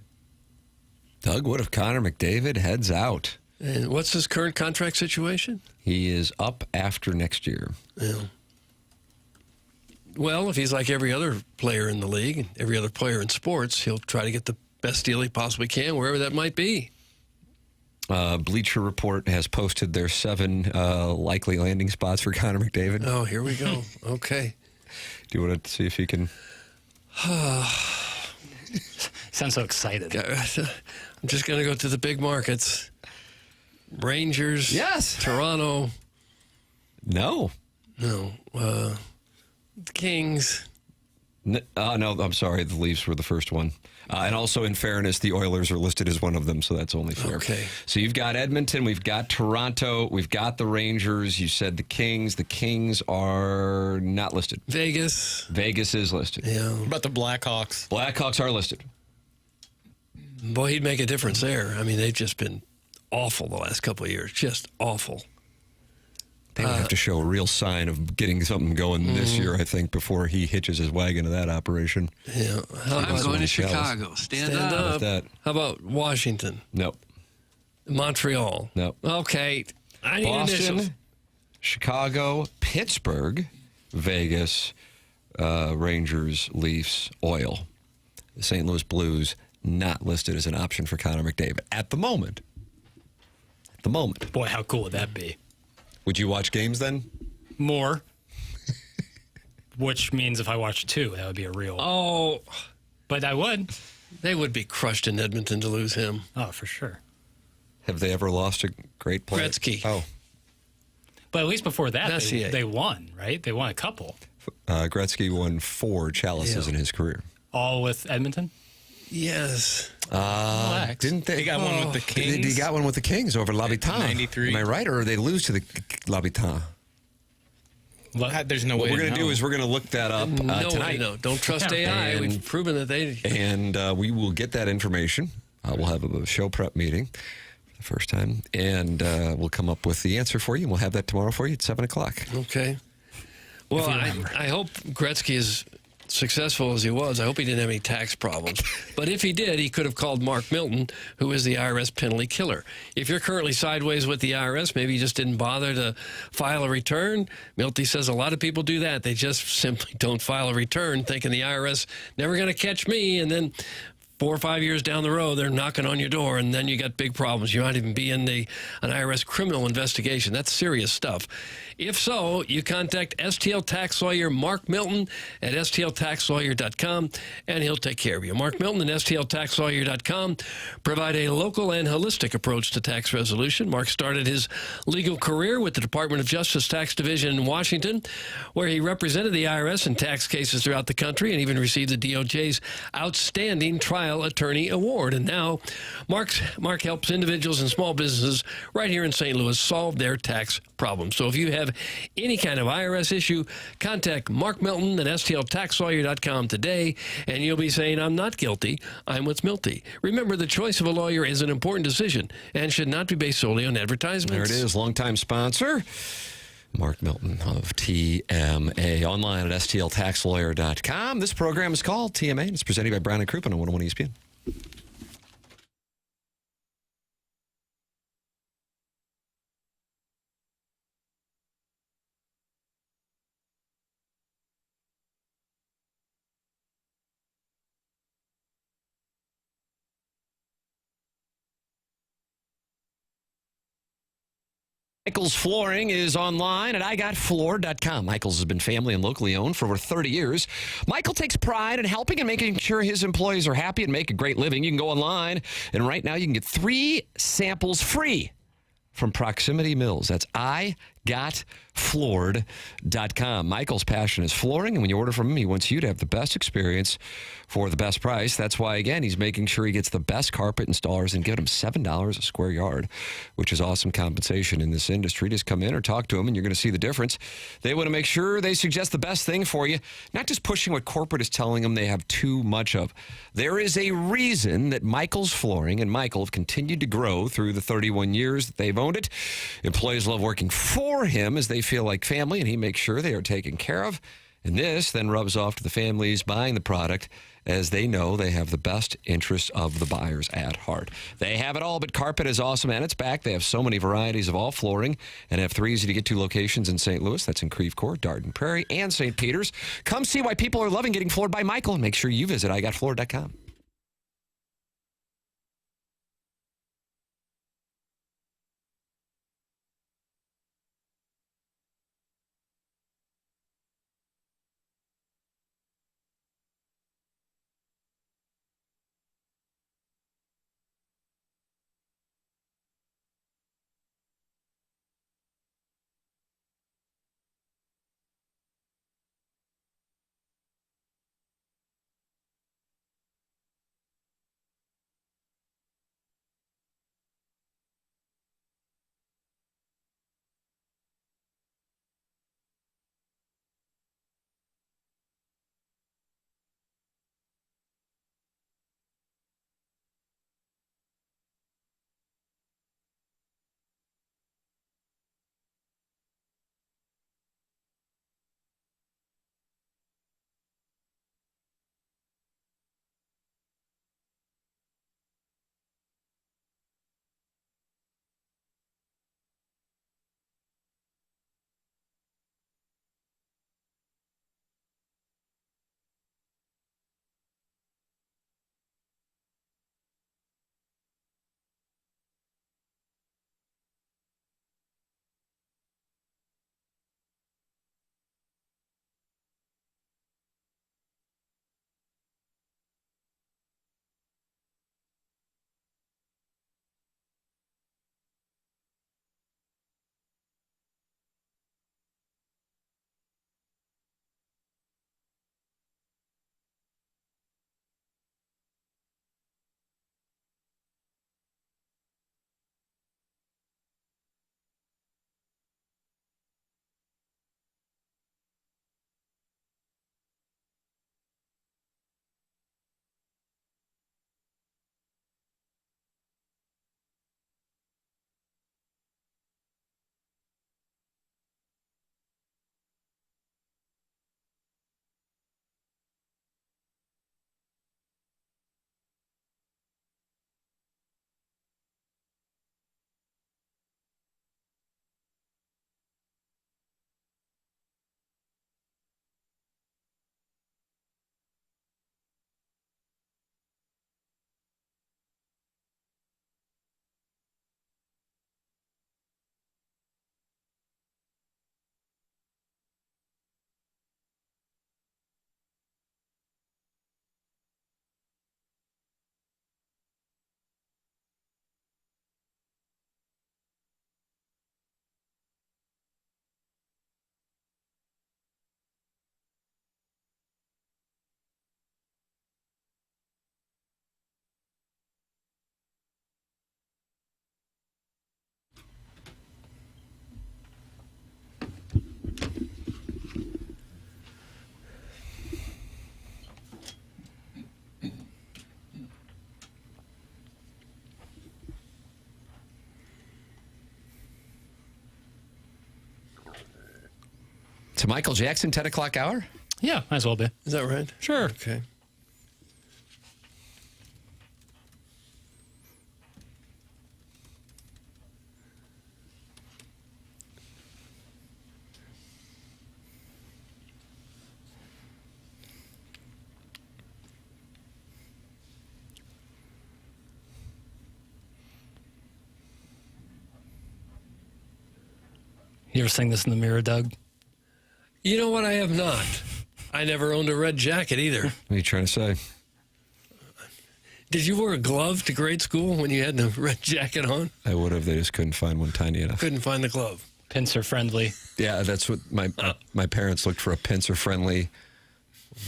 Doug, what if Connor McDavid heads out? And what's his current contract situation? He is up after next year. Yeah. Well, if he's like every other player in the league, and every other player in sports, he'll try to get the best deal he possibly can, wherever that might be. Bleacher Report has posted their 7 likely landing spots for Connor McDavid. Oh, here we go. Okay. Do you want to see if you can... Sounds so excited. I'm just going to go to the big markets. Rangers. Yes. Toronto. No. The Kings. No, I'm sorry. The Leafs were the first one. And also, in fairness, the Oilers are listed as one of them, so that's only fair. Okay. So you've got Edmonton, we've got Toronto, we've got the Rangers, you said the Kings. The Kings are not listed. Vegas. Vegas is listed. Yeah. What about the Blackhawks? Blackhawks are listed. Boy, he'd make a difference there. I mean, they've just been awful the last couple of years. Just awful. They would have to show a real sign of getting something going this year, I think, before he hitches his wagon to that operation. Yeah. I'm going to Chicago. Stand up. How about that? How about Washington? Nope. Montreal? Nope. Okay. I need Boston, initials. Chicago, Pittsburgh, Vegas, Rangers, Leafs, Oil. The St. Louis Blues not listed as an option for Connor McDavid at the moment. At the moment. Boy, how cool would that be? Would you watch games then? More. Which means if I watched 2, that would be a real... Oh. But I would. They would be crushed in Edmonton to lose him. Oh, for sure. Have they ever lost a great player? Gretzky. Oh. But at least before that, Messier. they won, right? They won a couple. Gretzky won 4 chalices in his career. All with Edmonton? Yes. Relax. Didn't they? They got one with the Kings. They got one with the Kings over L'Habitant. 93. Am I right? Or they lose to the L'Habitant? There's no way. What we're going to do is we're going to look that up tonight. No, don't trust AI. We've proven that they... And we will get that information. We'll have a show prep meeting for the first time. And we'll come up with the answer for you. And we'll have that tomorrow for you at 7 o'clock. Okay. Well, I hope Gretzky is successful as he was. I hope he didn't have any tax problems. But if he did, he could have called Mark Milton, who is the IRS penalty killer. If you're currently sideways with the IRS, maybe you just didn't bother to file a return. Milty says a lot of people do that. They just simply don't file a return, thinking the IRS never going to catch me, and then 4 or 5 years down the road, they're knocking on your door, and then you got big problems. You might even be in an IRS criminal investigation. That's serious stuff. If so, you contact STL tax lawyer Mark Milton at stltaxlawyer.com, and he'll take care of you. Mark Milton and stltaxlawyer.com provide a local and holistic approach to tax resolution. Mark started his legal career with the Department of Justice Tax Division in Washington, where he represented the IRS in tax cases throughout the country and even received the DOJ's Outstanding Trial Attorney Award. And now Mark helps individuals and small businesses right here in St. Louis solve their tax problems. So if you have any kind of IRS issue, contact Mark Milton at stltaxlawyer.com today, and you'll be saying, I'm not guilty, I'm with Milty. Remember, the choice of a lawyer is an important decision and should not be based solely on advertisements. There it is, longtime sponsor, Mark Milton of TMA, online at stltaxlawyer.com. This program is called TMA, and it's presented by Brown & Crouppen on 101 ESPN. Michael's Flooring is online at igotfloor.com. Michael's has been family and locally owned for over 30 years. Michael takes pride in helping and making sure his employees are happy and make a great living. You can go online, and right now you can get 3 samples free from Proximity Mills. That's igotfloored.com. Michael's passion is flooring, and when you order from him, he wants you to have the best experience for the best price. That's why, again, he's making sure he gets the best carpet installers and give him $7 a square yard, which is awesome compensation in this industry. Just come in or talk to him, and you're going to see the difference. They want to make sure they suggest the best thing for you, not just pushing what corporate is telling them they have too much of. There is a reason that Michael's Flooring and Michael have continued to grow through the 31 years that they've owned it. Employees love working for him as they feel like family, and he makes sure they are taken care of. And this then rubs off to the families buying the product, as they know they have the best interest of the buyers at heart. They have it all, but carpet is awesome, and it's back. They have so many varieties of all flooring and have 3 easy-to-get-to locations in St. Louis. That's in Creve Coeur, Darden Prairie, and St. Peters. Come see why people are loving getting floored by Michael, and make sure you visit igotfloor.com. Michael Jackson, 10 o'clock hour? Yeah, might as well be. Is that right? Sure. Okay. You ever sing this in the mirror, Doug? You know what? I have not. I never owned a red jacket either. What are you trying to say? Did you wear a glove to grade school when you had the red jacket on? I would have. They just couldn't find one tiny enough. Couldn't find the glove. Pincer friendly. Yeah, that's what my parents looked for, a pincer-friendly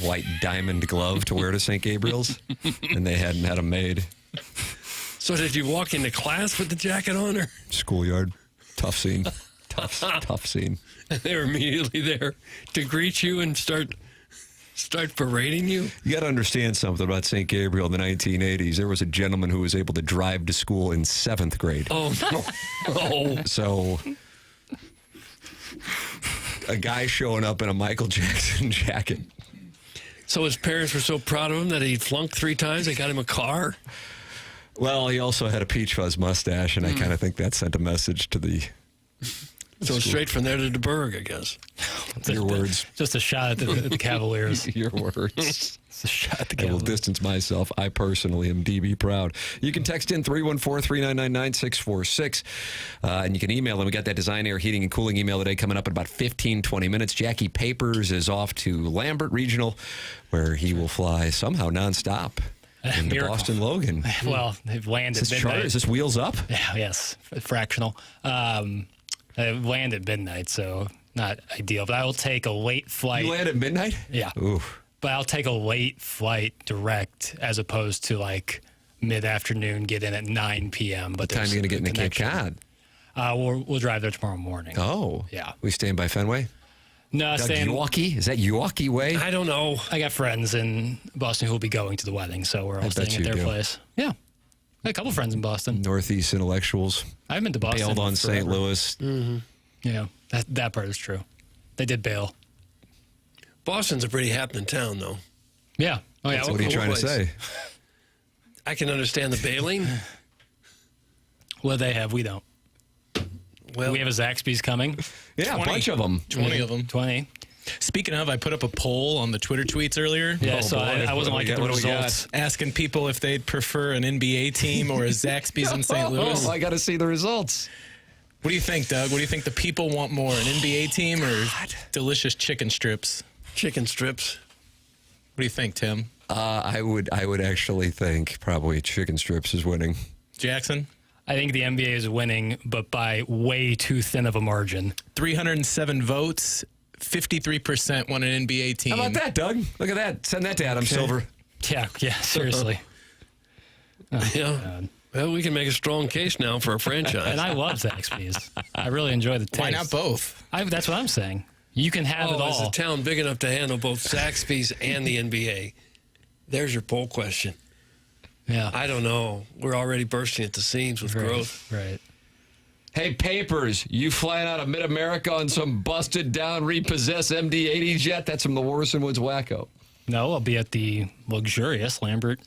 white diamond glove to wear to St. Gabriel's, and they hadn't had them made. So did you walk into class with the jacket on, or? Schoolyard. Tough scene. Tough scene. They were immediately there to greet you and start parading you? You got to understand something about St. Gabriel in the 1980s. There was a gentleman who was able to drive to school in 7th grade. Oh, no. Oh. So a guy showing up in a Michael Jackson jacket. So his parents were so proud of him that he flunked 3 times. They got him a car. Well, he also had a peach fuzz mustache, and I kind of think that sent a message to the... So straight from there to the Berg, I guess. Your words. Just a shot at the Cavaliers. Your words. It's a shot at the I will Cavaliers. distance myself. I personally am DB proud. You can text in 314-399-9646. And you can email them. We got that Design Air Heating and Cooling email today coming up in about 15, 20 minutes. Jackie Papers is off to Lambert Regional, where he will fly somehow nonstop into Miracle. Boston Logan. Well, they've landed. Is this midnight. charter? Is this wheels up? Yeah, yes, fractional. They land at midnight, so not ideal. But I will take a late flight. You land at midnight? Yeah. Ooh. But I'll take a late flight direct as opposed to like mid-afternoon, get in at 9 p.m. But What time are you going to get into Cape Cod? We'll drive there tomorrow morning. Oh. Yeah. We staying by Fenway? No, staying. Milwaukee? Is that Milwaukee way? I don't know. I got friends in Boston who will be going to the wedding, so we're all bet staying you at their do. place. Yeah. I got a couple friends in Boston. Northeast Intellectuals. I haven't been to Boston. Bailed on St. forever. Louis. Mm-hmm. Yeah, that part is true. They did bail. Boston's a pretty happening town, though. Yeah. Oh, yeah. What are you trying to say? I can understand the bailing. What they have, we don't. Well, we have a Zaxby's coming. Yeah, 20. A bunch of them. 20 of them. 20. Speaking of, I put up a poll on the Twitter tweets earlier. Yeah, so I wasn't liking the results. Asking people if they'd prefer an NBA team or a Zaxby's in St. Louis. Oh, I got to see the results. What do you think, Doug? What do you think the people want more, an NBA team or delicious chicken strips? Chicken strips. What do you think, Tim? I would actually think probably chicken strips is winning. Jackson? I think the NBA is winning, but by way too thin of a margin. 307 votes. 53% want an NBA team. How about that, Doug? Look at that. Send that to Adam Silver. Yeah, seriously. Yeah. Well, we can make a strong case now for a franchise. And I love Zaxby's. I really enjoy the taste. Why not both? That's what I'm saying. You can have it all. Is the town big enough to handle both Zaxby's and the NBA? There's your poll question. Yeah. I don't know. We're already bursting at the seams with growth. Right. Hey, Papers, you flying out of Mid-America on some busted down, repossessed MD-80 jet? That's from the Warson Woods Wacko. No, I'll be at the luxurious Lambert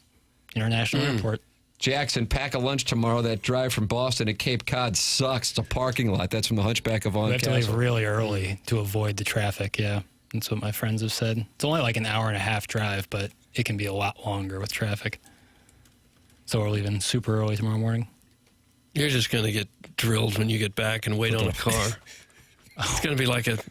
International Airport. Jackson, pack a lunch tomorrow. That drive from Boston to Cape Cod sucks. It's a parking lot. That's from the Hunchback of Vaughn We have to leave Castle. really early to avoid the traffic, yeah. That's what my friends have said. It's only like an hour and a half drive, but it can be a lot longer with traffic. So we're leaving super early tomorrow morning. You're just going to get drilled when you get back and wait on a car. It's going to be like It's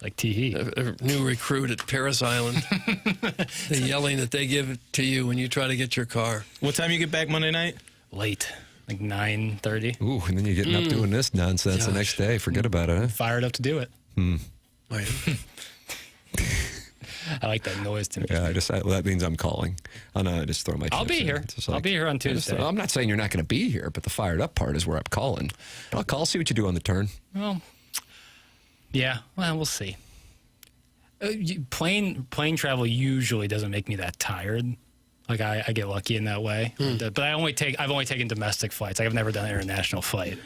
like Tee. a new recruit at Paris Island. The yelling that they give to you when you try to get your car. What time you get back Monday night? Late, like 9:30. Ooh, and then you're getting up doing this nonsense the next day. Forget about it, huh? Fired up to do it. Wait. I like that noise, Tim. Yeah, that means I'm calling. I just throw my I'll chips be in. here. It's just I'll be here on Tuesday. I'm not saying you're not going to be here, but the fired up part is where I'm calling. But I'll call, see what you do on the turn. Well, yeah. Well, we'll see. Plane travel usually doesn't make me that tired. Like I get lucky in that way. But I've only taken domestic flights. I've never done an international flight.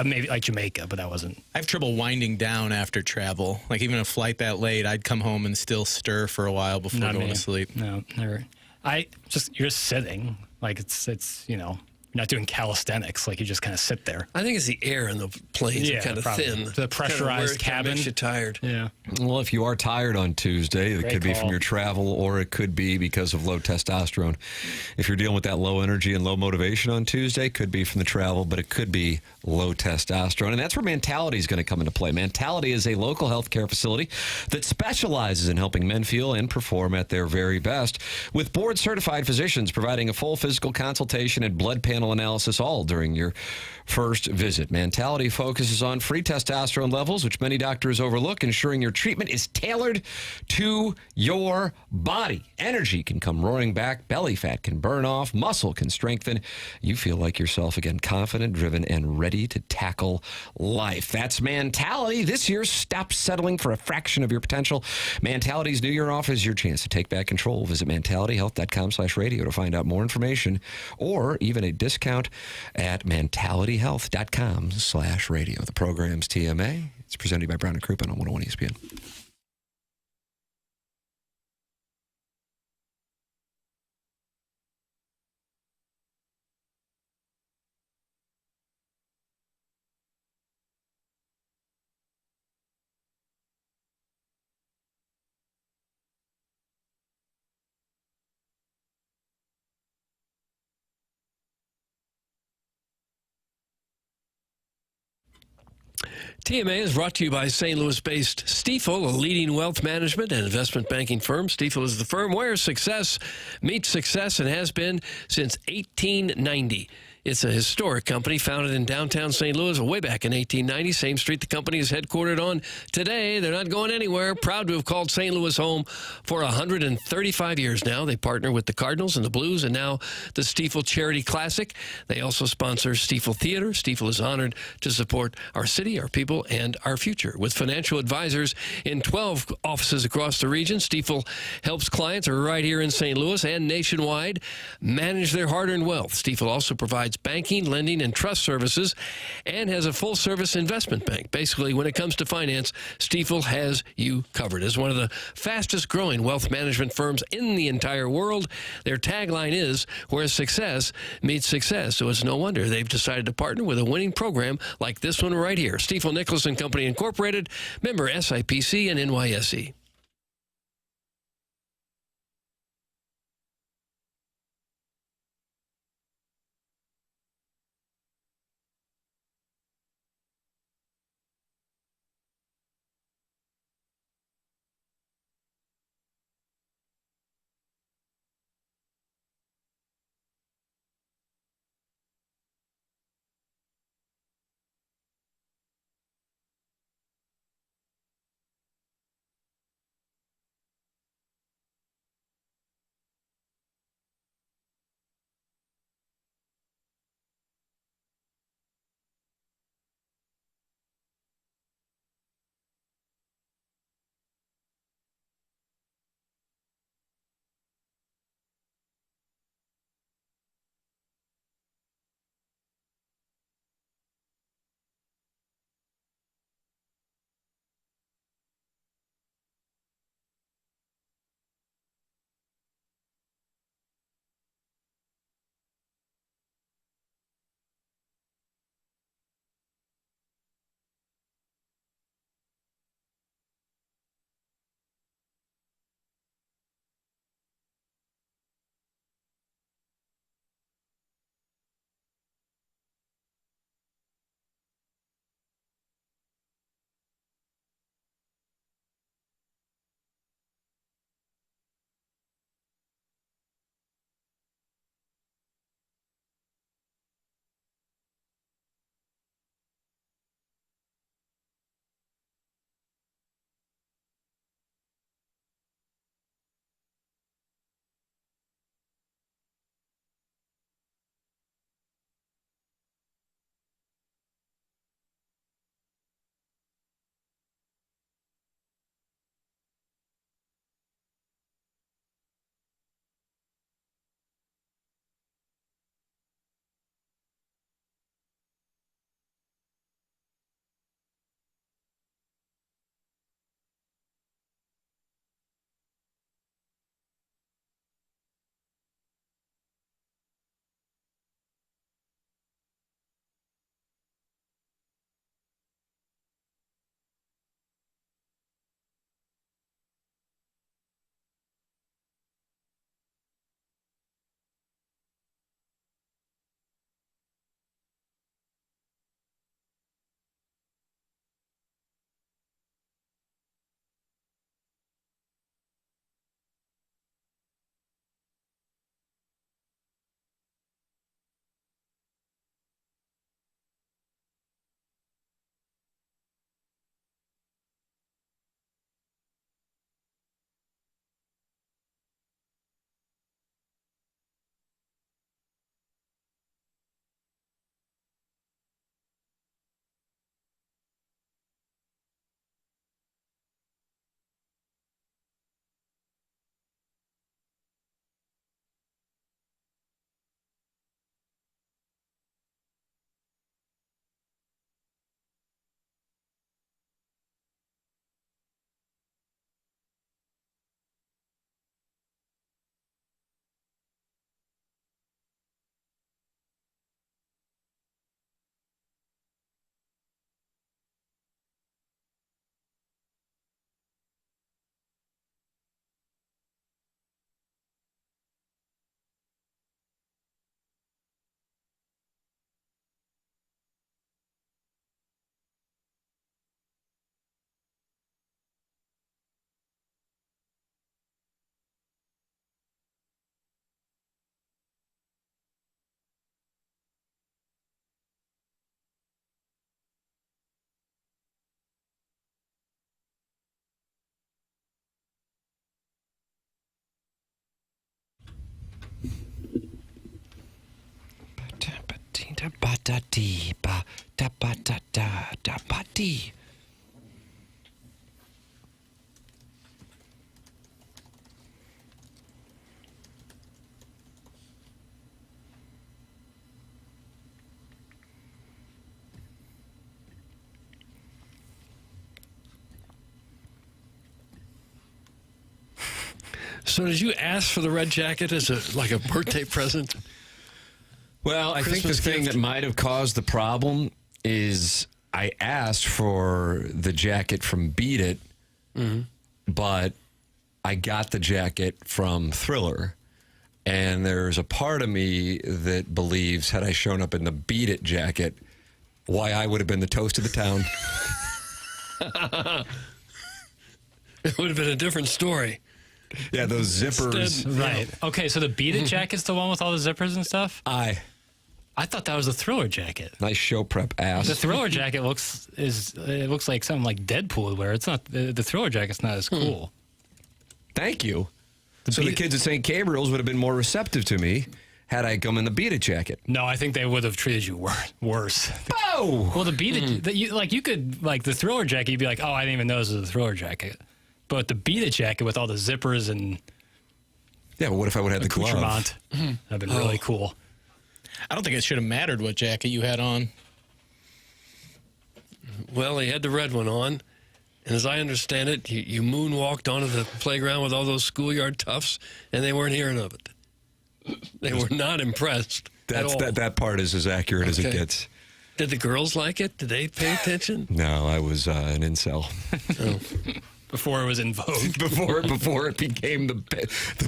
Maybe like Jamaica, but that wasn't. I have trouble winding down after travel. Like even a flight that late, I'd come home and still stir for a while before Not going me. to sleep. No, never. You're just sitting. Like it's you're not doing calisthenics. Like you just kind of sit there. I think it's the air in the planes are kind of thin. The pressurized cabin. Makes you tired. Yeah. Well, if you are tired on Tuesday, it Great could be call. from your travel or it could be because of low testosterone. If you're dealing with that low energy and low motivation on Tuesday, it could be from the travel, but it could be low testosterone. And that's where Mentality is going to come into play. Mentality is a local healthcare facility that specializes in helping men feel and perform at their very best, with board-certified physicians providing a full physical consultation and blood panel analysis all during your first visit. Mentality focuses on free testosterone levels, which many doctors overlook, ensuring your treatment is tailored to your body. Energy can come roaring back, belly fat can burn off, muscle can strengthen. You feel like yourself again, confident, driven, and ready to tackle life. That's Mentality. This year, stop settling for a fraction of your potential. Mentality's New Year off is your chance to take back control. Visit mentalityhealth.com/radio to find out more information or even a discount at mentalityhealth.com/radio. The program's TMA. It's presented by Brown and Crouppen on 101 ESPN. TMA is brought to you by St. Louis-based Stifel, a leading wealth management and investment banking firm. Stifel is the firm where success meets success and has been since 1890. It's a historic company founded in downtown St. Louis way back in 1890. Same street the company is headquartered on today. They're not going anywhere. Proud to have called St. Louis home for 135 years now. They partner with the Cardinals and the Blues and now the Stifel Charity Classic. They also sponsor Stifel Theater. Stifel is honored to support our city, our people, and our future. With financial advisors in 12 offices across the region, Stifel helps clients right here in St. Louis and nationwide manage their hard-earned wealth. Stifel also provides banking, lending, and trust services, and has a full-service investment bank. Basically, when it comes to finance, Stifel has you covered. As one of the fastest-growing wealth management firms in the entire world, their tagline is, where success meets success. So it's no wonder they've decided to partner with a winning program like this one right here. Stifel Nicholas and Company Incorporated, member SIPC and NYSE. Da ba da dee ba da ba da da da ba dee. So did you ask for the red jacket as like a birthday present? Well, I think the Christmas thing gift? that might have caused the problem is I asked for the jacket from Beat It, but I got the jacket from Thriller. And there's a part of me that believes, had I shown up in the Beat It jacket, why I would have been the toast of the town. It would have been a different story. Yeah, those zippers. Instead, Right. Okay, so the Beat It jacket's the one with all the zippers and stuff? I thought that was the Thriller jacket. Nice show prep ass. The Thriller jacket looks like something like Deadpool would wear. It's not the Thriller jacket's not as cool. Thank you. So the kids at St. Gabriel's would have been more receptive to me had I come in the Beat It jacket. No, I think they would have treated you worse. Oh! Well, the Beat It, you could, like, the Thriller jacket, you'd be like, oh, I didn't even know this was a Thriller jacket. But the Beat It jacket with all the zippers and... Yeah, but what if I would have had the glove? accoutrement, that'd been really cool. I don't think it should have mattered what jacket you had on. Well, he had the red one on. And as I understand it, you moonwalked onto the playground with all those schoolyard toughs, and they weren't hearing of it. They were not impressed at all. That part is as accurate as it gets. Did the girls like it? Did they pay attention? No, I was an incel. Before it was in vogue. before it became the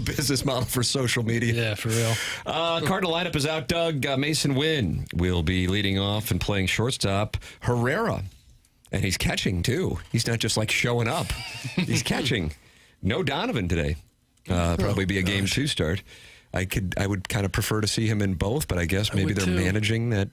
business model for social media. Yeah, for real. Cardinal lineup is out, Doug. Mason Wynn will be leading off and playing shortstop. Herrera. And he's catching, too. He's not just, like, showing up. He's catching. No Donovan today. Probably be a Game 2 start. I would kind of prefer to see him in both, but I guess maybe they're managing that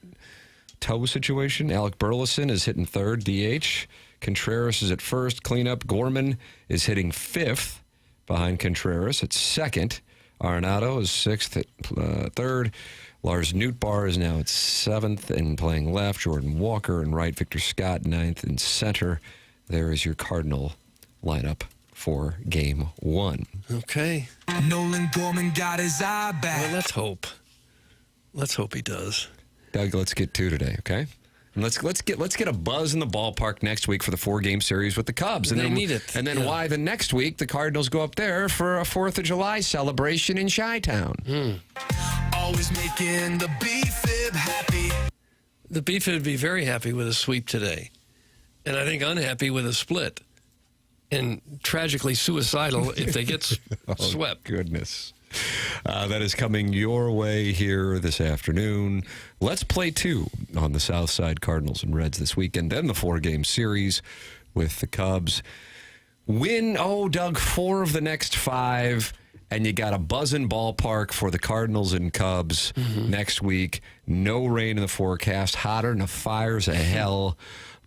toe situation. Alec Burleson is hitting third, DH. Contreras is at first, cleanup. Gorman is hitting fifth behind Contreras at second. Arenado is sixth at third. Lars Nootbaar is now at seventh and playing left. Jordan Walker and right. Victor Scott ninth and center. There is your Cardinal lineup for Game 1. Okay. Nolan Gorman got his eye back. Well, let's hope. Let's hope he does. Doug, let's get to today, okay? And let's get a buzz in the ballpark next week for the 4-game series with the Cubs. And They then, need it. And then why the next week the Cardinals go up there for a 4th of July celebration in Chi-Town. Always making the B-Fib happy. The Beef would be very happy with a sweep today. And I think unhappy with a split. And tragically suicidal if they get swept. Goodness. That is coming your way here this afternoon. Let's play 2 on the South Side Cardinals and Reds this weekend. Then the 4-game series with the Cubs. Win, Doug, 4 of the next 5. And you got a buzzing ballpark for the Cardinals and Cubs next week. No rain in the forecast. Hotter than the fires of hell.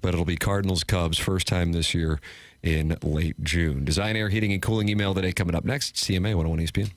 But it'll be Cardinals-Cubs first time this year in late June. Design, Air, Heating, and Cooling email today coming up next. CMA 101 ESPN.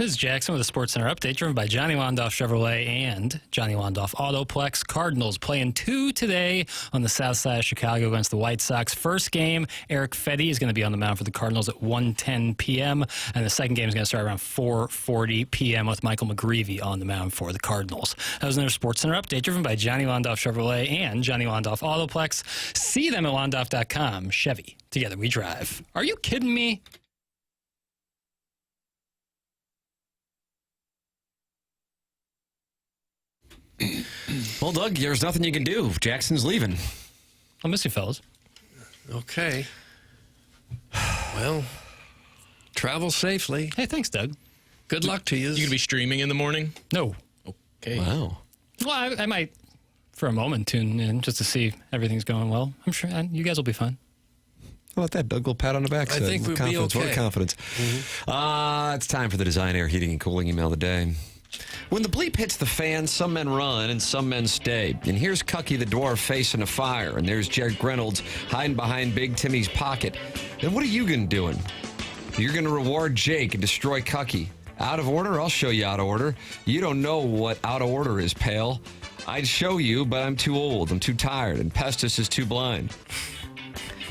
This is Jackson with a Sports Center update driven by Johnny Wandoff Chevrolet and Johnny Wandoff Autoplex. Cardinals playing 2 today on the south side of Chicago against the White Sox. First game, Eric Fetty is going to be on the mound for the Cardinals at 1:10 p.m. And the second game is going to start around 4:40 p.m. with Michael McGreevy on the mound for the Cardinals. That was another Sports Center update driven by Johnny Wandoff Chevrolet and Johnny Wandoff Autoplex. See them at wandoff.com. Chevy, together we drive. Are you kidding me? Well, Doug, there's nothing you can do. Jackson's leaving. I'll miss you, fellas. Okay. Well, travel safely. Hey, thanks, Doug. Good luck to you. You going to be streaming in the morning? No. Okay. Wow. Well, I might, for a moment, tune in just to see if everything's going well. I'm sure you guys will be fine. How about that, Doug? Little pat on the back. I think we'll be okay. What confidence. It's time for the Design Air Heating and Cooling email of the day. When the bleep hits the fan, some men run and some men stay. And here's Cucky the dwarf facing a fire. And there's Jared Reynolds hiding behind Big Timmy's pocket. And what are you going to do? You're going to reward Jake and destroy Cucky. Out of order? I'll show you out of order. You don't know what out of order is, pal. I'd show you, but I'm too old. I'm too tired. And Pestis is too blind.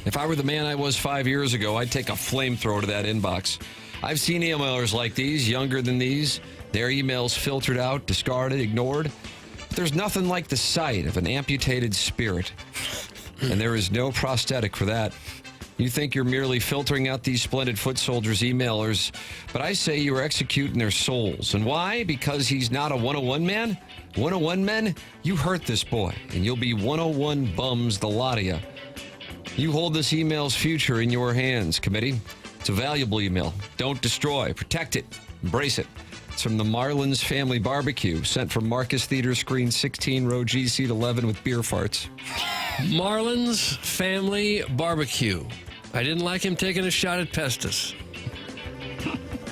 If I were the man I was 5 years ago, I'd take a flamethrower to that inbox. I've seen emailers like these, younger than these. Their emails filtered out, discarded, ignored. But there's nothing like the sight of an amputated spirit. And there is no prosthetic for that. You think you're merely filtering out these splendid foot soldiers emailers, but I say you are executing their souls. And why? Because he's not a 101 man? 101 men? You hurt this boy, and you'll be 101 bums, the lot of you. You hold this email's future in your hands, committee. It's a valuable email. Don't destroy. Protect it. Embrace it. It's from the Marlins Family Barbecue, sent from Marcus Theater, screen 16, row G, seat 11, with beer farts. Marlins Family Barbecue. I didn't like him taking a shot at Pestis.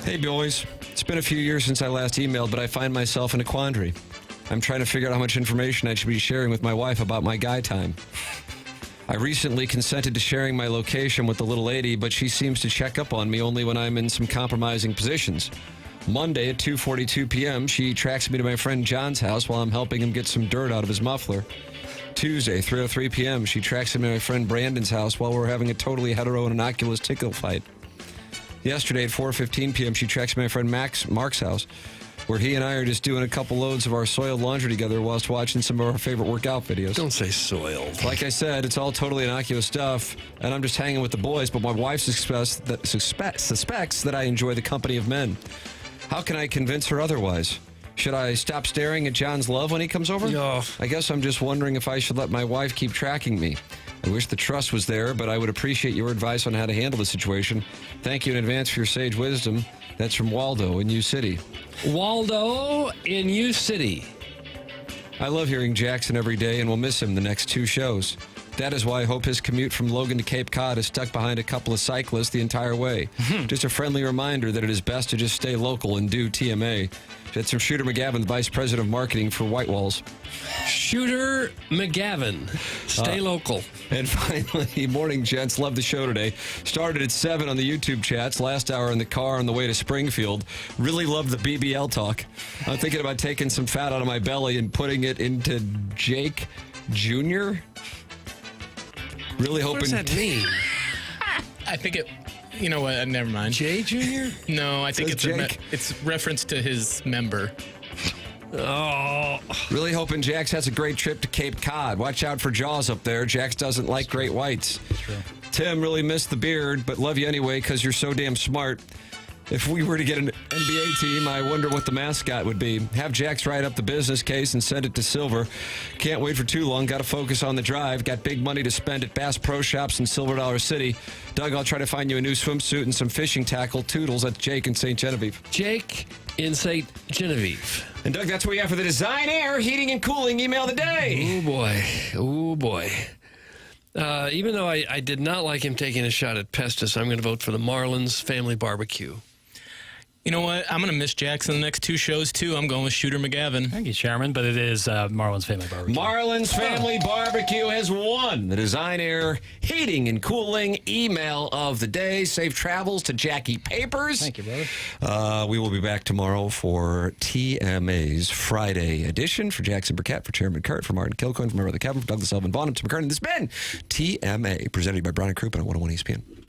Hey, boys. It's been a few years since I last emailed, but I find myself in a quandary. I'm trying to figure out how much information I should be sharing with my wife about my guy time. I recently consented to sharing my location with the little lady, but she seems to check up on me only when I'm in some compromising positions. Monday at 2:42 p.m., she tracks me to my friend John's house while I'm helping him get some dirt out of his muffler. Tuesday, 3:03 p.m., she tracks me to my friend Brandon's house while we're having a totally hetero and innocuous tickle fight. Yesterday at 4:15 p.m., she tracks me to my friend Mark's house, where he and I are just doing a couple loads of our soiled laundry together whilst watching some of our favorite workout videos. Don't say soiled. Like I said, it's all totally innocuous stuff, and I'm just hanging with the boys, but my wife suspects that I enjoy the company of men. How can I convince her otherwise? Should I stop staring at John's love when he comes over? No. I guess I'm just wondering if I should let my wife keep tracking me. I wish the trust was there, but I would appreciate your advice on how to handle the situation. Thank you in advance for your sage wisdom. That's from Waldo in U City. Waldo in U City. I love hearing Jackson every day, and we'll miss him the next 2 shows. That is why I hope his commute from Logan to Cape Cod is stuck behind a couple of cyclists the entire way. Just a friendly reminder that it is best to just stay local and do TMA. That's from Shooter McGavin, Vice President of Marketing for White Walls. Shooter McGavin. Stay local. And finally, morning, gents. Love the show today. Started at 7 on the YouTube chats. Last hour in the car on the way to Springfield. Really loved the BBL talk. I'm thinking about taking some fat out of my belly and putting it into Jake Jr. Really hoping. What does that mean? I think it. You know what? Never mind. Jay Jr.? No, I think Says it's Jake. it's reference to his member. Oh. Really hoping Jax has a great trip to Cape Cod. Watch out for Jaws up there. Jax doesn't like great whites. True. Tim, really missed the beard, but love you anyway because you're so damn smart. If we were to get an NBA team, I wonder what the mascot would be. Have Jax write up the business case and send it to Silver. Can't wait for too long. Got to focus on the drive. Got big money to spend at Bass Pro Shops in Silver Dollar City. Doug, I'll try to find you a new swimsuit and some fishing tackle. Toodles. That's Jake in St. Genevieve. Jake in St. Genevieve. And Doug, that's what we have for the Design Air Heating and Cooling email of the day. Oh, boy. Oh, boy. Even though I did not like him taking a shot at Pestis, I'm going to vote for the Marlins Family Barbecue. You know what? I'm going to miss Jackson the next 2 shows, too. I'm going with Shooter McGavin. Thank you, Chairman, but it is Marlins Family Barbecue. Marlins Family Barbecue has won the Design Air Heating and Cooling Email of the Day. Safe travels to Jackie Papers. Thank you, brother. We will be back tomorrow for TMA's Friday edition. For Jackson Burkett, for Chairman Kurt, for Martin Kilcoyne, for my brother Kevin, for Douglas Elvin Vaughn, and to McKernan. This has been TMA, presented by Brian Crouppen on 101 ESPN.